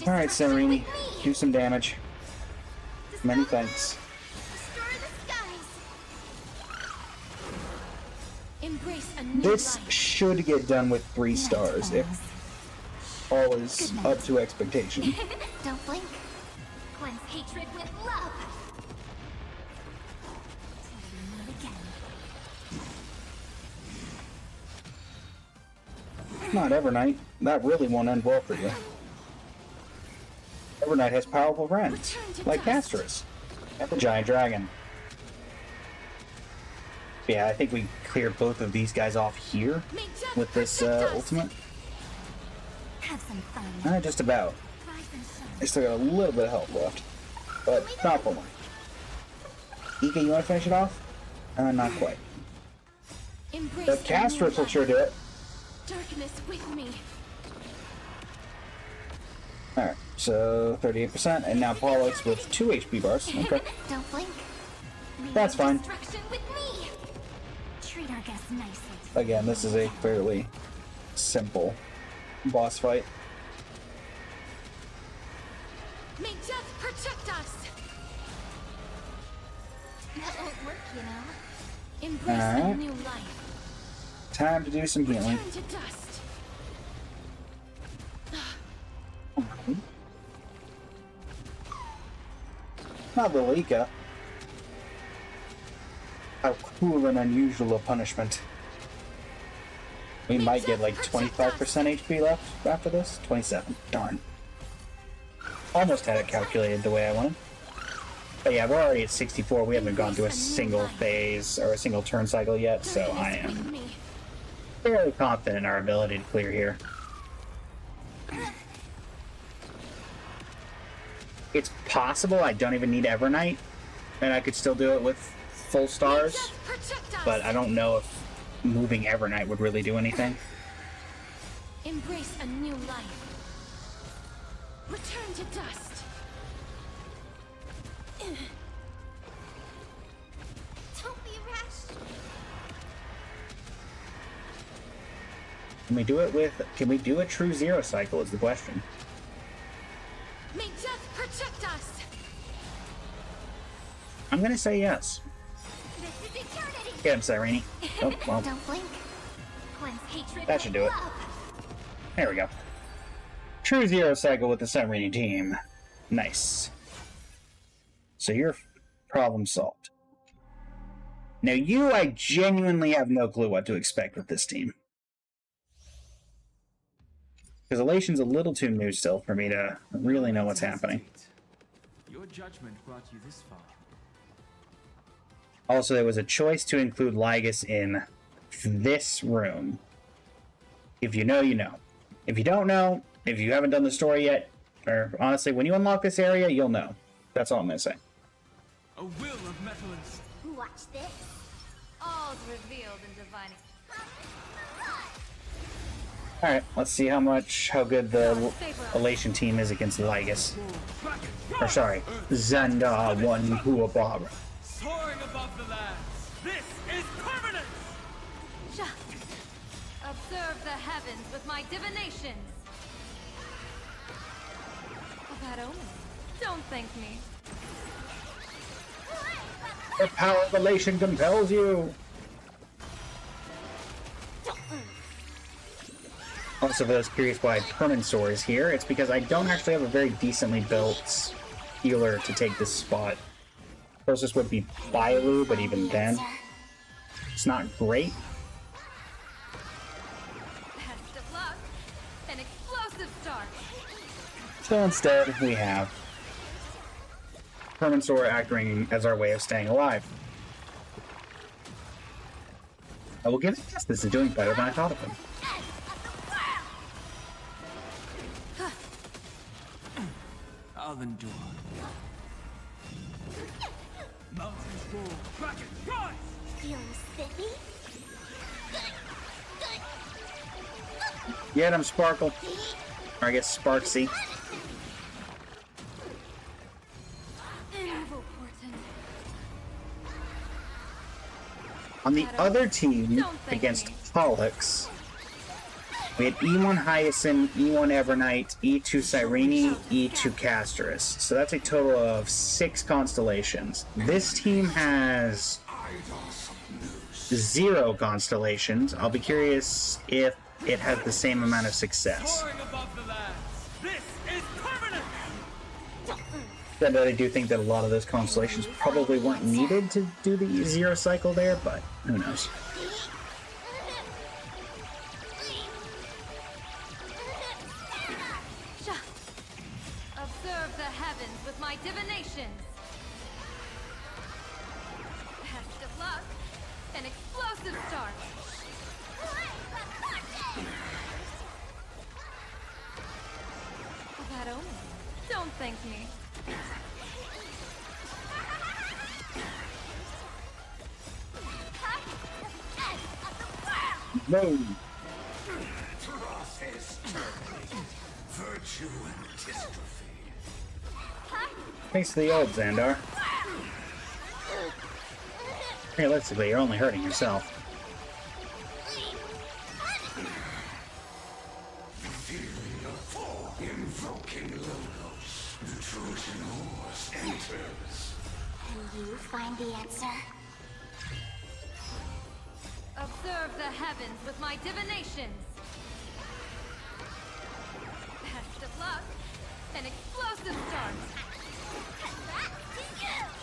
Alright, Serini, do some damage. Many thanks. Embrace a new This life. should get done with 3 stars if all is up to expectation. Don't blink. Cleanse hatred with love. Till we meet again. Not Evernight. That really won't end well for you. Evernight has powerful friends, like Castorus and the Giant Dragon. Yeah, I think we clear both of these guys off here with this ultimate. Have some fun. Just about. Rise and shine. I still got a little bit of health left, but not for long. Ika, you want to finish it off? Not quite. Embrace But a new Castorus will life. sure do it. Darkness with me. Alright, so 38%, and now Pollux with 2 HP bars. Okay, Don't blink. Leave that's fine. Destruction with me. Treat our guests nicely. Again, this is a fairly simple boss fight. May death protect us. That won't work, you know. Embrace a Alright. new life. Time to do some healing. Turn to dust. Not little Ika. How cruel and unusual a punishment. We might get like 25% HP left after this. 27. Darn. Almost had it calculated the way I wanted. But yeah, we're already at 64. We haven't gone through a single phase or a single turn cycle yet, so I Darkness with am me. fairly confident in our ability to clear here. It's possible I don't even need Evernight, and I could still do it with full stars, Death protect us. but I don't know if moving Evernight would really do anything. Embrace a new life. Return to dust. Don't be rash. Can we do a true 0 cycle is the question. May death protect us. I'm gonna say yes. This is eternity. Get him, Cyrene. Oh, well, Don't blink. Cleanse hatred That should do with it. love. there we go. True 0 cycle with the Cyrene team. Nice. So your problem solved. Now you, I genuinely have no clue what to expect with this team. Because Elation's a little too new still for me to really know what's happening. Your judgment brought you this far. Also, there was a choice to include Lygus in this room. If you know, you know. If you don't know, if you haven't done the story yet, or honestly, when you unlock this area, you'll know. That's all I'm going to say. A will of metallance. Watch this. All's revealed in divine. Alright, let's see how good the Elation team is against Lygus. Or sorry, Zanda one Huabara. Soaring above the lands. This is permanence! Observe the heavens with my divinations. A bad omen. Don't thank me. The power of Elation compels you! Also, for those curious why Permansor is here, it's because I don't actually have a very decently built healer to take this spot. Closest would be Bailu, but even then, it's not great. Best of luck. An explosive start. So instead, we have Permansor acting as our way of staying alive. I will give it this. This is doing better than I thought of him. I'll endure. Mountains roll, kraken rise! Feeling spiffy? Get him, Sparkle. Or I guess Sparksy. Evil portent. On the other team, against Pollux, we had E1 Hyacinth, E1 Evernight, E2 Cyrene, E2 Castorus. So that's a total of 6 constellations. This team has 0 constellations. I'll be curious if it has the same amount of success. Soaring above the lands. This is permanent. That I do think that a lot of those constellations probably weren't needed to do the 0 cycle there, but who knows. Observe the heavens with my divinations. Best of luck. An explosive start. That omen. Don't thank me. No. Process terminated. Virtue and dystrophy. Thanks to the old Xandar. Realistically, you're only hurting yourself. Invoking Logos. The Trojan horse enters. Can you find the answer? Observe the heavens with my divinations. Best of luck. An explosive start.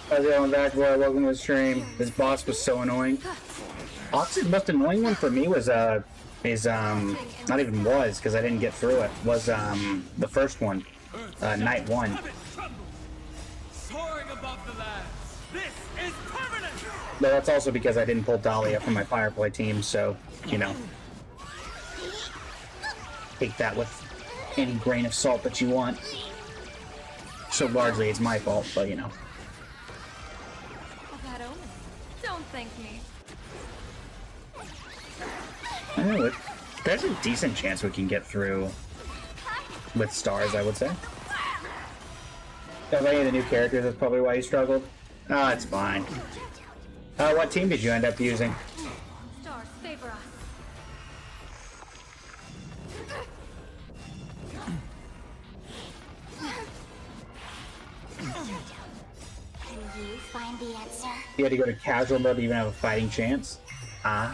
How's it going, back boy? Welcome to the stream. This boss was so annoying. Honestly, the most annoying one for me was not even was, because I didn't get through it, was the first one. Night 1. Have it tremble. Soaring above the lands. This is permanent. But that's also because I didn't pull Dahlia from my Firefly team, so, you know. Take that with any grain of salt that you want. So largely it's my fault, but you know. That omen. Don't thank me. I don't know, there's a decent chance we can get through with stars, I would say. If any of the new characters, that's probably why you struggled. Oh, it's fine. What team did you end up using? Stars favor us. Can you find the answer? You had to go to casual mode to even have a fighting chance? Ah.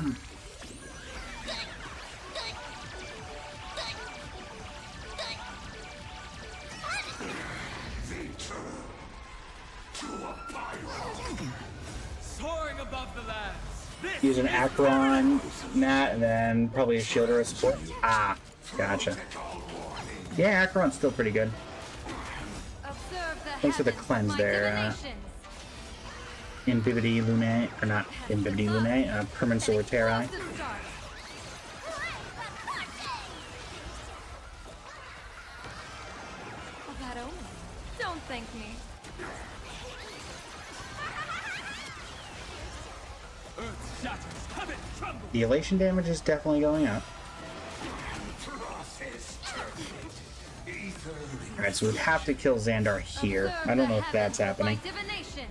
Soaring above the lands. This Use an Acheron, Nat, and then probably a shield or a support. Ah, gotcha. Yeah, Acheron's still pretty good. Observe the Thanks for the heavens cleanse with my there, divinations. Imbibity Lunae, or not Imbibity Lunae, Permansor Terrai. Explosive start. That omen. Don't thank me. earth shatters. Have it tremble. The elation damage is definitely going up. Process terminated. Ether. Alright, so we have to kill Xandar here. Observe I don't know the if that's heavens with my happening. divinations.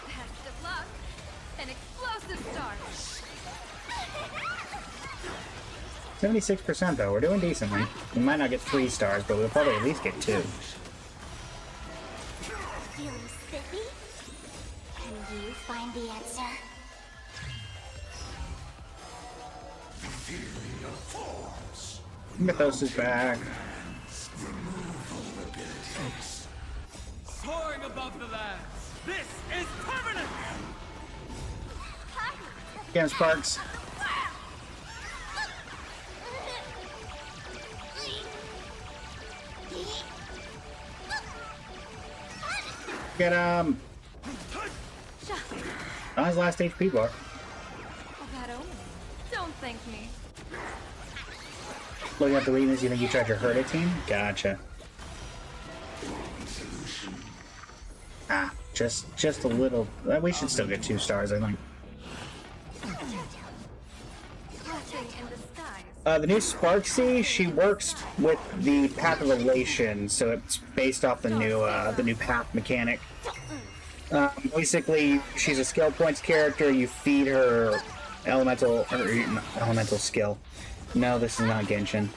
Best of luck. An explosive start. 76% though, we're doing decently. We might not get 3 stars, but we'll probably at least get 2. Feeling spiffy? Can you find the answer? Mythos is back. Soaring above the lands. This is permanent. Again, Sparks. Get him! Oh, his last HP bar. That omen. Don't thank me. Looking at the weakness, you think you tried to hurt a team? Gotcha. Ah, just a little. We should still get 2 stars, I think. Blessing in disguise. The new Sparksy, she works with the Path of Elation, so it's based off the new path mechanic. Basically, she's a skill points character. You feed her elemental skill. No, this is not Genshin.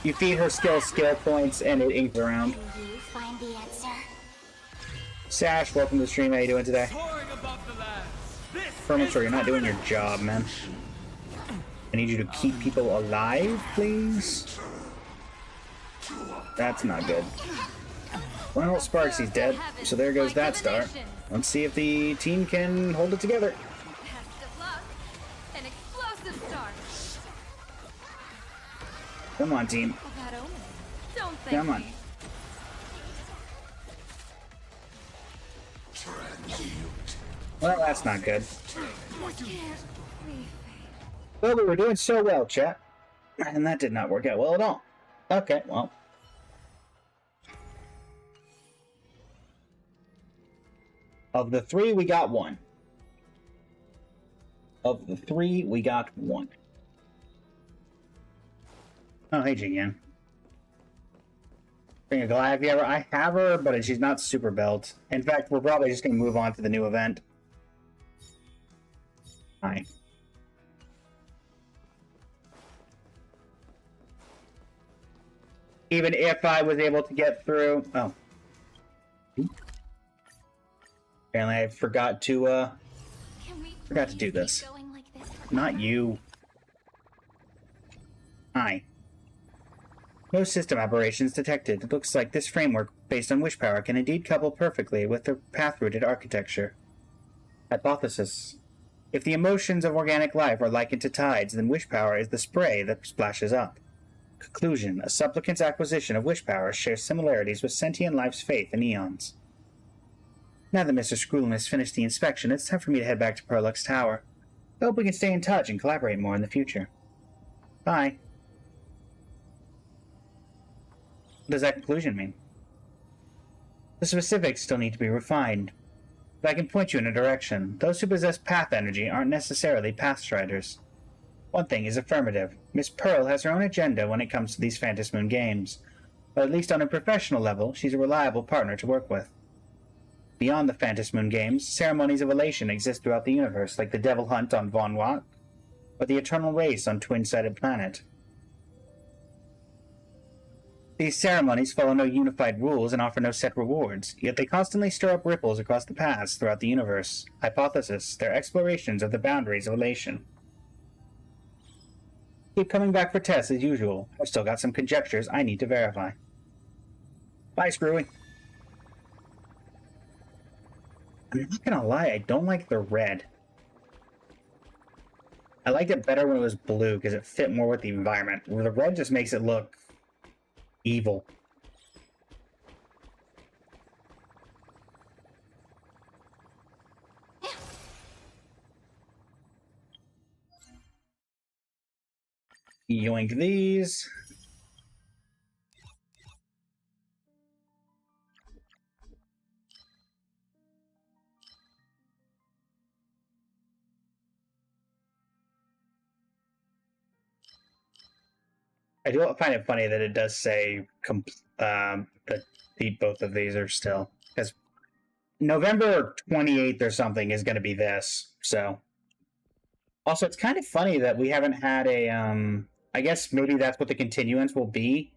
You feed her skill points, and it inks around. Can you find the answer? Sash, welcome to the stream. How you doing today? Soaring above the lands. Furniture, you're not doing your job, man. I need you to keep people alive, please. That's not good. Well, Sparksy's dead, so there goes that star. Let's see if the team can hold it together. Best of luck. An explosive start. Come on, team. That omen. Don't thank Come on. me. Well, that's not good. Can't be fake. Well, we were doing so well, chat. And that did not work out well at all. Okay, well. Of the three, we got one. Of the three, we got one. Oh, hey, Jigen. Bring a Goliath ever. I have her, but she's not super built. In fact, we're probably just going to move on to the new event. Hi. Even if I was able to get through... Oh. Apparently I forgot to do this. Not you. Hi. No system aberrations detected. It looks like this framework, based on wish power, can indeed couple perfectly with the path-rooted architecture. Hypothesis. If the emotions of organic life are likened to tides, then wish power is the spray that splashes up. Conclusion. A supplicant's acquisition of wish power shares similarities with sentient life's faith in eons. Now that Mr. Scroolum has finished the inspection, it's time for me to head back to Perlux Tower. I hope we can stay in touch and collaborate more in the future. Bye. What does that conclusion mean? The specifics still need to be refined, but I can point you in a direction. Those who possess path energy aren't necessarily path striders. One thing is affirmative. Miss Pearl has her own agenda when it comes to these Phantom Moon games, but at least on a professional level, she's a reliable partner to work with. Beyond the Phantom Moon games, ceremonies of elation exist throughout the universe, like the Devil Hunt on Von Watt, or the Eternal Race on Twin-Sided Planet. These ceremonies follow no unified rules and offer no set rewards, yet they constantly stir up ripples across the paths throughout the universe. Hypothesis, their explorations of the boundaries of elation. Keep coming back for tests as usual. I've still got some conjectures I need to verify. Bye, Screwy. I'm not gonna lie, I don't like the red. I liked it better when it was blue because it fit more with the environment. The red just makes it look evil. Yoink these. I do find it funny that it does say that both of these are still, because November 28th or something is going to be this. So, also, it's kind of funny that we haven't had a. I guess maybe that's what the continuance will be.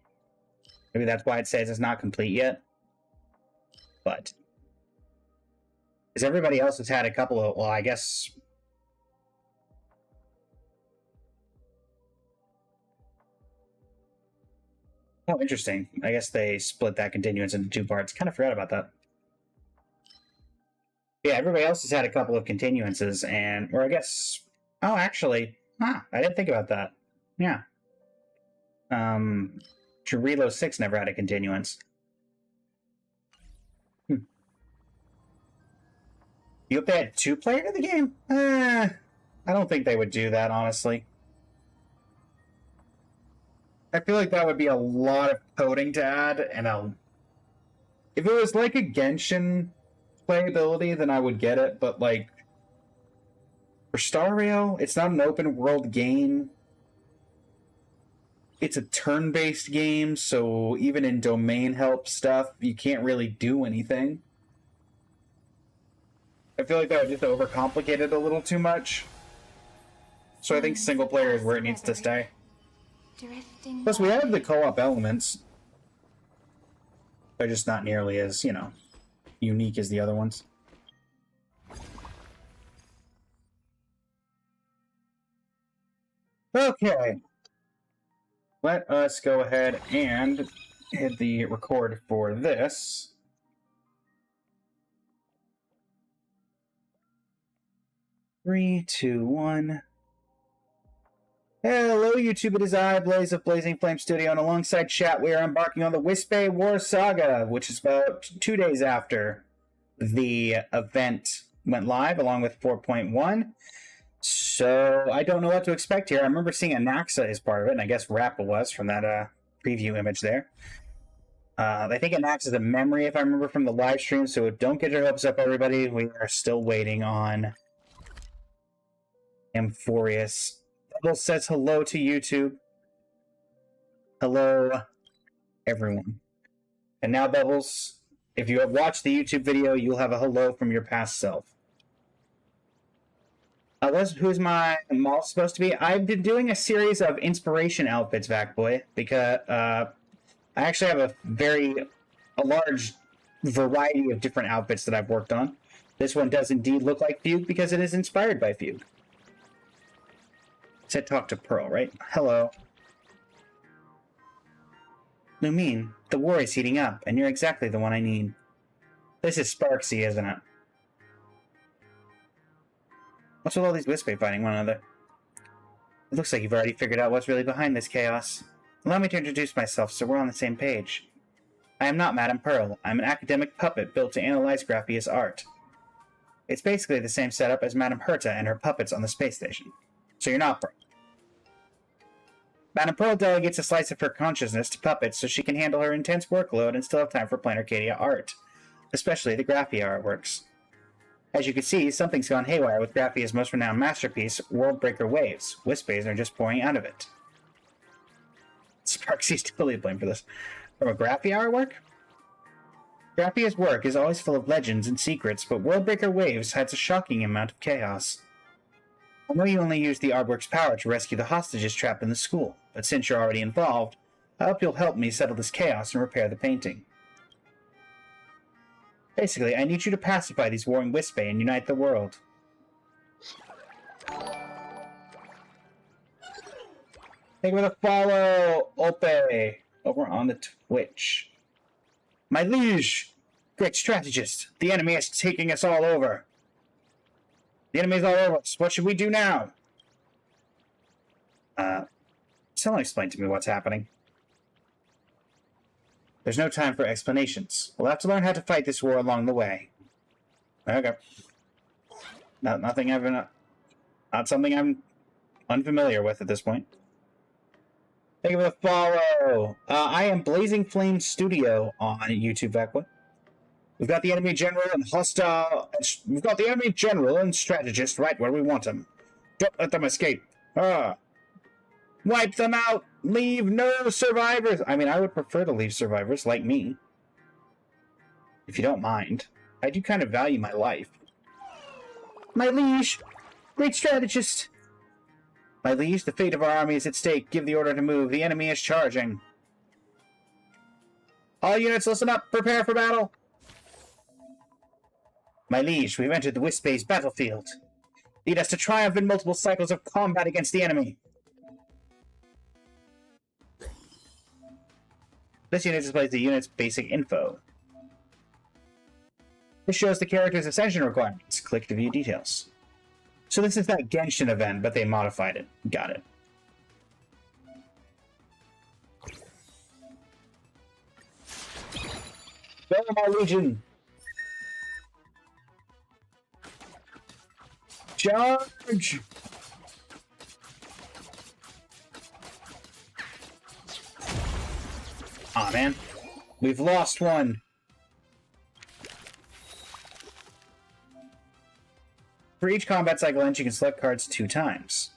Maybe that's why it says it's not complete yet. But, because everybody else has had a couple of. Well, I guess. Oh, interesting. I guess they split that continuance into two parts. Kind of forgot about that. Yeah, everybody else has had a couple of continuances, and... Or I guess... Oh, actually... I didn't think about that. Yeah. Chirilo 6 never had a continuance. You hope they had two-player to the game? I don't think they would do that, honestly. I feel like that would be a lot of coding to add, and if it was like a Genshin playability, then I would get it, but like, for Stario, it's not an open world game. It's a turn-based game, so even in domain help stuff, you can't really do anything. I feel like that would just overcomplicate it a little too much. So I think single player is where it needs to stay. Plus, we have the co-op elements. They're just not nearly as, unique as the other ones. Okay. Let us go ahead and hit the record for this. Three, two, one. Hello, YouTube. It is I, Blaze of Blazing Flame Studio, and alongside chat, we are embarking on the Wispe War Saga, which is about 2 days after the event went live, along with 4.1. So, I don't know what to expect here. I remember seeing Anaxa as part of it, and I guess Rappa was from that preview image there. I think Anaxa is a memory, if I remember from the live stream, so don't get your hopes up, everybody. We are still waiting on Amphorius. Bubbles says hello to YouTube. Hello, everyone. And now, Bubbles, if you have watched the YouTube video, you'll have a hello from your past self. Who's my mall supposed to be? I've been doing a series of inspiration outfits, Vacboy, because I actually have a large variety of different outfits that I've worked on. This one does indeed look like Fugue because it is inspired by Fugue. Said talk to Pearl, right? Hello. Lumine, the war is heating up, and you're exactly the one I need. This is Sparksy, isn't it? What's with all these Wispe fighting one another? It looks like you've already figured out what's really behind this chaos. Allow me to introduce myself so we're on the same page. I am not Madame Pearl. I'm an academic puppet built to analyze Graphia's art. It's basically the same setup as Madame Herta and her puppets on the space station. So you're not Pearl. Madame Pearl delegates a slice of her consciousness to puppets so she can handle her intense workload and still have time for plain Arcadia art, especially the Graphia artworks. As you can see, something's gone haywire with Graphia's most renowned masterpiece, Worldbreaker Waves. Wispes are just pouring out of it. Sparksy's totally to blame for this. From a Graphia artwork? Graphia's work is always full of legends and secrets, but Worldbreaker Waves has a shocking amount of chaos. I know you only used the artwork's power to rescue the hostages trapped in the school, but since you're already involved, I hope you'll help me settle this chaos and repair the painting. Basically, I need you to pacify these warring Wispe and unite the world. Thank you for the follow, Ope, over on the Twitch. My liege! Great strategist! The enemy is taking us all over. The enemy's all over us. What should we do now? Someone explain to me what's happening. There's no time for explanations. We'll have to learn how to fight this war along the way. Okay. Not something I'm unfamiliar with at this point. Thank you for the follow. I am Blazing Flame Studio on YouTube, Vacboy. We've got the enemy general and hostile. We've got the enemy general and strategist right where we want them. Don't let them escape. Wipe them out. Leave no survivors. I mean, I would prefer to leave survivors like me. If you don't mind. I do kind of value my life. My liege. Great strategist. My liege, the fate of our army is at stake. Give the order to move. The enemy is charging. All units, listen up. Prepare for battle. My liege, we've entered the Wispe's battlefield. Lead us to triumph in multiple cycles of combat against the enemy. This unit displays the unit's basic info. This shows the character's ascension requirements. Click to view details. So this is that Genshin event, but they modified it. Got it. Go, my legion! Charge! Aw, man. We've lost one. For each combat cycle end, you can select cards 2 times.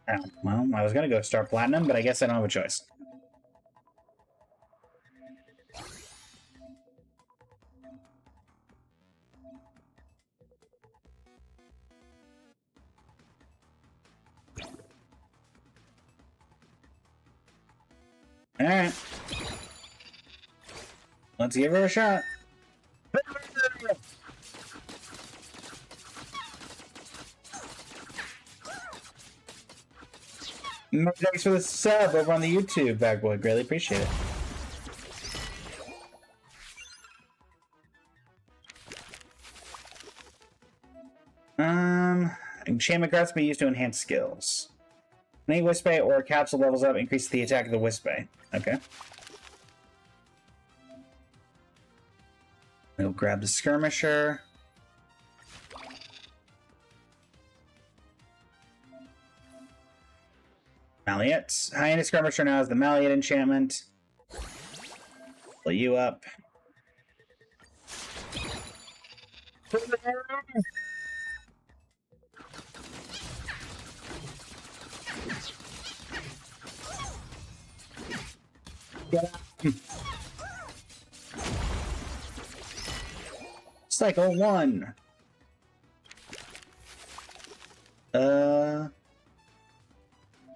Oh, well, I was gonna go Star Platinum, but I guess I don't have a choice. Alright. Let's give her a shot. Thanks for the sub over on the YouTube, Bagboy. Greatly appreciate it. Enchantment cards can be used to enhance skills. Any Wispay or capsule levels up increases the attack of the Wispay. Okay. We'll grab the Skirmisher. Malleus. High-end Skirmisher now has the Malleus enchantment. Pull you up. Cycle 1.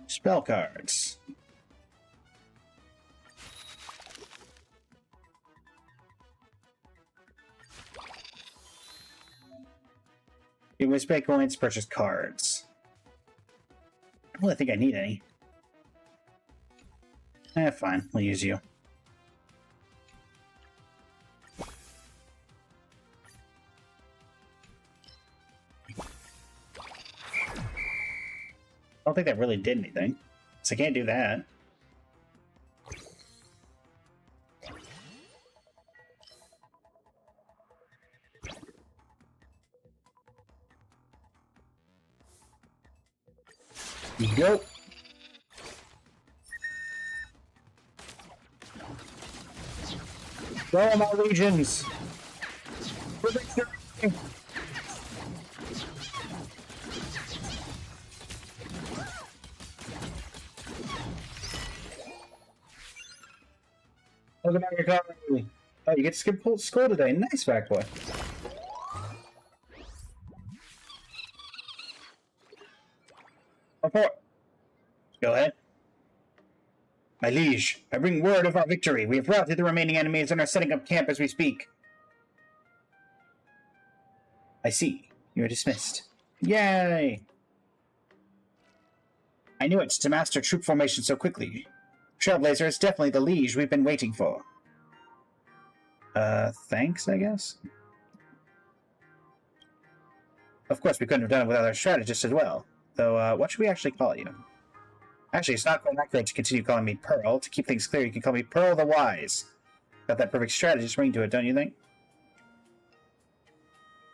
Spell cards. You will spend coins to purchase cards. I don't really think I need any. Fine. We'll use you. I don't think that really did anything. So I can't do that. Go. Go, my legions. For victory. Welcome back to comedy. Oh, you get to skip school today. Nice, back boy. Report. Go ahead. My liege, I bring word of our victory. We have routed the remaining enemies and are setting up camp as we speak. I see. You are dismissed. Yay! I knew it to master troop formation so quickly. Trailblazer is definitely the liege we've been waiting for. Thanks, I guess? Of course, we couldn't have done it without our strategist as well. Though, what should we actually call you? Actually, it's not quite accurate to continue calling me Pearl. To keep things clear, you can call me Pearl the Wise. Got that perfect strategist ring to it, don't you think?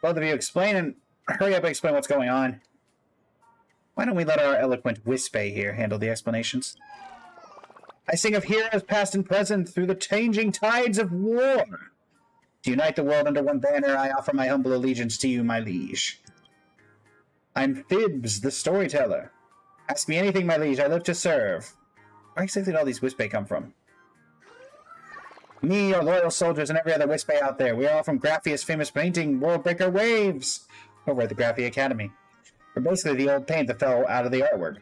Both of you explain and hurry up and explain what's going on. Why don't we let our eloquent Wispay here handle the explanations? I sing of heroes past and present through the changing tides of war. To unite the world under one banner, I offer my humble allegiance to you, my liege. I'm Phibbs, the storyteller. Ask me anything, my liege, I live to serve. Where exactly did all these Wispay come from? Me, your loyal soldiers, and every other Wispay out there. We are all from Graphia's famous painting, Worldbreaker Waves, over at the Graphia Academy. We're basically the old paint that fell out of the artwork.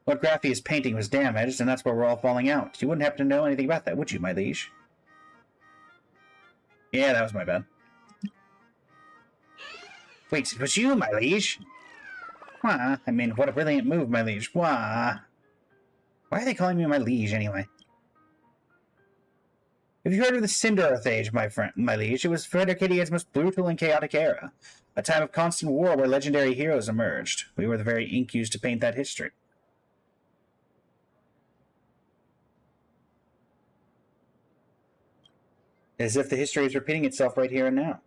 What Graphia's painting was damaged, and that's where we're all falling out. You wouldn't happen to know anything about that, would you, my liege? Yeah, that was my bad. Wait, it was you, my liege? Why? I mean, what a brilliant move, my liege. Why? Why are they calling me my liege, anyway? Have you heard of the Cinder Earth Age, my liege? It was Frederickadia's most brutal and chaotic era. A time of constant war where legendary heroes emerged. We were the very ink used to paint that history. As if the history is repeating itself right here and now.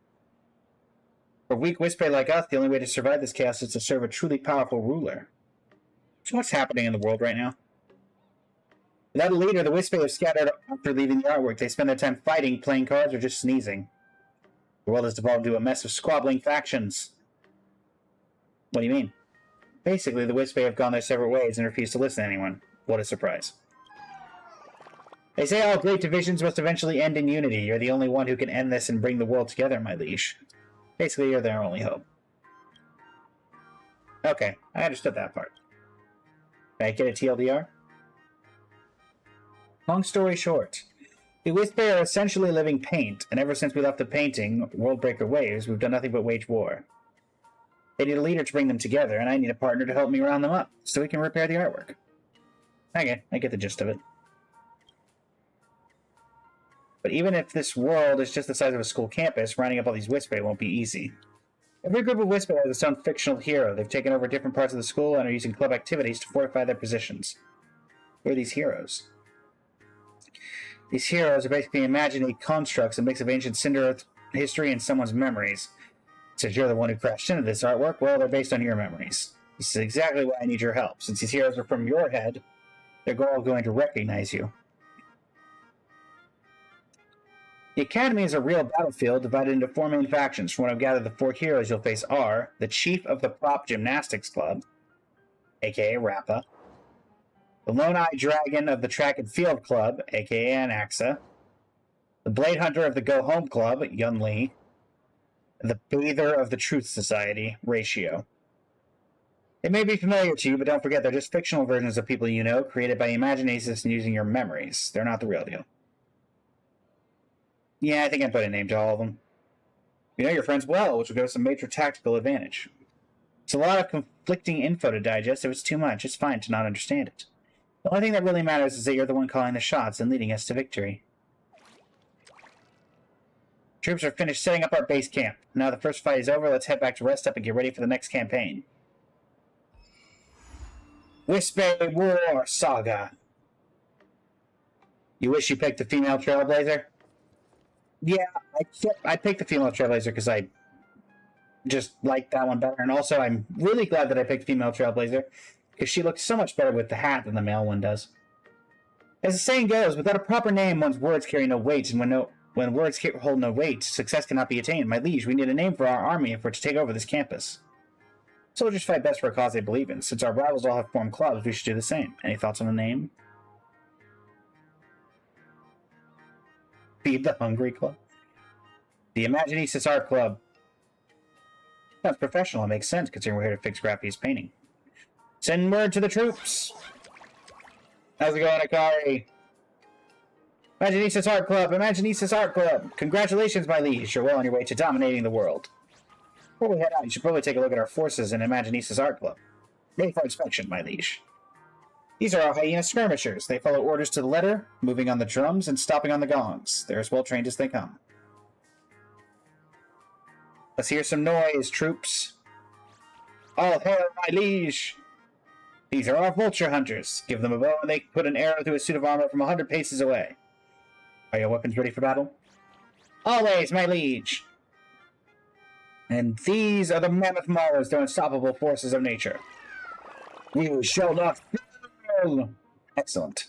For weak Wispay like us, the only way to survive this chaos is to serve a truly powerful ruler. So what's happening in the world right now? Without a leader, the Wispay have scattered after leaving the artwork. They spend their time fighting, playing cards, or just sneezing. The world has devolved into a mess of squabbling factions. What do you mean? Basically, the Wispay have gone their separate ways and refuse to listen to anyone. What a surprise. They say all great divisions must eventually end in unity. You're the only one who can end this and bring the world together, my liege. Basically, you're their only hope. Okay, I understood that part. Can I get a TLDR? Long story short, the Wispay are essentially living paint, and ever since we left the painting, Worldbreaker Waves, we've done nothing but wage war. They need a leader to bring them together, and I need a partner to help me round them up, so we can repair the artwork. Okay, I get the gist of it. But even if this world is just the size of a school campus, rounding up all these Wispe won't be easy. Every group of Wispe has its own fictional hero. They've taken over different parts of the school and are using club activities to fortify their positions. Who are these heroes? These heroes are basically imaginary constructs, a mix of ancient Cinder history and someone's memories. Since you're the one who crashed into this artwork, well, they're based on your memories. This is exactly why I need your help. Since these heroes are from your head, they're all going to recognize you. The Academy is a real battlefield divided into 4 main factions. From what I've gathered, the 4 heroes you'll face are the Chief of the Prop Gymnastics Club, aka Rappa, the Lone-Eye Dragon of the Track and Field Club, aka Anaxa, the Blade Hunter of the Go Home Club, Yun Li, and the Bather of the Truth Society, Ratio. They may be familiar to you, but don't forget they're just fictional versions of people you know, created by Imaginasis and using your memories. They're not the real deal. Yeah, I think I put a name to all of them. You know your friends well, which will give us a major tactical advantage. It's a lot of conflicting info to digest. If it's too much, it's fine to not understand it. The only thing that really matters is that you're the one calling the shots and leading us to victory. Troops are finished setting up our base camp. Now the first fight is over, let's head back to rest up and get ready for the next campaign. Wispe War Saga. You wish you picked the female Trailblazer? Yeah, I picked the female Trailblazer because I just like that one better. And also, I'm really glad that I picked female Trailblazer because she looks so much better with the hat than the male one does. As the saying goes, without a proper name, one's words carry no weight, and when words hold no weight, success cannot be attained. My liege, we need a name for our army if we're to take over this campus. Soldiers fight best for a cause they believe in. Since our rivals all have formed clubs, we should do the same. Any thoughts on the name? Feed the Hungry Club? The Imaginasis Art Club. Sounds professional. It makes sense, considering we're here to fix Graffy's painting. Send word to the troops! How's it going, Akari? Imaginasis Art Club! Imaginasis Art Club! Congratulations, my liege! You're well on your way to dominating the world. Before we head out, you should probably take a look at our forces in Imaginasis Art Club. Ready for inspection, my liege. These are our hyena skirmishers. They follow orders to the letter, moving on the drums and stopping on the gongs. They're as well trained as they come. Let's hear some noise, troops. All hail, my liege! These are our vulture hunters. Give them a bow and they put an arrow through a suit of armor from 100 paces away. Are your weapons ready for battle? Always, my liege! And these are the mammoth maulers, the unstoppable forces of nature. You shall not fail! Excellent.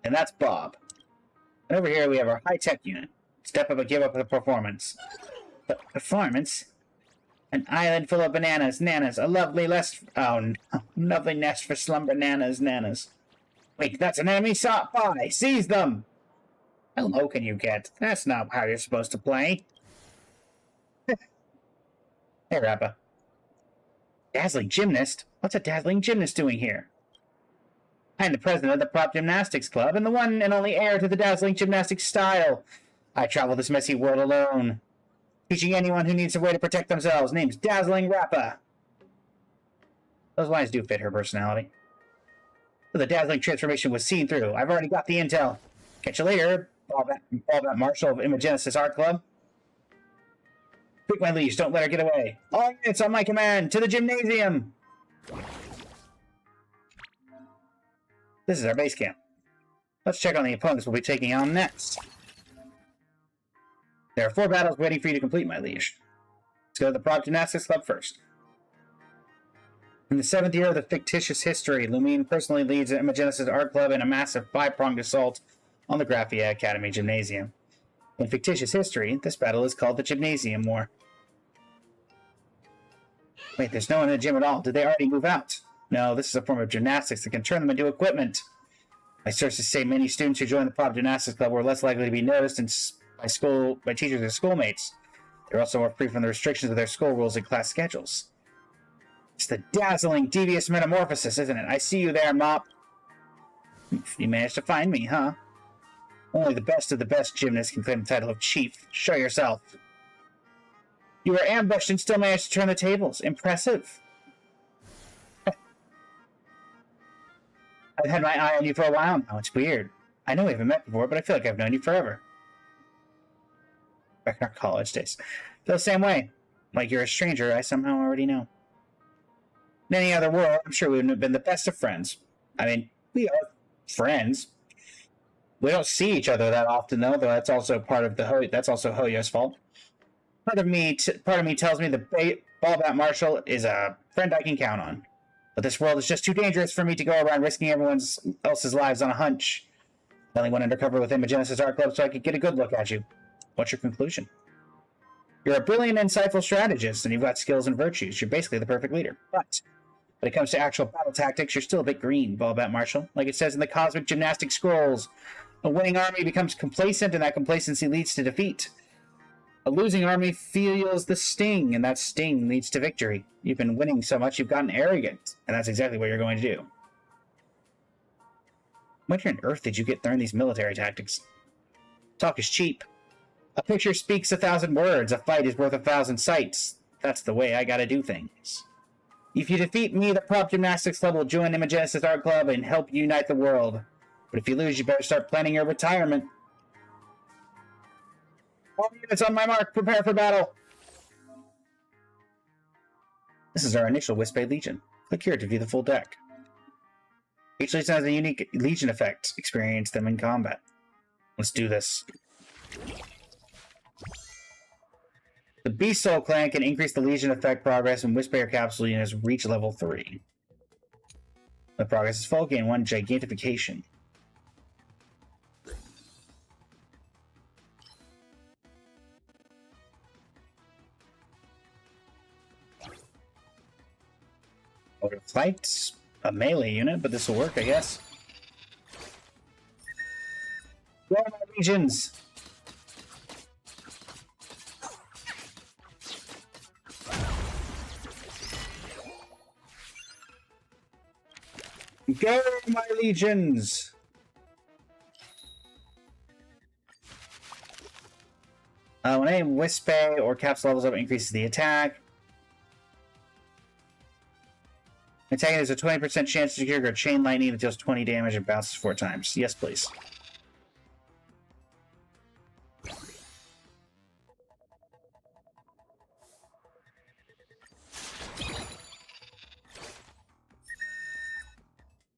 And that's Bob. And over here we have our high-tech unit. Step up and give up the performance. But performance? An island full of bananas, nanas, a lovely lovely nest for slumber nanas, nanas. Wait, that's an enemy spy! Seize them! How low can you get? That's not how you're supposed to play. Hey, Rappa. Dazzling gymnast? What's a dazzling gymnast doing here? I'm the president of the Prop Gymnastics Club, and the one and only heir to the dazzling gymnastics style. I travel this messy world alone, teaching anyone who needs a way to protect themselves. Name's Dazzling Rappa. Those lines do fit her personality. So the dazzling transformation was seen through. I've already got the intel. Catch you later, Ballbat Marshal of Imagenesis Art Club. Quick, my liege, don't let her get away. All units on my command, to the gymnasium! This is our base camp. Let's check on the opponents we'll be taking on next. There are 4 battles waiting for you to complete, my liege. Let's go to the Prop Gymnastics Club first. In the 7th year of the fictitious history, Lumine personally leads the Imagenesis Art Club in a massive 5-pronged assault on the Graphia Academy Gymnasium. In fictitious history, this battle is called the Gymnasium War. Wait, there's no one in the gym at all. Did they already move out? No, this is a form of gymnastics that can turn them into equipment. My sources say many students who join the Prop Gymnastics Club were less likely to be noticed by teachers and schoolmates. They're also more free from the restrictions of their school rules and class schedules. It's the dazzling, devious metamorphosis, isn't it? I see you there, Mop. You managed to find me, huh? Only the best of the best gymnasts can claim the title of Chief. Show yourself. You were ambushed and still managed to turn the tables. Impressive. I've had my eye on you for a while now. It's weird. I know we haven't met before, but I feel like I've known you forever. Back in our college days. Feel the same way. Like you're a stranger I somehow already know. In any other world, I'm sure we wouldn't have been the best of friends. I mean, we are friends. We don't see each other that often, though that's also part of the that's also Hoyo's fault. Part of me tells me the Ball Bat Marshal is a friend I can count on. But this world is just too dangerous for me to go around risking everyone else's lives on a hunch. I only went undercover with Imogenesis Art Club so I could get a good look at you. What's your conclusion? You're a brilliant, insightful strategist, and you've got skills and virtues. You're basically the perfect leader. But when it comes to actual battle tactics, you're still a bit green, Ball Bat Marshal. Like it says in the Cosmic Gymnastic Scrolls, a winning army becomes complacent, and that complacency leads to defeat. A losing army feels the sting, and that sting leads to victory. You've been winning so much, you've gotten arrogant, and that's exactly what you're going to do. Where on earth did you get learn these military tactics? Talk is cheap. A picture speaks 1,000 words. A fight is worth 1,000 sights. That's the way I gotta do things. If you defeat me, the Prop Gymnastics Club will join Imogenesis Art Club and help unite the world. But if you lose, you better start planning your retirement. All units on my mark, prepare for battle. This is our initial Wisp-Bay Legion. Click here to view the full deck. Each Legion has a unique Legion effect. Experience them in combat. Let's do this. The Beast Soul Clan can increase the Legion effect progress when Wisp-Bay or Capsule units reach level 3. The progress is full, gain 1 Gigantification. Fight's a melee unit, but this will work, I guess. Go my legions! Go my legions! When any Wisp-Bay or Caps levels up, it increases the attack. Attacking has a 20% chance to trigger a chain lightning that deals 20 damage and bounces 4 times. Yes, please.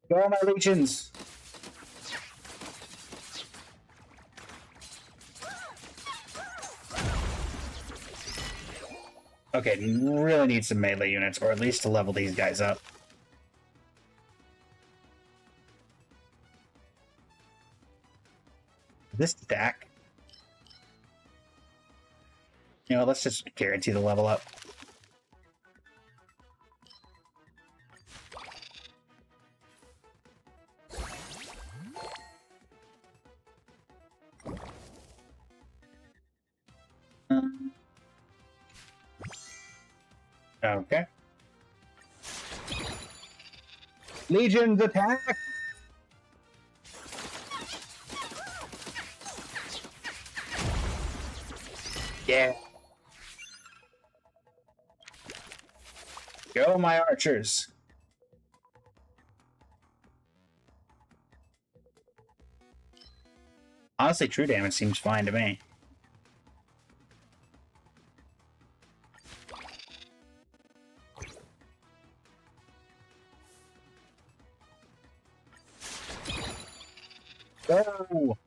Go, my legions! Okay, really need some melee units, or at least to level these guys up. This stack. You know, let's just guarantee the level up. Okay. Legions attack! Yeah. Go, my archers. Honestly, true damage seems fine to me. Go!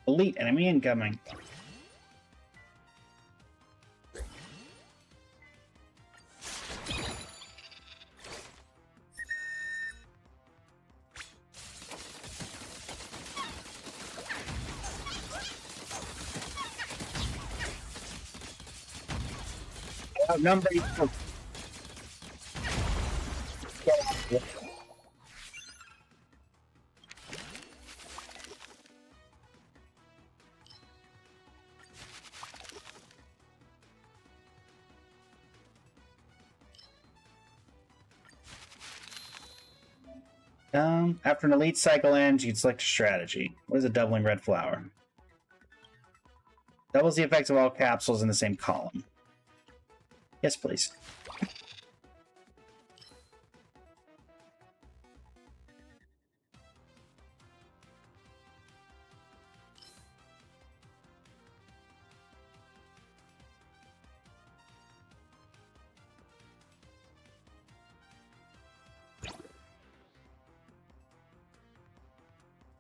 Elite enemy incoming. Outnumber you. After an elite cycle ends, you can select a strategy. What is a doubling red flower? Doubles the effects of all capsules in the same column. Yes, please.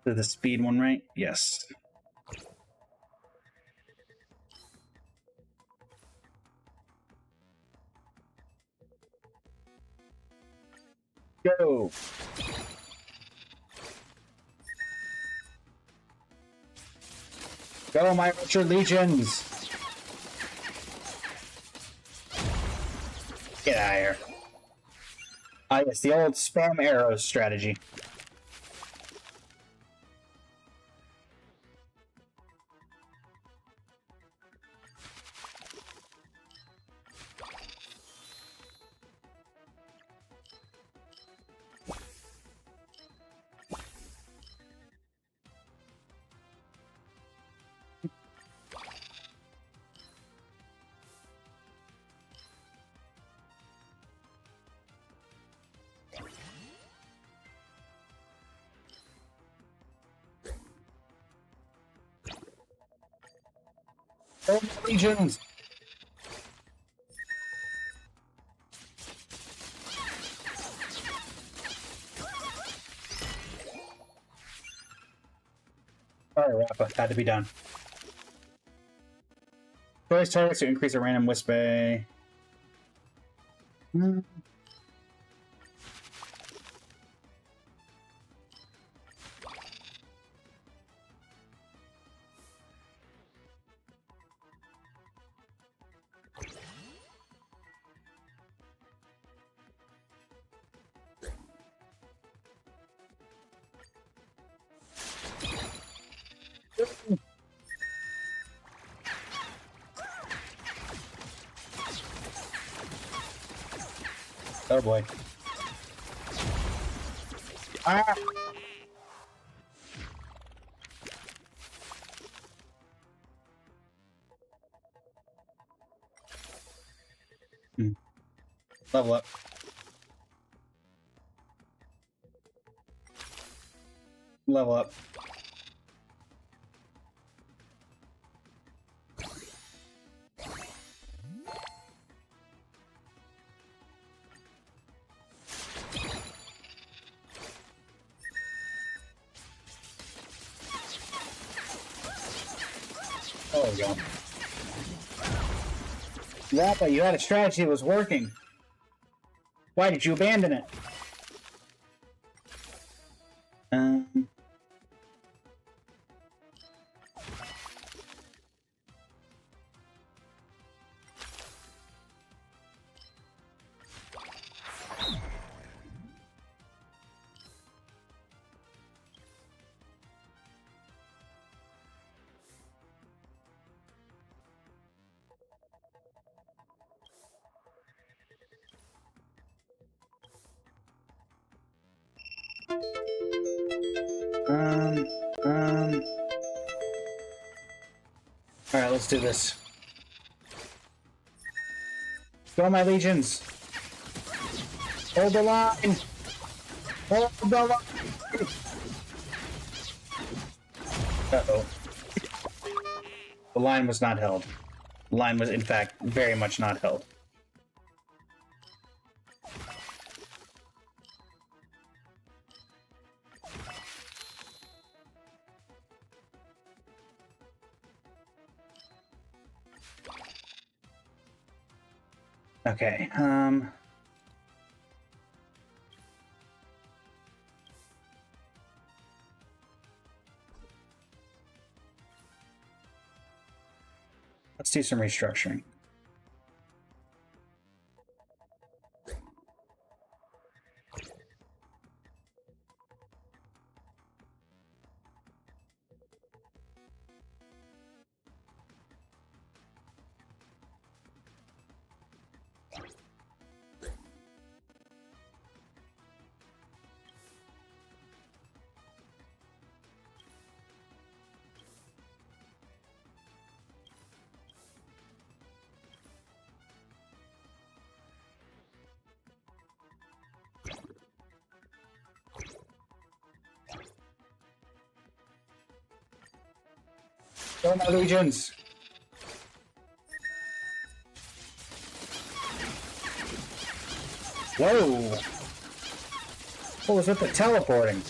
The speed one, right? Yes. Go! Go, my Richard Legions! Get out of here. Ah, yes, the old spam arrows strategy. Go, my Legions! Sorry, Rappa. Had to be done. Choice targets to increase a random wisp. Oh boy. Ah! Level up. Level up. Oh, we go. Rappa, you had a strategy that was working. Why did you abandon it? Alright, let's do this. Go, my legions! Hold the line! Hold the line! Uh-oh. The line was not held. The line was, in fact, very much not held. Okay, let's do some restructuring. Go, my legions! Whoa! What was with the teleporting?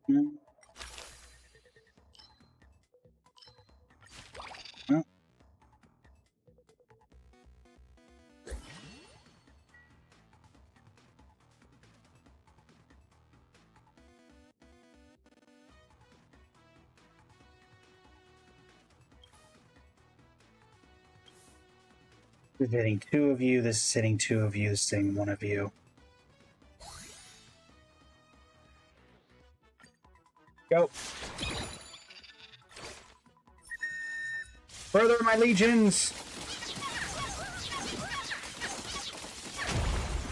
Hmm. Huh? This is hitting 2 of you, this is hitting 2 of you, this is hitting 1 of you. Go! Further, my legions!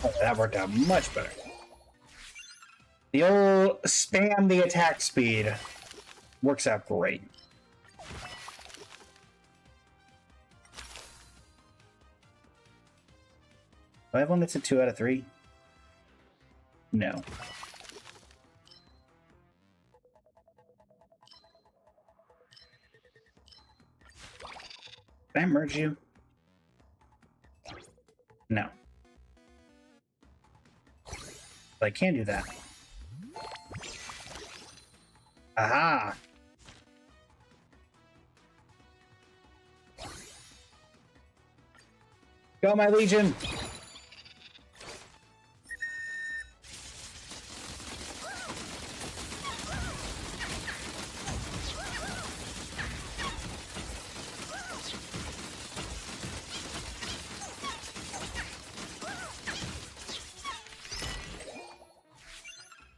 Oh, that worked out much better. The old spam the attack speed works out great. Do I have one that's a 2 out of 3? No. Can I merge you? No. But I can do that. Aha! Go, my legion!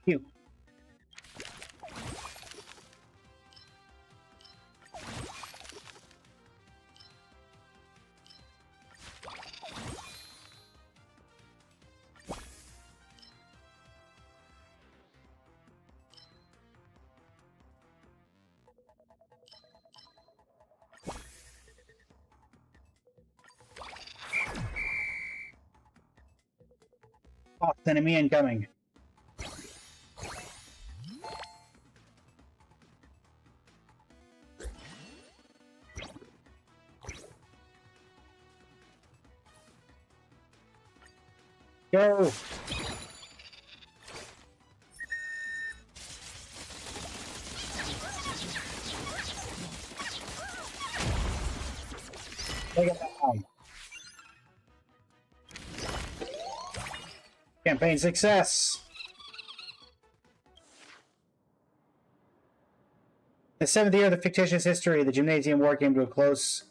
You. Oh, enemy incoming. Go! Take it down. Campaign success! The 7th year of the fictitious history, the Gymnasium War came to a close,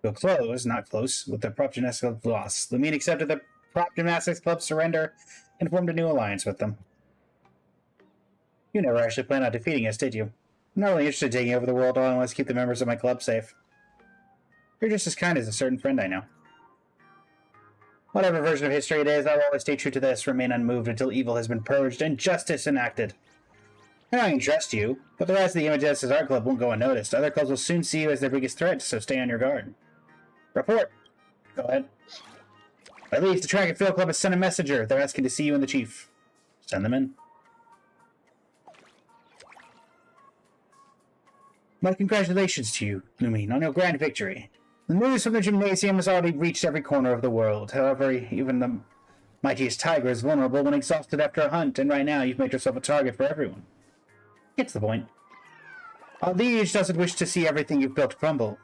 not close, with the Prop Gymnastics Club's loss. Lamine accepted the Prop Gymnastics Club's surrender and formed a new alliance with them. You never actually planned on defeating us, did you? I'm not really interested in taking over the world, all I want is to keep the members of my club safe. You're just as kind as a certain friend I know. Whatever version of history it is, I will always stay true to this, remain unmoved until evil has been purged and justice enacted. I know I can trust you, but the rest of the Imagestis Art Club won't go unnoticed. Other clubs will soon see you as their biggest threat, so stay on your guard. Report! Go ahead. At least the Track and Field Club has sent a messenger. They're asking to see you and the Chief. Send them in. My congratulations to you, Lumine, on your grand victory. The news from the Gymnasium has already reached every corner of the world. However, even the mightiest tiger is vulnerable when exhausted after a hunt, and right now you've made yourself a target for everyone. Gets the point. Our liege doesn't wish to see everything you've built crumble,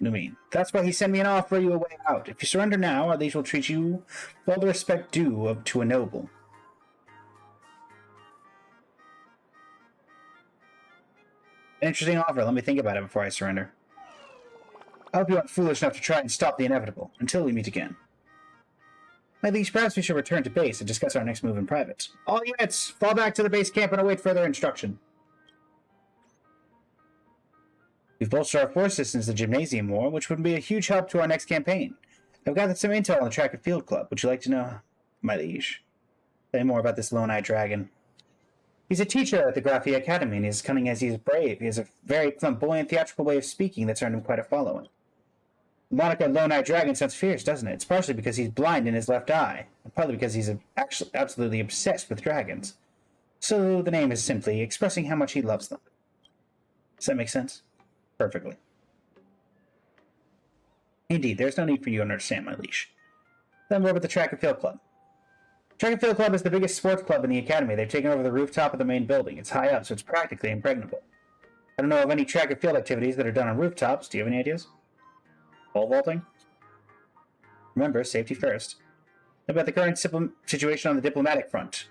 Lumine. That's why he sent me an offer you a way out. If you surrender now, our liege will treat you with all the respect due to a noble. An interesting offer. Let me think about it before I surrender. I hope you aren't foolish enough to try and stop the inevitable, until we meet again. My liege, perhaps we should return to base and discuss our next move in private. All units, fall back to the base camp and await further instruction. We've bolstered our forces since the Gymnasium War, which would be a huge help to our next campaign. I've gathered some intel on the Track and Field Club. Would you like to know, my liege? Say more about this lone-eyed dragon. He's a teacher at the Graphia Academy, and he's as cunning as he is brave. He has a very flamboyant, theatrical way of speaking that's earned him quite a following. Monica Lone Eye Dragon sounds fierce, doesn't it? It's partially because he's blind in his left eye, and partly because he's actually absolutely obsessed with dragons. So the name is simply expressing how much he loves them. Does that make sense? Perfectly. Indeed, there's no need for you to understand, my liege. Then we're with the Track and Field Club. Track and Field Club is the biggest sports club in the academy. They've taken over the rooftop of the main building. It's high up, so it's practically impregnable. I don't know of any track and field activities that are done on rooftops. Do you have any ideas? Pole vaulting? Remember, safety first. How about the current situation on the diplomatic front?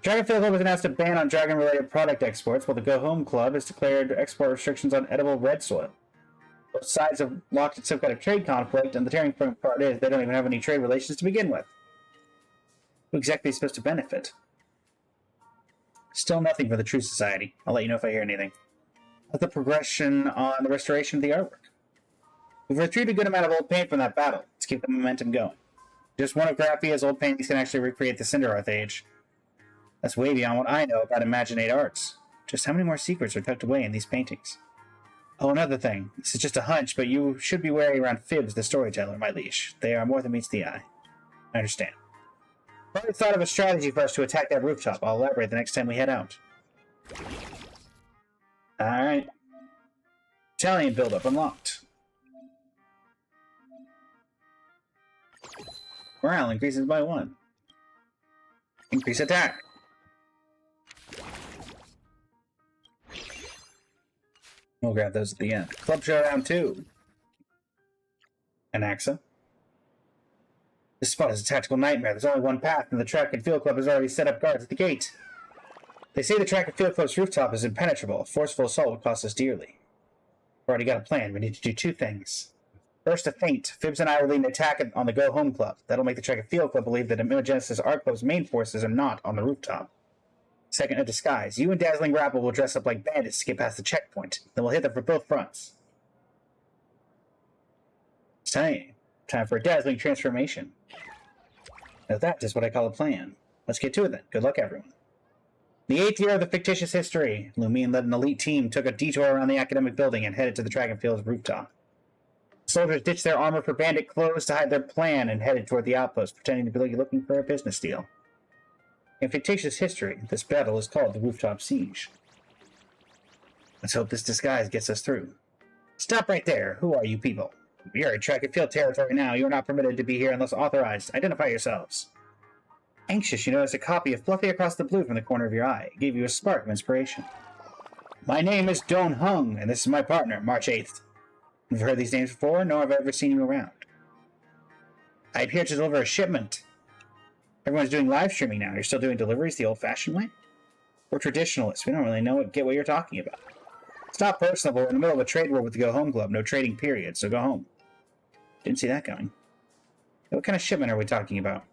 Dragon Field Club has announced a ban on dragon-related product exports, while the Go Home Club has declared export restrictions on edible red soil. Both sides have locked in some kind of trade conflict, and the tearing part is they don't even have any trade relations to begin with. Who exactly is supposed to benefit? Still nothing for the True Society. I'll let you know if I hear anything. How's the progression on the restoration of the artwork? We've retrieved a good amount of old paint from that battle. Let's keep the momentum going. Just one of Graphia's old paintings can actually recreate the Cinderearth age. That's way beyond what I know about Imaginate Arts. Just how many more secrets are tucked away in these paintings? Oh, another thing. This is just a hunch, but you should be wary around Phibbs, the storyteller, my liege. They are more than meets the eye. I understand. I've already thought of a strategy for us to attack that rooftop. I'll elaborate the next time we head out. Alright. Italian buildup unlocked. Morale increases by 1. Increase attack. We'll grab those at the end. Club Showdown 2. Anaxa. This spot is a tactical nightmare. There's only one path, and the Track and Field Club has already set up guards at the gate. They say the Track and Field Club's rooftop is impenetrable. A forceful assault would cost us dearly. We've already got a plan. We need to do 2 things. First, a feint. Phibbs and I will lead an attack on the Go Home Club. That'll make the Track and Field Club believe that Imogenesis Art Club's main forces are not on the rooftop. Second, a disguise. You and Dazzling Grapple will dress up like bandits to get past the checkpoint. Then we'll hit them from both fronts. It's time for a dazzling transformation. Now that is what I call a plan. Let's get to it then. Good luck, everyone. The 8th year of the fictitious history, Lumine led an elite team, took a detour around the academic building, and headed to the Track and Field's rooftop. Soldiers ditched their armor for bandit clothes to hide their plan and headed toward the outpost, pretending to be looking for a business deal. In fictitious history, this battle is called the Rooftop Siege. Let's hope this disguise gets us through. Stop right there. Who are you people? You're in Track and Field territory now. You're not permitted to be here unless authorized. Identify yourselves. Anxious, you notice a copy of Fluffy Across the Blue from the corner of your eye. It gave you a spark of inspiration. My name is Don Hung, and this is my partner, March 8th. You've heard these names before, nor have I ever seen you around. I appear to deliver a shipment. Everyone's doing live streaming now. You're still doing deliveries the old-fashioned way? We're traditionalists. We don't really get what you're talking about. Stop personable. We're in the middle of a trade war with the Go Home Club. No trading, period. So go home. Didn't see that coming. What kind of shipment are we talking about?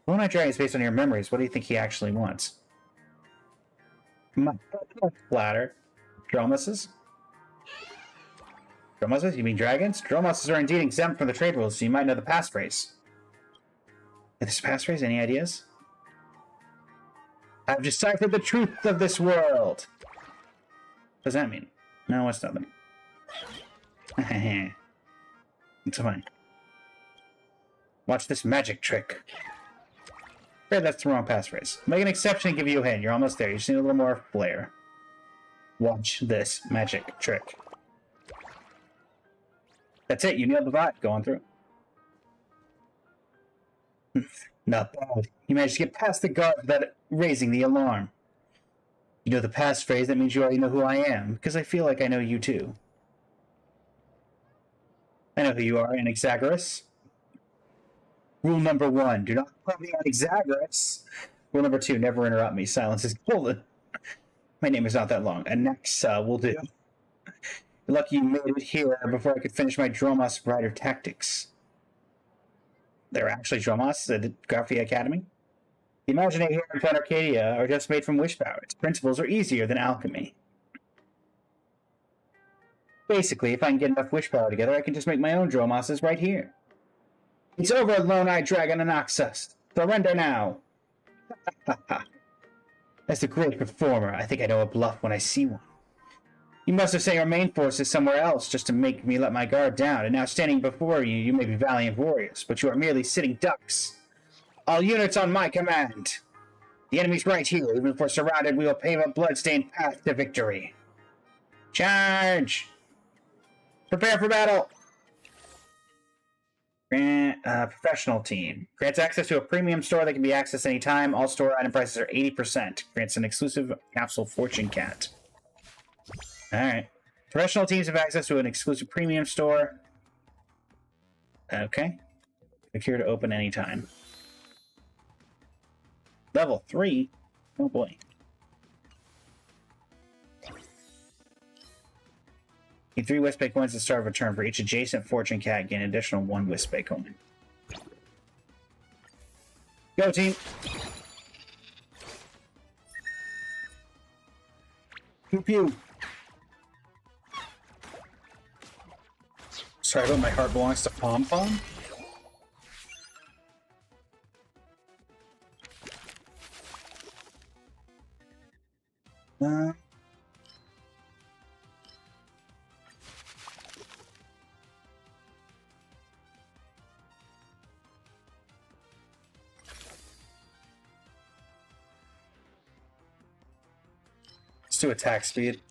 Lone Eye Dragon is based on your memories. What do you think he actually wants? My flatter. Dromases? Dromases? You mean dragons? Dromases are indeed exempt from the trade rules, so you might know the passphrase. This passphrase? Any ideas? I've deciphered the truth of this world! What does that mean? No, it's nothing. It's fine. Watch this magic trick. Great, that's the wrong passphrase. Make an exception and give you a hint. You're almost there. You just need a little more flair. Watch this magic trick. That's it. You nailed the vibe. Go on through. Not bad. You managed to get past the guard without raising the alarm. You know the passphrase. That means you already know who I am, because I feel like I know you too. I know who you are, Anaxagoras. Rule number 1, do not call me Anaxagoras. Rule number 2, never interrupt me. Silence is golden. My name is not that long. Anaxa will do. You're lucky you made it here before I could finish my Dromos rider tactics. There are actually Dromos at the Graphia Academy? The Imaginate here in Planet Arcadia are just made from wish power. Its principles are easier than alchemy. Basically, if I can get enough wish power together, I can just make my own Dromoses right here. It's over, Lone Eye Dragon Anaxus. Surrender now. As a great performer, I think I know a bluff when I see one. You must have sent your main forces somewhere else just to make me let my guard down, and now standing before you, you may be valiant warriors, but you are merely sitting ducks. All units on my command! The enemy's right here. Even if we're surrounded, we will pave a blood-stained path to victory. Charge! Prepare for battle! Professional team. Grants access to a premium store that can be accessed anytime. All store item prices are 80%. Grants an exclusive capsule fortune cat. Alright. Professional teams have access to an exclusive premium store. Okay. Click here to open anytime. Level 3? Oh boy. Need 3 Wisp coins at the start of a turn. For each adjacent fortune cat, gain an additional 1 Wisp coin. Go, team! Pew pew! Sorry, but my heart belongs to Pom Pom? Let's do attack speed.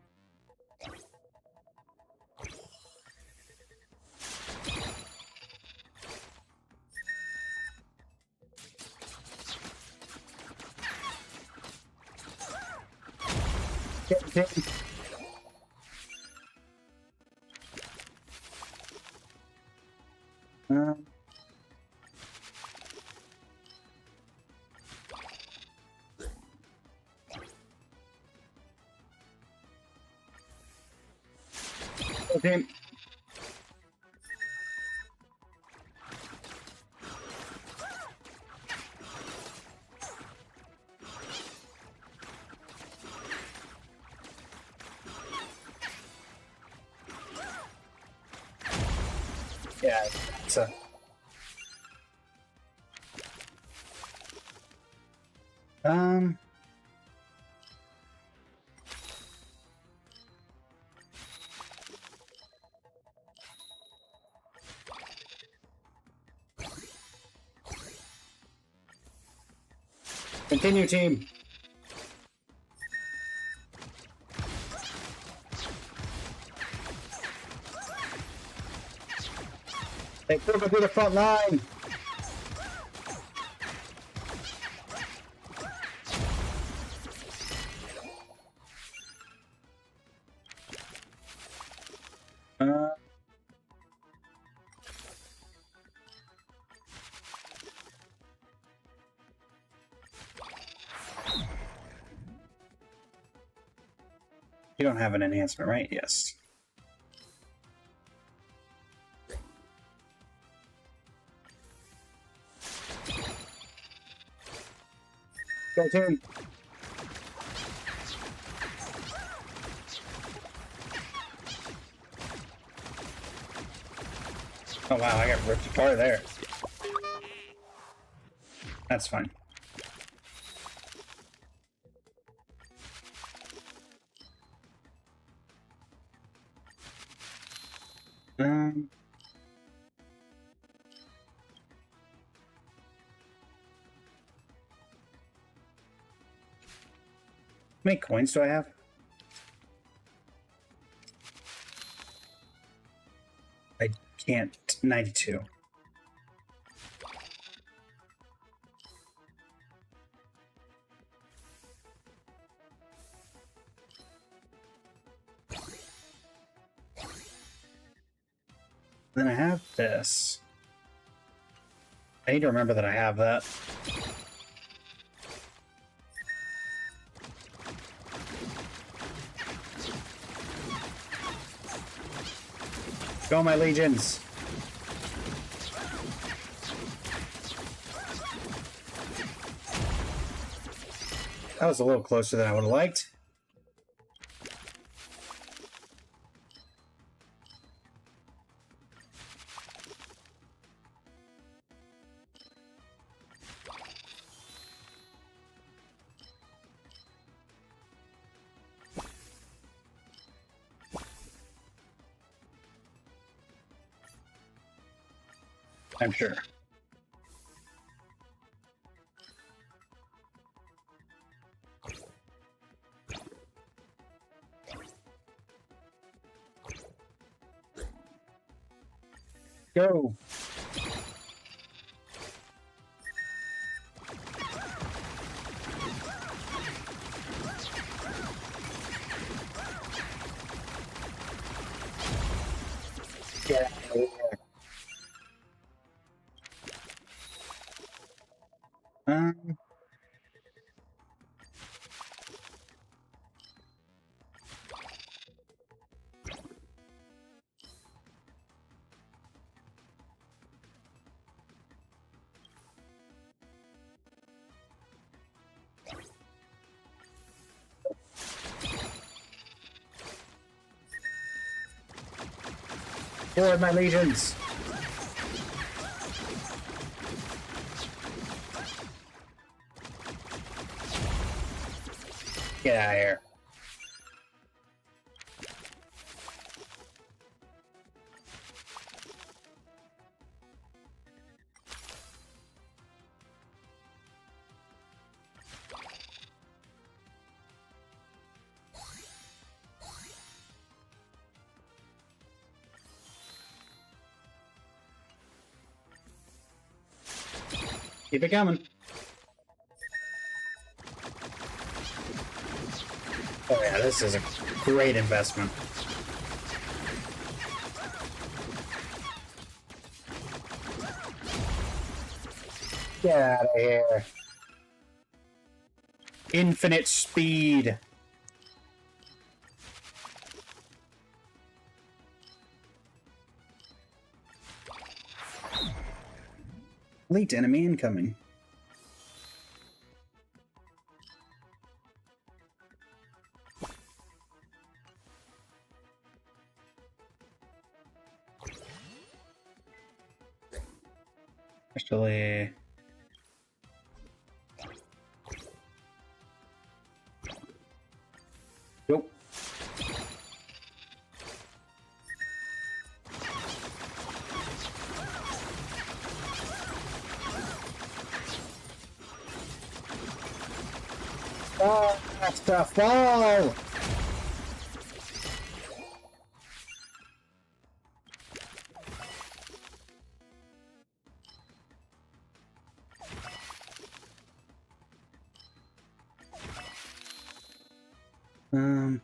Okay. Yeah, it's a... Continue, team. They put them through the front line. You don't have an enhancement, right? Yes. Go team. Oh wow, I got ripped apart there. That's fine. How many coins do I have? I can't. 92. Then I have this. I need to remember that I have that. Go, my legions! That was a little closer than I would have liked. I'm sure. Go. Get out of here. Um, Forward, my legions. Get out of here. Keep it coming. Oh yeah, this is a great investment. Get out of here. Infinite speed. Late enemy incoming. Actually, nope. Oh, that's the fall. Um.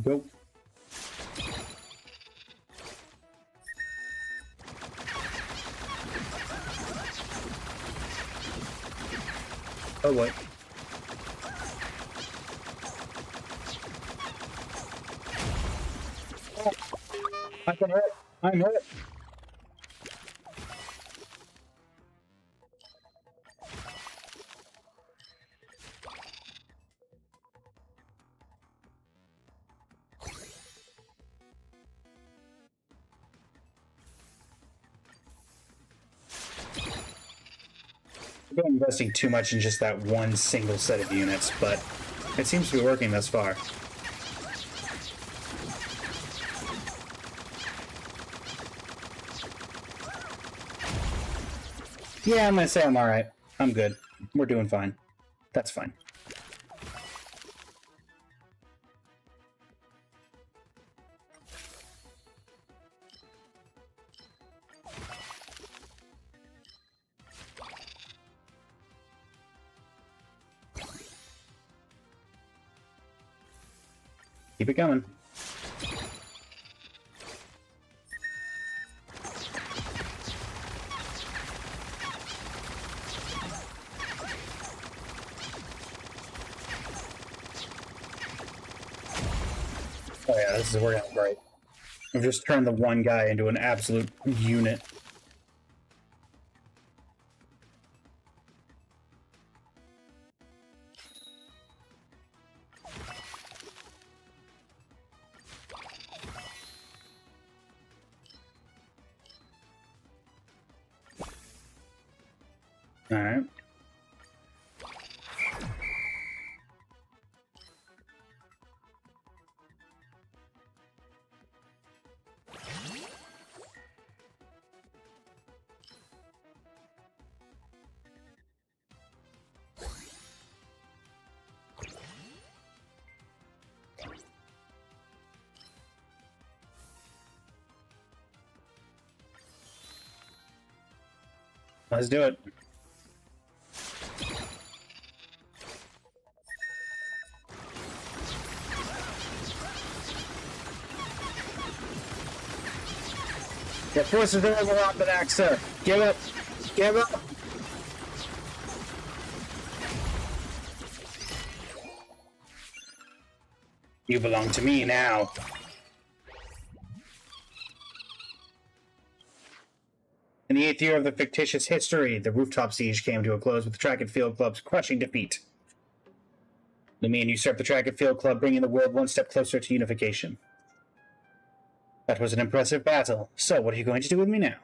Go. Oh boy. Oh, I can hit. I'm hit. I've been investing too much in just that one single set of units, but it seems to be working thus far. Yeah, I'm gonna say I'm alright. I'm good. We're doing fine. That's fine. Keep it coming. Oh yeah, this is working out great. I've just turned the one guy into an absolute unit. Alright. Let's do it. Your forces are overwhelmed, Anaxa. Give up. Give up. You belong to me now. In the 8th year of the fictitious history, the rooftop siege came to a close with the Track and Field Club's crushing defeat. Lumine usurped the Track and Field Club, bringing the world one step closer to unification. That was an impressive battle. So, what are you going to do with me now?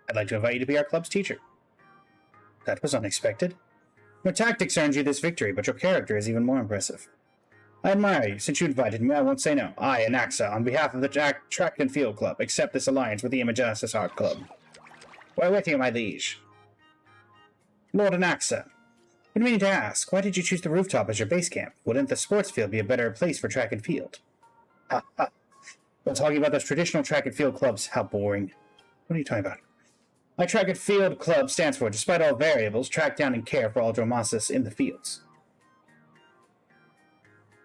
I'd like to invite you to be our club's teacher. That was unexpected. Your tactics earned you this victory, but your character is even more impressive. I admire you. Since you invited me, I won't say no. I, Anaxa, on behalf of the Track and Field Club, accept this alliance with the Imagenesis Art Club. Why with you, my liege? Lord Anaxa, been meaning to ask, why did you choose the rooftop as your base camp? Wouldn't the sports field be a better place for track and field? Ha ha. While talking about those traditional track and field clubs, how boring. What are you talking about? My track and field club stands for, despite all variables, track down and care for all Dromasis in the fields.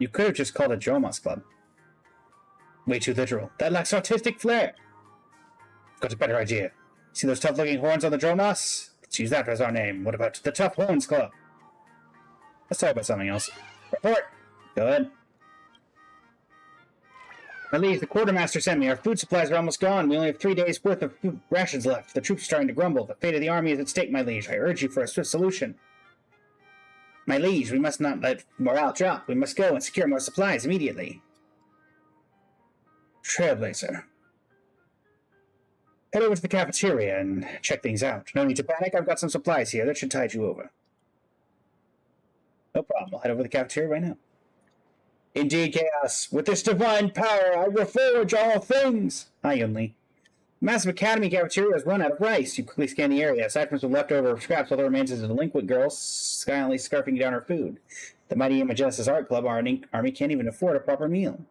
You could have just called it Dromos Club. Way too literal. That lacks artistic flair. Got a better idea. See those tough-looking horns on the Dromos? Let's use that as our name. What about the Tough Horns Club? Let's talk about something else. Report! Go ahead. My liege, the quartermaster sent me. Our food supplies are almost gone. We only have 3 days' worth of food rations left. The troops are starting to grumble. The fate of the army is at stake, my liege. I urge you for a swift solution. My liege, we must not let morale drop. We must go and secure more supplies immediately. Trailblazer. Head over to the cafeteria and check things out. No need to panic. I've got some supplies here that should tide you over. No problem. I'll head over to the cafeteria right now. Indeed, Chaos. With this divine power, I will forge all things. Hi, Yunli. Massive Academy cafeteria has run out of rice. You quickly scan the area. Aside from some leftover scraps, all that remains is a delinquent girl silently scarfing down her food. The mighty Imagenesis Art Club army can't even afford a proper meal.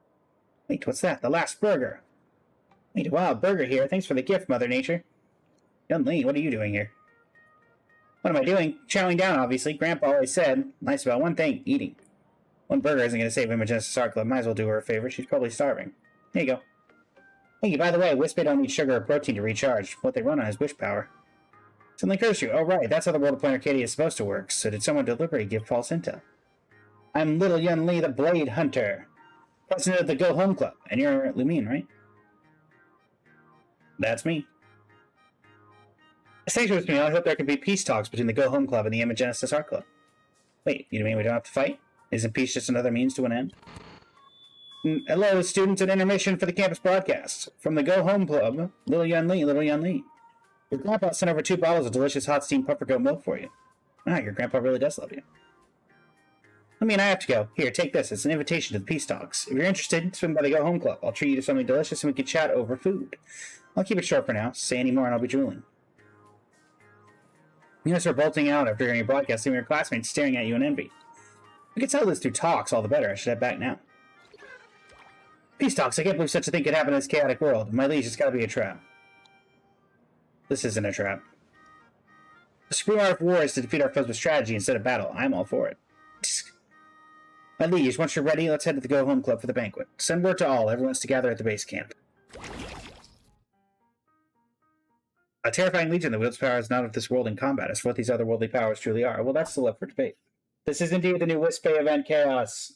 Wait, what's that? The last burger. Wait, wow, burger here. Thanks for the gift, Mother Nature. Yunli, what are you doing here? What am I doing? Chowing down, obviously. Grandpa always said, nice about one thing, eating. One burger isn't going to save Imagenesis Art Club. Might as well do her a favor. She's probably starving. There you go. Hey, by the way, Wispy don't need sugar or protein to recharge. What they run on is wish power. Something curse you. Oh, right, that's how the World of Point Arcadia is supposed to work. So did someone deliberately give false intel? I'm Little Yunli, the Blade Hunter, president of the Go Home Club. And you're Lumine, right? That's me. Stay with me. I hope there can be peace talks between the Go Home Club and the Imagenesis Art Club. Wait, you mean we don't have to fight? Isn't peace just another means to an end? Hello, students, at intermission for the campus broadcast. From the Go Home Club, Little Yunli, Little Yunli. Your grandpa sent over 2 bottles of delicious hot steamed puffer goat milk for you. Ah, your grandpa really does love you. I mean, I have to go. Here, take this. It's an invitation to the peace talks. If you're interested, swing by the Go Home Club. I'll treat you to something delicious and we can chat over food. I'll keep it short for now. Say any more and I'll be drooling. You guys are bolting out after hearing your broadcast, leaving your classmates staring at you in envy. We can tell this through talks, all the better. I should head back now. Peace talks. I can't believe such a thing could happen in this chaotic world. My liege, it's gotta be a trap. This isn't a trap. The supreme art of war is to defeat our foes with strategy instead of battle. I'm all for it. My liege, once you're ready, let's head to the Go Home Club for the banquet. Send word to all. Everyone's to gather at the base camp. A terrifying legion that wields power is not of this world in combat, as what these otherworldly powers truly are. Well, that's still up for debate. This is indeed the new Wispy event, Chaos.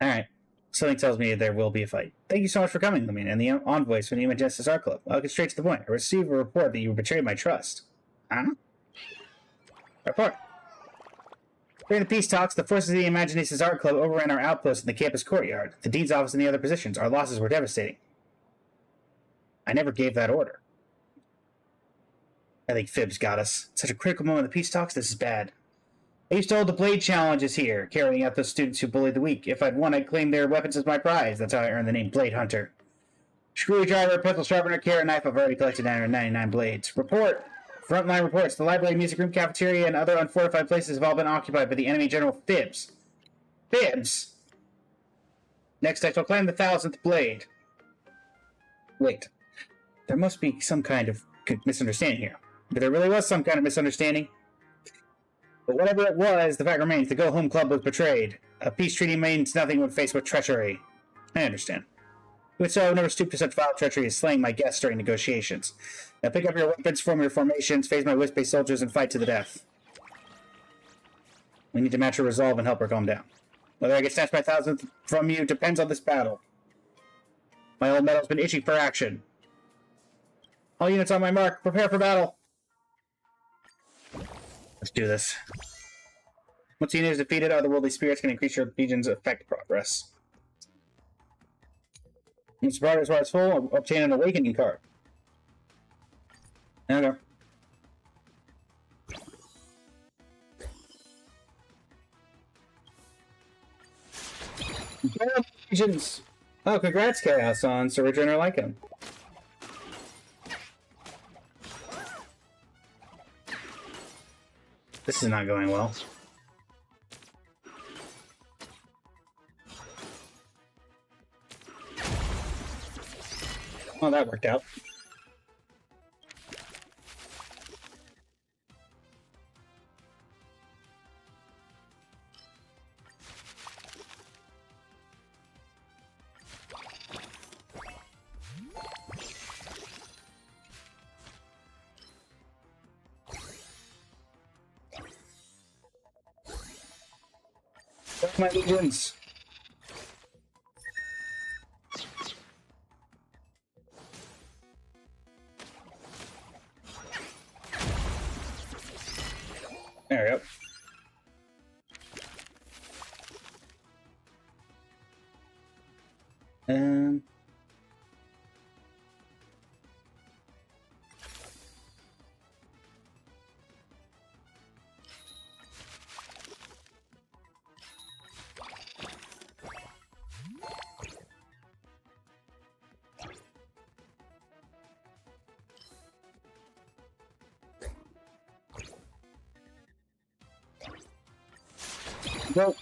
Alright. Something tells me there will be a fight. Thank you so much for coming, Lumine, and the envoys from the Imagenesis Art Club. I'll get straight to the point. I received a report that you betrayed my trust. Huh? Report. During the peace talks, the forces of the Imaginations Art Club overran our outpost in the campus courtyard, the dean's office, and the other positions. Our losses were devastating. I never gave that order. I think Fibs got us. Such a critical moment of the peace talks, this is bad. I used to hold the blade challenges here, carrying out those students who bullied the weak. If I'd won, I'd claim their weapons as my prize. That's how I earned the name Blade Hunter. Screwdriver, pencil sharpener, carrot knife. I've already collected 999 blades. Report! Frontline reports. The library, music room, cafeteria, and other unfortified places have all been occupied by the enemy General Fibs. Fibs? Next, I shall claim the 1000th blade. Wait. There must be some kind of misunderstanding here. But there really was some kind of misunderstanding. But whatever it was, the fact remains the Go Home Club was betrayed. A peace treaty means nothing when faced with treachery. I understand. Even so, I would never stoop to such vile treachery as slaying my guests during negotiations. Now pick up your weapons, form your formations, face my wisp-based soldiers, and fight to the death. We need to match her resolve and help her calm down. Whether I get snatched my 1000th from you depends on this battle. My old metal's been itching for action. All units on my mark, prepare for battle. Let's do this. Once the unit is defeated, otherworldly spirits can increase your legion's effect progress. Once the progress bar is full, obtain an awakening card. Okay. Legions. Oh, congrats, Chaos, on Sojourner Lycan. This is not going well. Oh, that worked out. My legions. There we go. Go.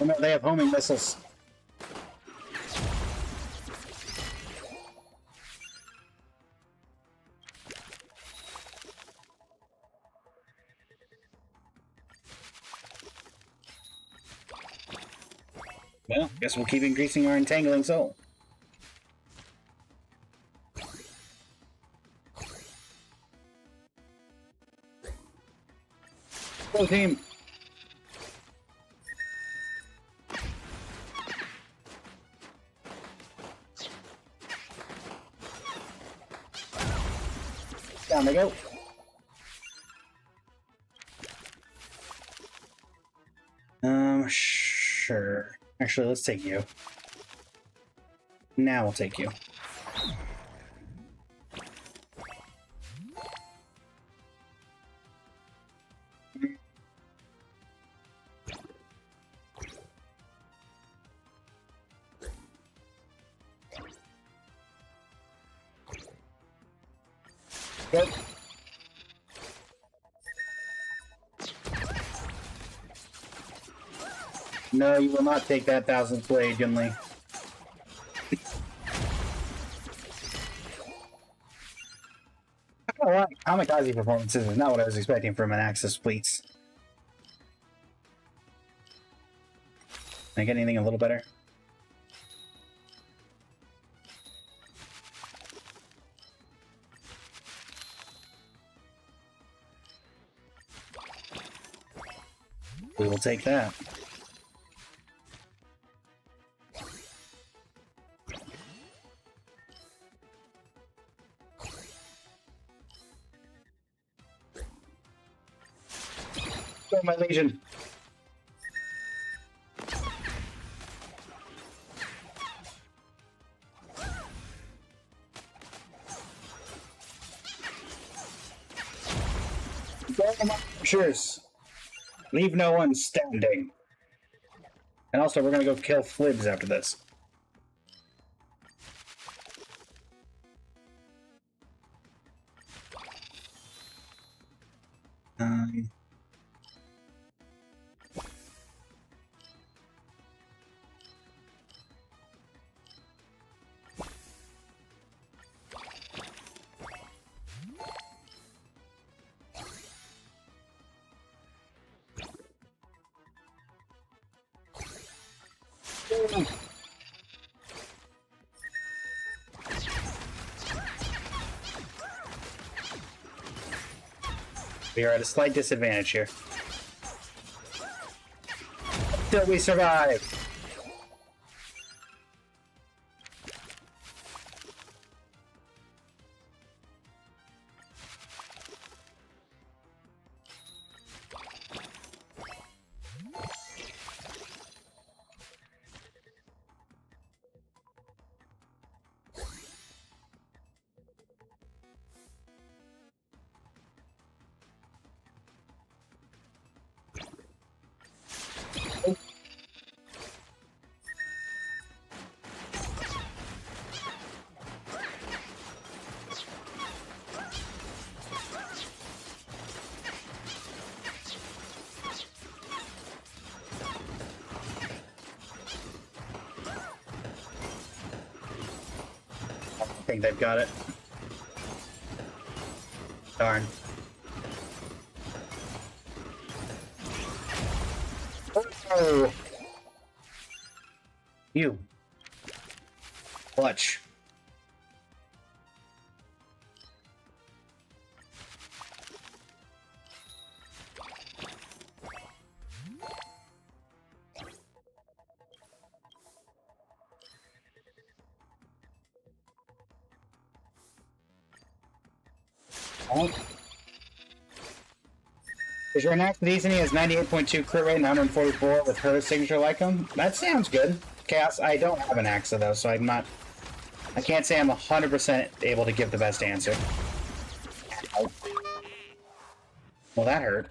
Oh no, they have homing missiles. Well, guess we'll keep increasing our entangling soul. Go team! Down they go. Sure. Actually, let's take you. Now we'll take you. Good. No, you will not take that 1000th blade, Yunli. I don't like kamikaze performances is not what I was expecting from an Axis fleets. Can I get anything a little better? We will take that. Okay. my legion. Archers. Leave no one standing. And also, we're gonna go kill Flibs after this. We are at a slight disadvantage here. Still, we survive. I think they've got it. Darn. Oh! You. Clutch. Is your axe decent? He has 98.2 crit rate and 144 with her signature like him. That sounds good. Chaos, I don't have an axe though, so I'm not... I can't say I'm 100% able to give the best answer. Well, that hurt.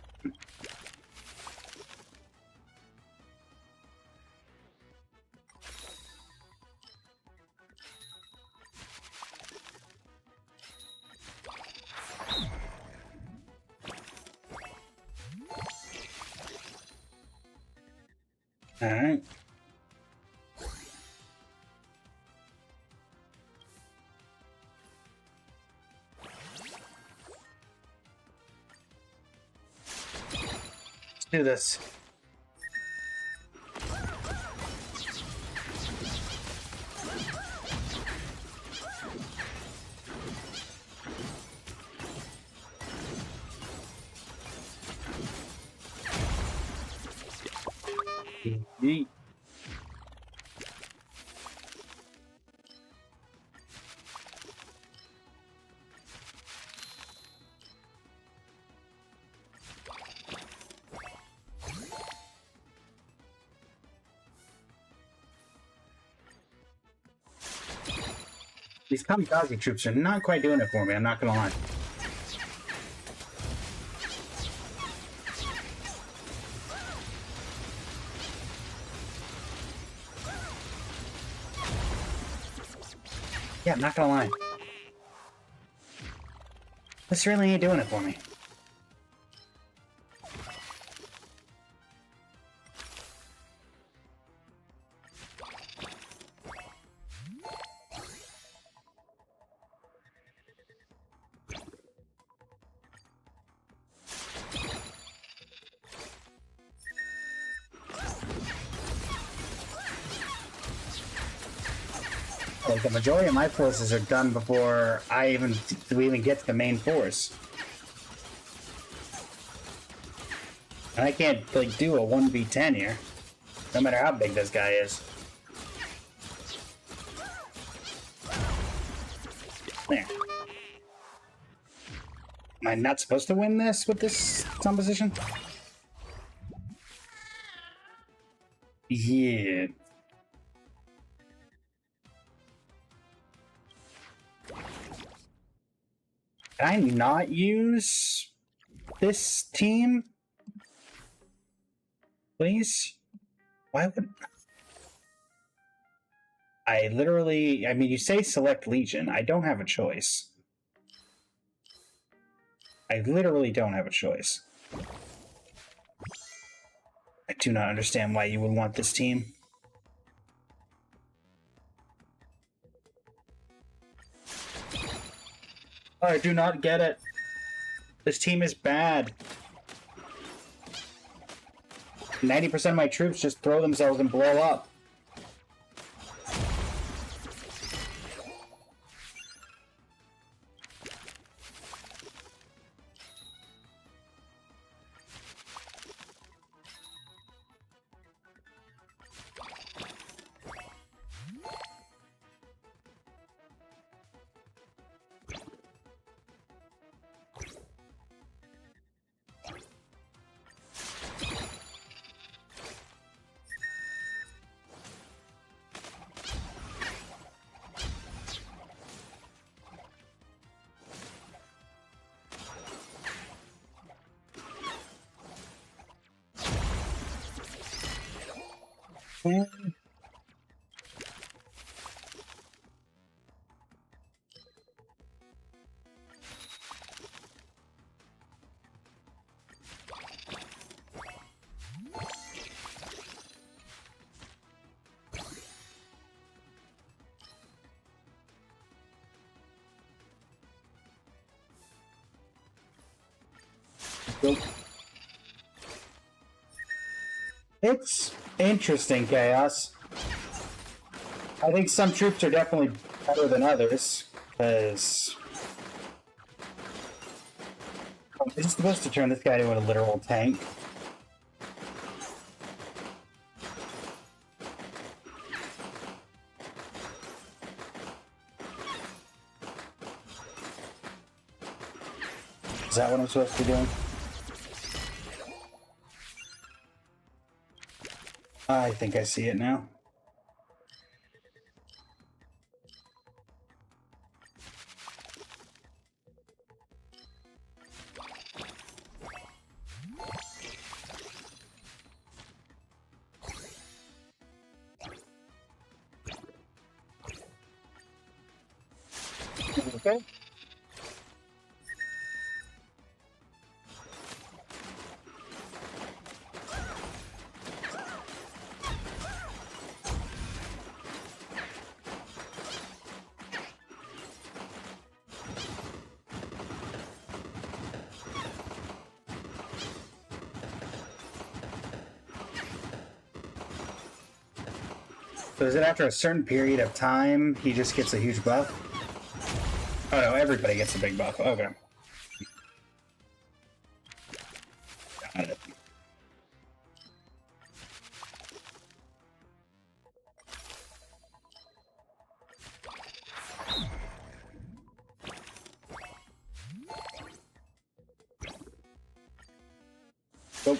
Alright. Let's do this. Yeet. These kamikaze troops are not quite doing it for me, I'm not gonna lie. Yeah, I'm not gonna lie. This really ain't doing it for me. Like, the majority of my forces are done before we even get to the main force. And I can't, like, do a 1v10 here. No matter how big this guy is. There. Am I not supposed to win this with this composition? Yeah. Can I not use this team? Please? Why would... I literally... I mean, you say select Legion. I don't have a choice. I literally don't have a choice. I do not understand why you would want this team. I do not get it. This team is bad. 90% of my troops just throw themselves and blow up. It's interesting, Chaos. I think some troops are definitely better than others, because... Is it supposed to turn this guy into a literal tank? Is that what I'm supposed to be doing? I think I see it now. Okay. So is it after a certain period of time he just gets a huge buff? Oh no, everybody gets a big buff. Okay. Got it. Nope.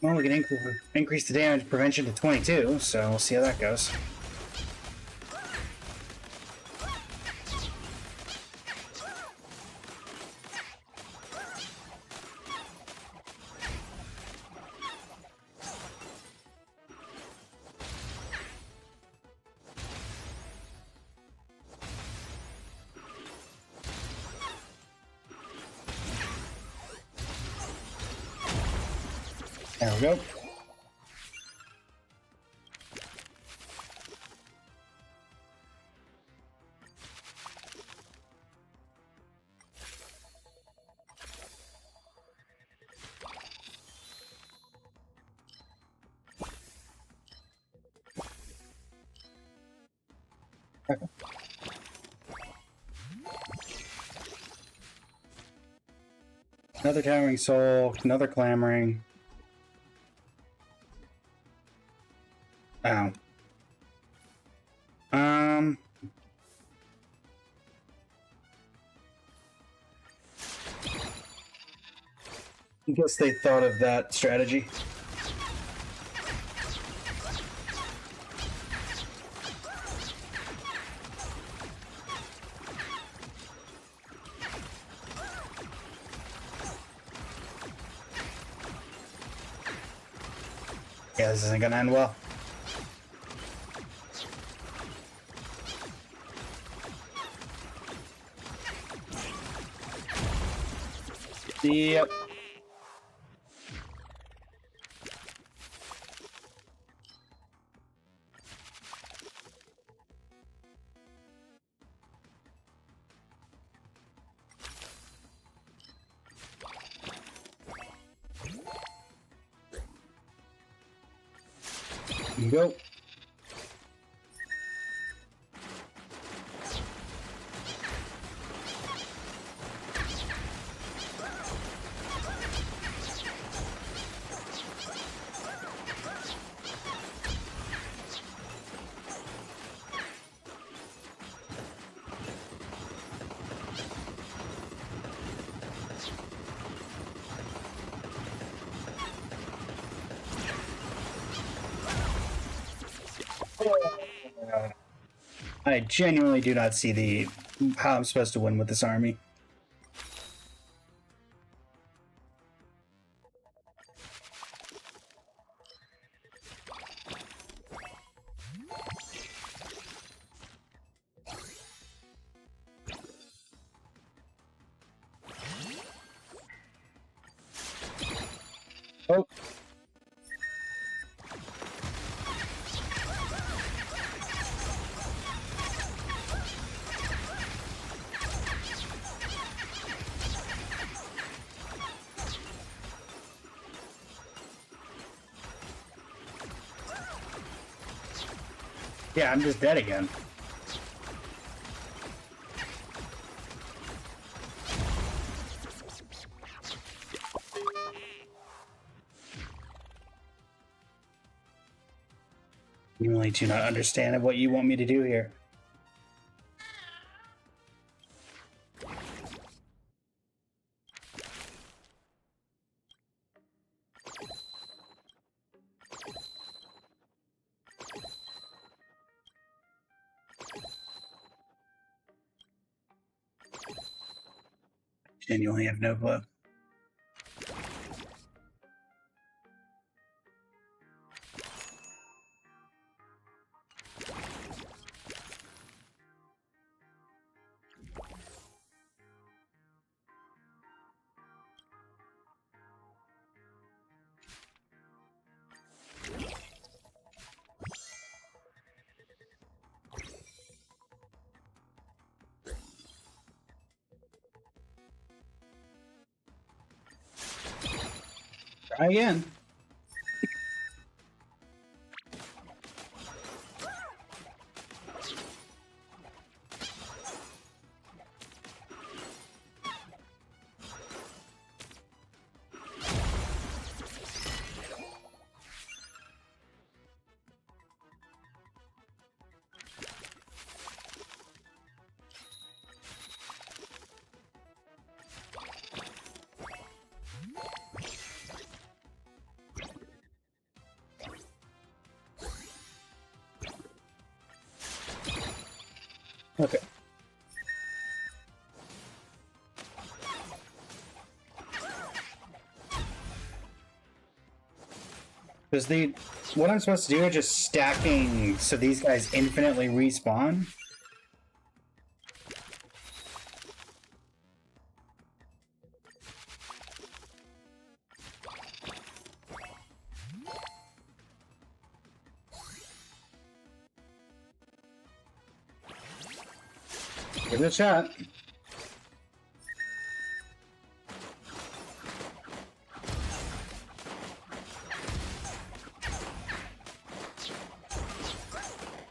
Well, we can increase the damage prevention to 22, so we'll see how that goes. There we go. Okay. Another towering soul, another clamoring. Oh. I guess they thought of that strategy. Yeah, this isn't gonna end well. Yep. You go. I genuinely do not see the how I'm supposed to win with this army. Oh. Yeah, I'm just dead again. You really do not understand what you want me to do here. Genuinely have no clue. Try again. Okay. Because what I'm supposed to do is just stacking so these guys infinitely respawn. Give it a shot.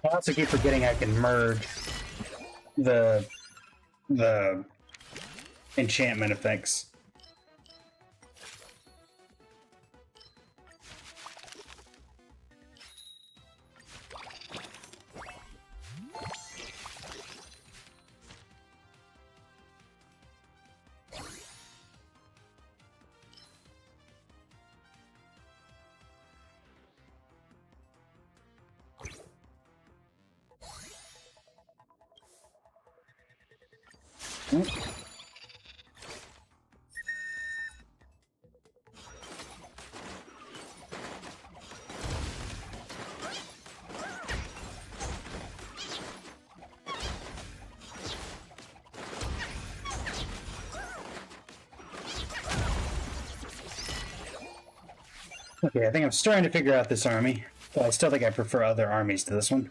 I also keep forgetting I can merge the enchantment effects. Okay, I think I'm starting to figure out this army, but I still think I prefer other armies to this one.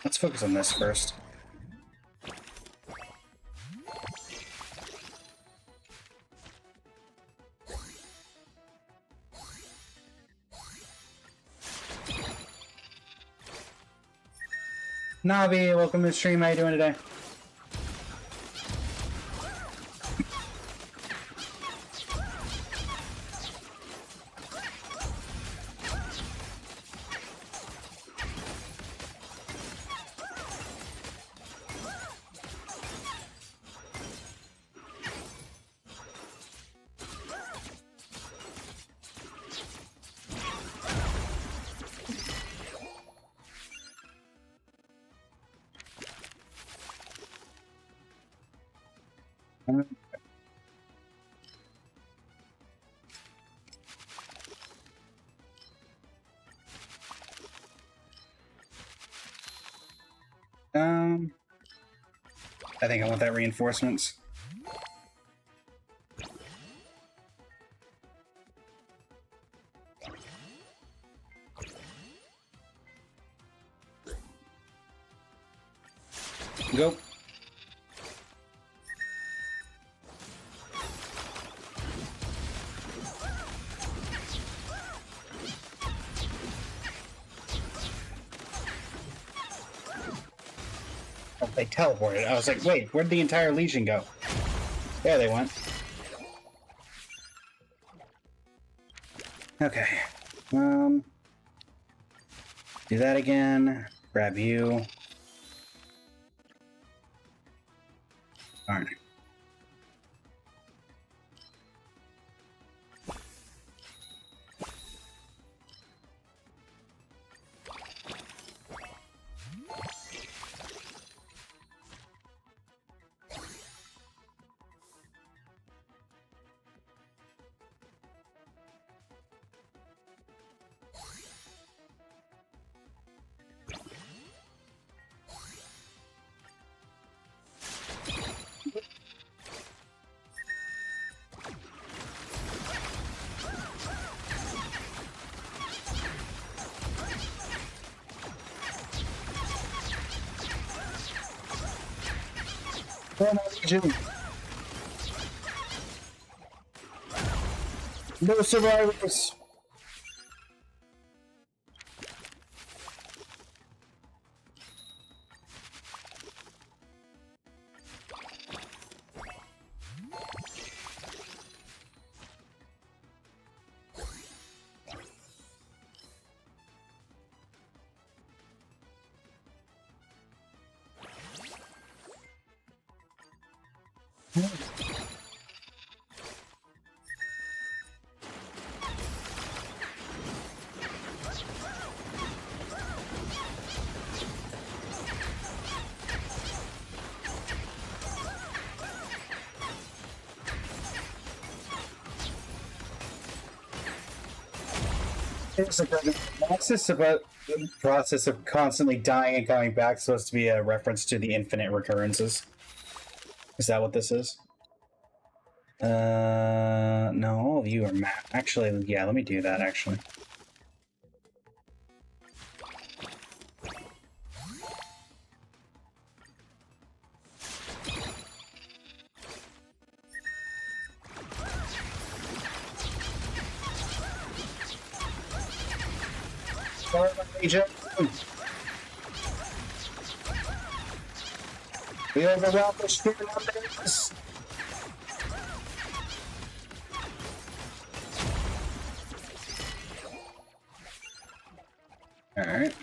Let's focus on this first. Navi, welcome to the stream. How you doing today? I think I want that reinforcements. Go. Oh, they teleported. I was like, wait, where'd the entire Legion go? There they went. Okay. Do that again. Grab you. Darn. No survivors. It's like the process of constantly dying and coming back supposed to be a reference to the infinite recurrences. Is that what this is? No, all of you are map. Actually, yeah, let me do that, actually. Sorry, Legion. We overwhelmed the sheer numbers. Alright.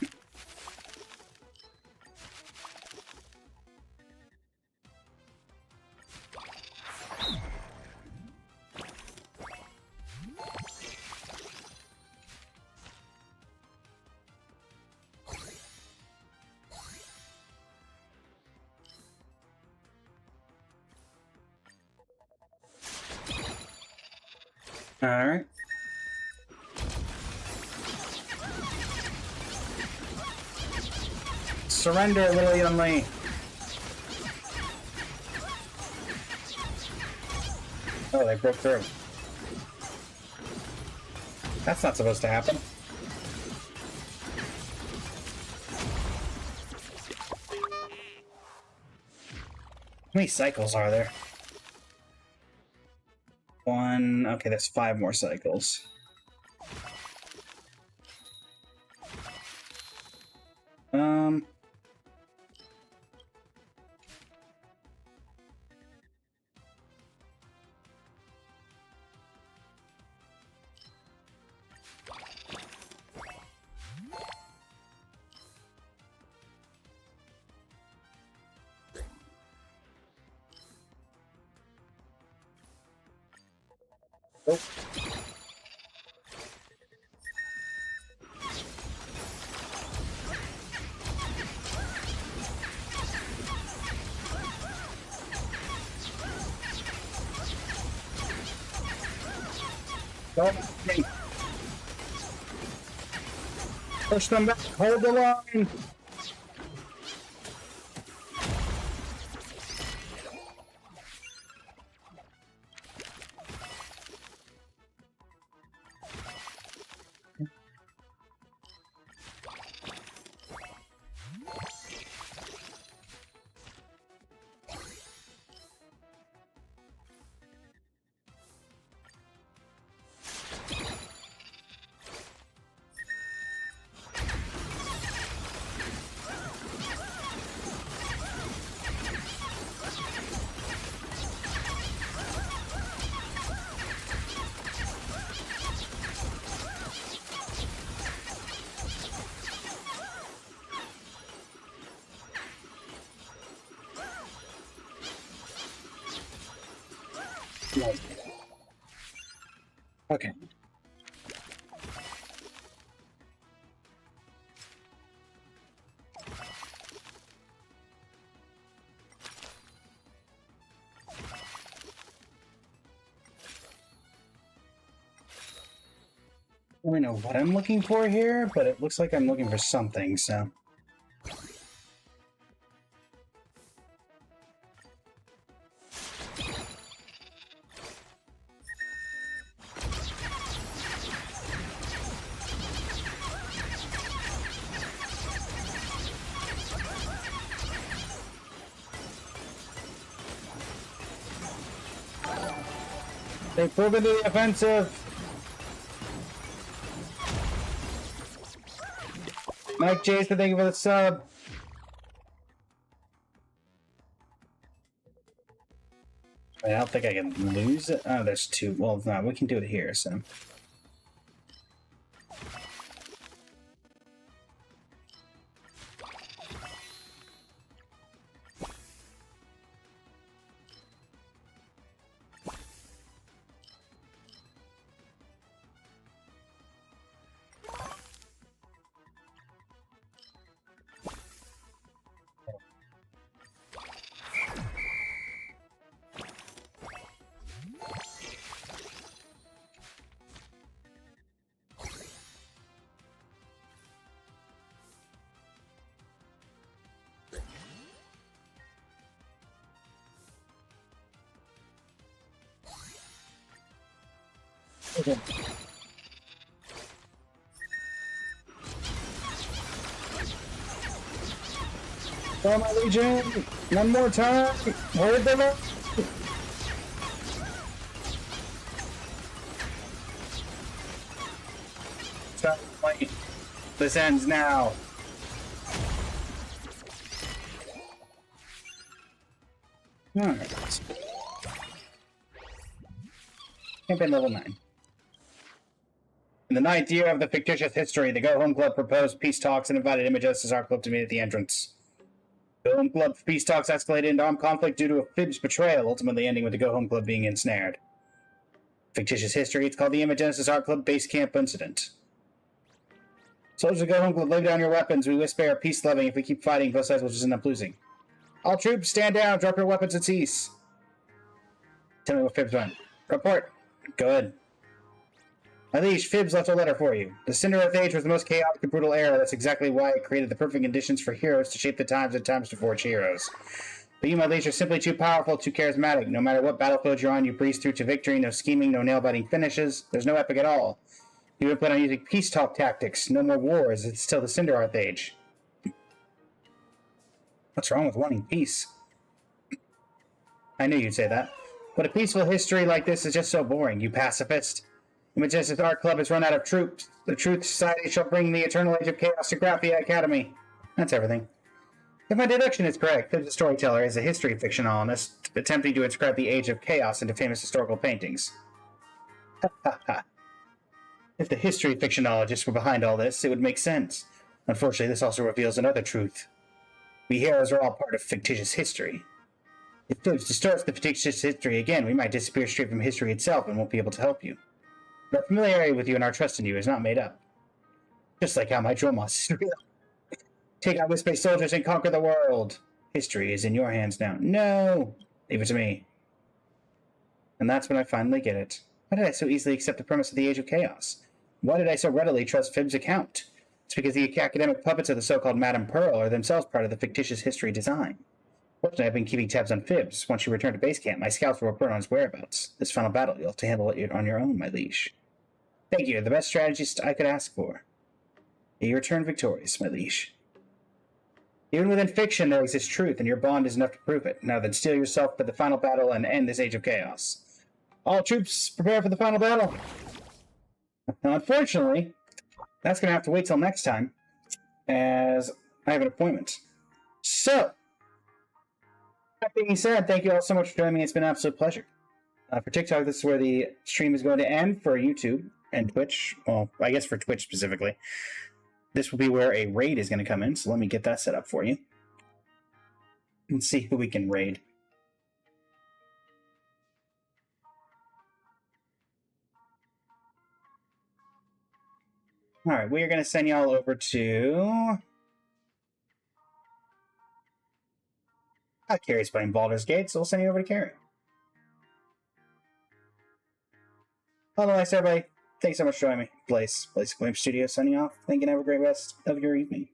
Alright. Surrender, little young lady. Oh, they broke through. That's not supposed to happen. How many cycles are there? One. Okay, that's 5 more cycles. Oh. Don't me. Push them back. Hold the line. Okay. I don't know what I'm looking for here, but it looks like I'm looking for something, so. They pulled into the offensive. Mike Jason, thank you for the sub. I don't think I can lose it. Oh, there's 2. Well, no, we can do it here, so. Okay. Oh, my Legion! One more time! Hold them up! Stop fighting. This ends now. Alright. Campaign level 9. In the 9th year of the fictitious history, the Go Home Club proposed peace talks and invited Images as our club to meet at the entrance. Go Home Club peace talks escalated into armed conflict due to a Fib's betrayal, ultimately ending with the Go Home Club being ensnared. Fictitious history, it's called the Imagenesis Art Club Base Camp Incident. Soldiers of Go Home Club, lay down your weapons. We whisper our peace loving. If we keep fighting, both sides will just end up losing. All troops, stand down. Drop your weapons and cease. Tell me what Fibs went. Report. Go ahead. My liege, Fibs left a letter for you. The Cinder Earth Age was the most chaotic and brutal era. That's exactly why it created the perfect conditions for heroes to shape the times and times to forge heroes. But you, my liege, are simply too powerful, too charismatic. No matter what battlefield you're on, you breeze through to victory. No scheming, no nail-biting finishes. There's no epic at all. You would plan on using peace talk tactics. No more wars. It's still the Cinder Earth Age. What's wrong with wanting peace? I knew you'd say that. But a peaceful history like this is just so boring, you pacifist. The Majestic Art Club has run out of troops. The Truth Society shall bring the eternal age of chaos to Graphia Academy. That's everything. If my deduction is correct, Fibs the Storyteller is a history fictionalist attempting to inscribe the age of chaos into famous historical paintings. Ha ha ha. If the history fictionologists were behind all this, it would make sense. Unfortunately, this also reveals another truth. We heroes are all part of fictitious history. If Fibs distorts the fictitious history again, we might disappear straight from history itself and won't be able to help you. Our familiarity with you and our trust in you is not made up. Just like how my Dromos is real. Take out Wisp soldiers and conquer the world. History is in your hands now. No! Leave it to me. And that's when I finally get it. Why did I so easily accept the premise of the Age of Chaos? Why did I so readily trust Fibs' account? It's because the academic puppets of the so-called Madame Pearl are themselves part of the fictitious history design. Fortunately, I've been keeping tabs on Fibs. Once you return to base camp, my scouts will report on his whereabouts. This final battle, you'll have to handle it on your own, my liege. Thank you, the best strategist I could ask for. You return victorious, my liege. Even within fiction, there exists truth, and your bond is enough to prove it. Now then, steel yourself for the final battle and end this Age of Chaos. All troops, prepare for the final battle. Now, unfortunately, that's going to have to wait till next time, as I have an appointment. So, that being said, thank you all so much for joining me. It's been an absolute pleasure. For TikTok, this is where the stream is going to end. For YouTube and Twitch, well, I guess for Twitch specifically, this will be where a raid is going to come in. So let me get that set up for you. Let's see who we can raid. Alright, we are going to send y'all over to... Carrie's playing Baldur's Gate, so we'll send you over to Carrie. Otherwise, everybody, thanks so much for joining me. Blaze Gleam Studio signing off. Thank you and have a great rest of your evening.